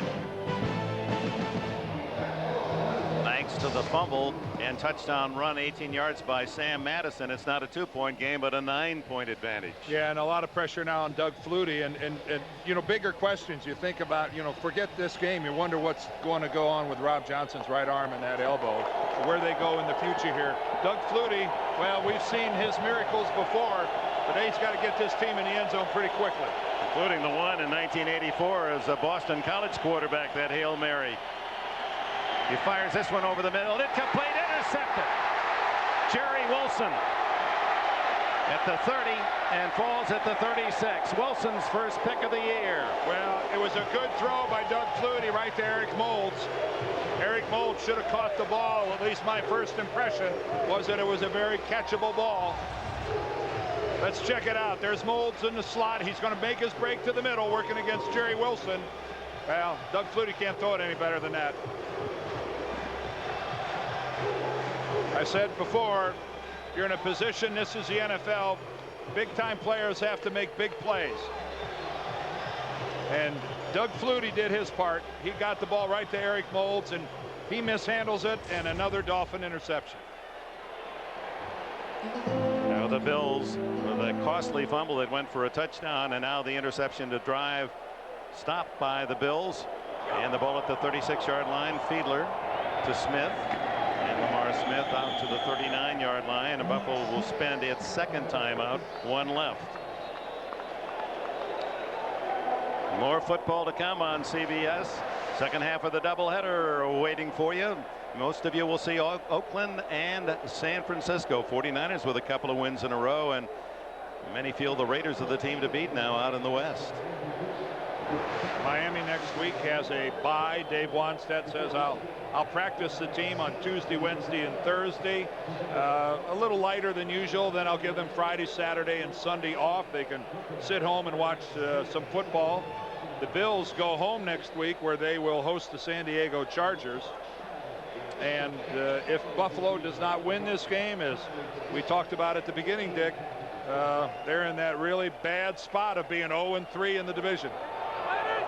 Thanks to the fumble and touchdown run, 18 yards by Sam Madison. It's not a 2-point game, but a 9-point advantage. Yeah, and a lot of pressure now on Doug Flutie, and you know, bigger questions. You think about, you know, forget this game. You wonder what's going to go on with Rob Johnson's right arm and that elbow, where they go in the future here. Doug Flutie, well, we've seen his miracles before, but he's got to get this team in the end zone pretty quickly. Including the one in 1984 as a Boston College quarterback, that Hail Mary. He fires this one over the middle. Incomplete, intercepted. Jerry Wilson at the 30 and falls at the 36. Wilson's first pick of the year. Well, it was a good throw by Doug Flutie right to Eric Moulds. Eric Moulds should have caught the ball. At least my first impression was that it was a very catchable ball. Let's check it out. There's Moulds in the slot. He's going to make his break to the middle, working against Jerry Wilson. Well, Doug Flutie can't throw it any better than that. I said before, you're in a position, this is the NFL, big-time players have to make big plays. And Doug Flutie did his part. He got the ball right to Eric Moulds, and he mishandles it, and another Dolphin interception. Now the Bills with a costly fumble that went for a touchdown, and now the interception to drive stopped by the Bills. And the ball at the 36-yard line. Fiedler to Smith. And Lamar Smith out to the 39-yard line, and Buffalo will spend its second timeout, 1 left. More football to come on CBS. Second half of the doubleheader waiting for you. Most of you will see Oakland and San Francisco. 49ers with a couple of wins in a row, and many feel the Raiders are the team to beat now out in the West. Miami next week has a bye. Dave Wanstead says I'll practice the team on Tuesday, Wednesday, and Thursday. A little lighter than usual. Then I'll give them Friday, Saturday, and Sunday off. They can sit home and watch some football. The Bills go home next week, where they will host the San Diego Chargers. And if Buffalo does not win this game, as we talked about at the beginning, Dick, they're in that really bad spot of being 0-3 in the division.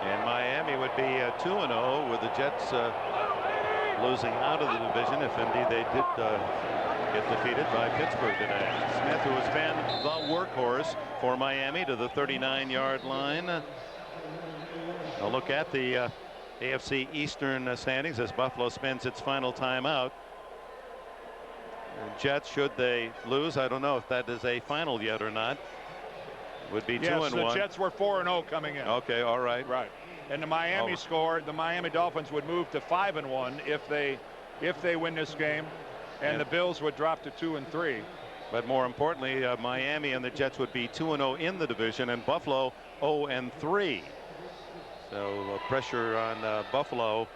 And Miami would be 2-0 with the Jets losing out of the division, if indeed they did get defeated by Pittsburgh today. Smith, who has been the workhorse for Miami, to the 39-yard line. A look at the AFC Eastern standings as Buffalo spends its final timeout. Jets, should they lose, I don't know if that is a final yet or not, would be 2-1. Yes, the Jets were 4-0 coming in. Okay, all right. Right. And the Miami score, the Miami Dolphins would move to 5-1 if they win this game, and the Bills would drop to 2-3. But more importantly, Miami and the Jets would be 2-0 in the division, and Buffalo 0-3. So pressure on Buffalo.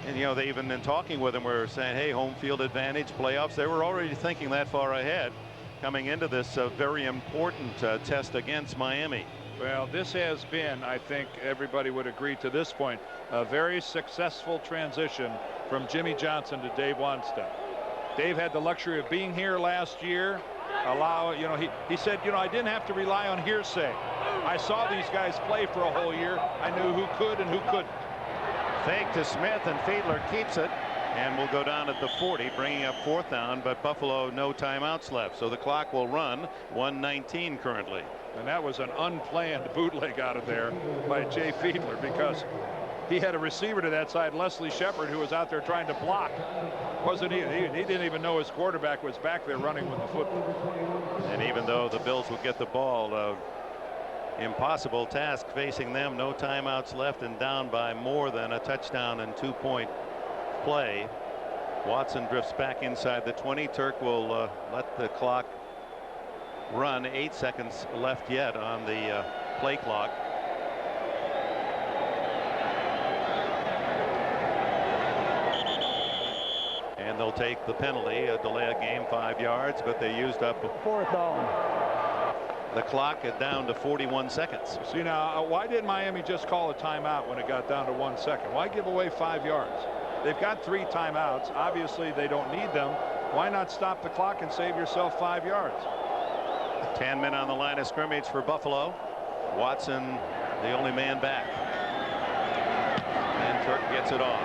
And, you know, they even in talking with them were saying, hey, home field advantage, playoffs. They were already thinking that far ahead coming into this very important test against Miami. Well, this has been, I think everybody would agree to this point, a very successful transition from Jimmy Johnson to Dave Wanstead. Dave had the luxury of being here last year. He said, I didn't have to rely on hearsay. I saw these guys play for a whole year. I knew who could and who couldn't. Fake to Smith, and Fiedler keeps it and will go down at the 40, bringing up 4th down, but Buffalo no timeouts left, so the clock will run. 1:19 currently. And that was an unplanned bootleg out of there by Jay Fiedler, because he had a receiver to that side, Leslie Shepard, who was out there trying to block. Wasn't he? He didn't even know his quarterback was back there running with the football. And even though the Bills would get the ball, impossible task facing them. No timeouts left and down by more than a touchdown and 2-point play. Watson drifts back inside the 20. Turk will let the clock run. 8 seconds left yet on the play clock. And they'll take the penalty, a delay of game 5 yards, but they used up 4th down. The clock is down to 41 seconds. See, now, why didn't Miami just call a timeout when it got down to 1 second? Why give away 5 yards? They've got 3 timeouts. Obviously, they don't need them. Why not stop the clock and save yourself 5 yards? 10 men on the line of scrimmage for Buffalo. Watson, the only man back. And Turk gets it off.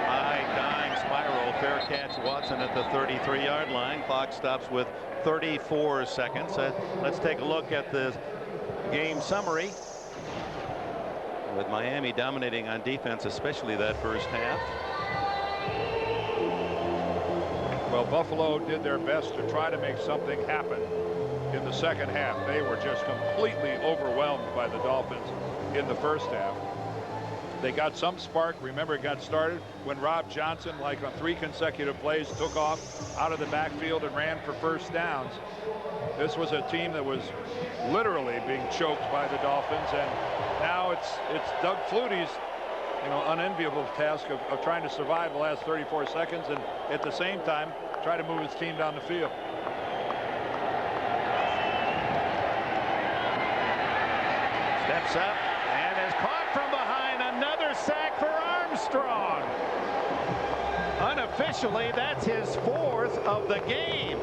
High dying spiral, fair catch. Watson at the 33-yard line. Clock stops with 34 seconds. Let's take a look at the game summary, with Miami dominating on defense, especially that first half. Well, Buffalo did their best to try to make something happen in the second half. They were just completely overwhelmed by the Dolphins in the first half. They got some spark. Remember, it got started when Rob Johnson, like on 3 consecutive plays, took off out of the backfield and ran for first downs. This was a team that was literally being choked by the Dolphins, and now it's Doug Flutie's unenviable task of trying to survive the last 34 seconds and at the same time try to move his team down the field. Steps up and is caught from behind. Another sack for Armstrong. Unofficially, that's his 4th of the game.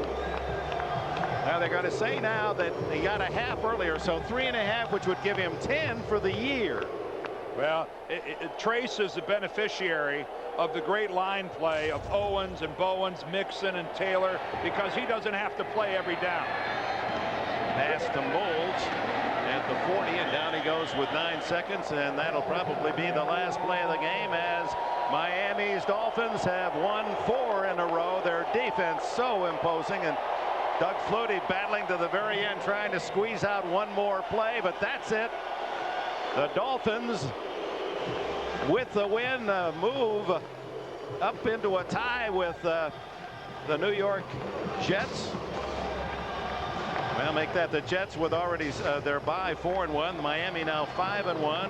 Now they're going to say now that he got a half earlier, so 3.5, which would give him 10 for the year. Well, Trace is the beneficiary of the great line play of Owens and Bowens, Mixon and Taylor, because he doesn't have to play every down. Pass to Moulds at the 40, and down he goes with 9 seconds, and that'll probably be the last play of the game, as Miami's Dolphins have won 4 in a row. Their defense so imposing, and Doug Flutie battling to the very end, trying to squeeze out one more play, but that's it. The Dolphins, with the win, move up into a tie with the New York Jets. Well, make that the Jets with already their bye 4-1. Miami now 5-1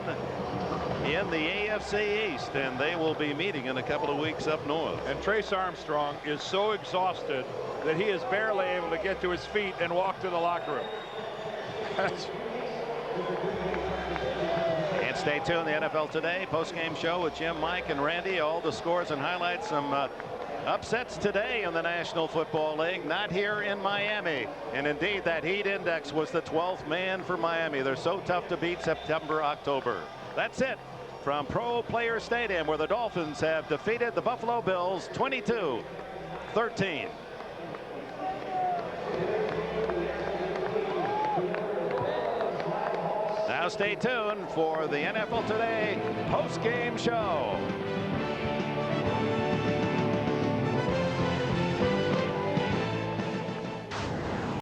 in the AFC East, and they will be meeting in a couple of weeks up north. And Trace Armstrong is so exhausted that he is barely able to get to his feet and walk to the locker room. And stay tuned. The NFL Today post-game show with Jim, Mike, and Randy. All the scores and highlights. Some upsets today in the National Football League, not here in Miami. And indeed, that heat index was the 12th man for Miami. They're so tough to beat September, October. That's it from Pro Player Stadium, where the Dolphins have defeated the Buffalo Bills 22-13. Now stay tuned for the NFL Today post-game show.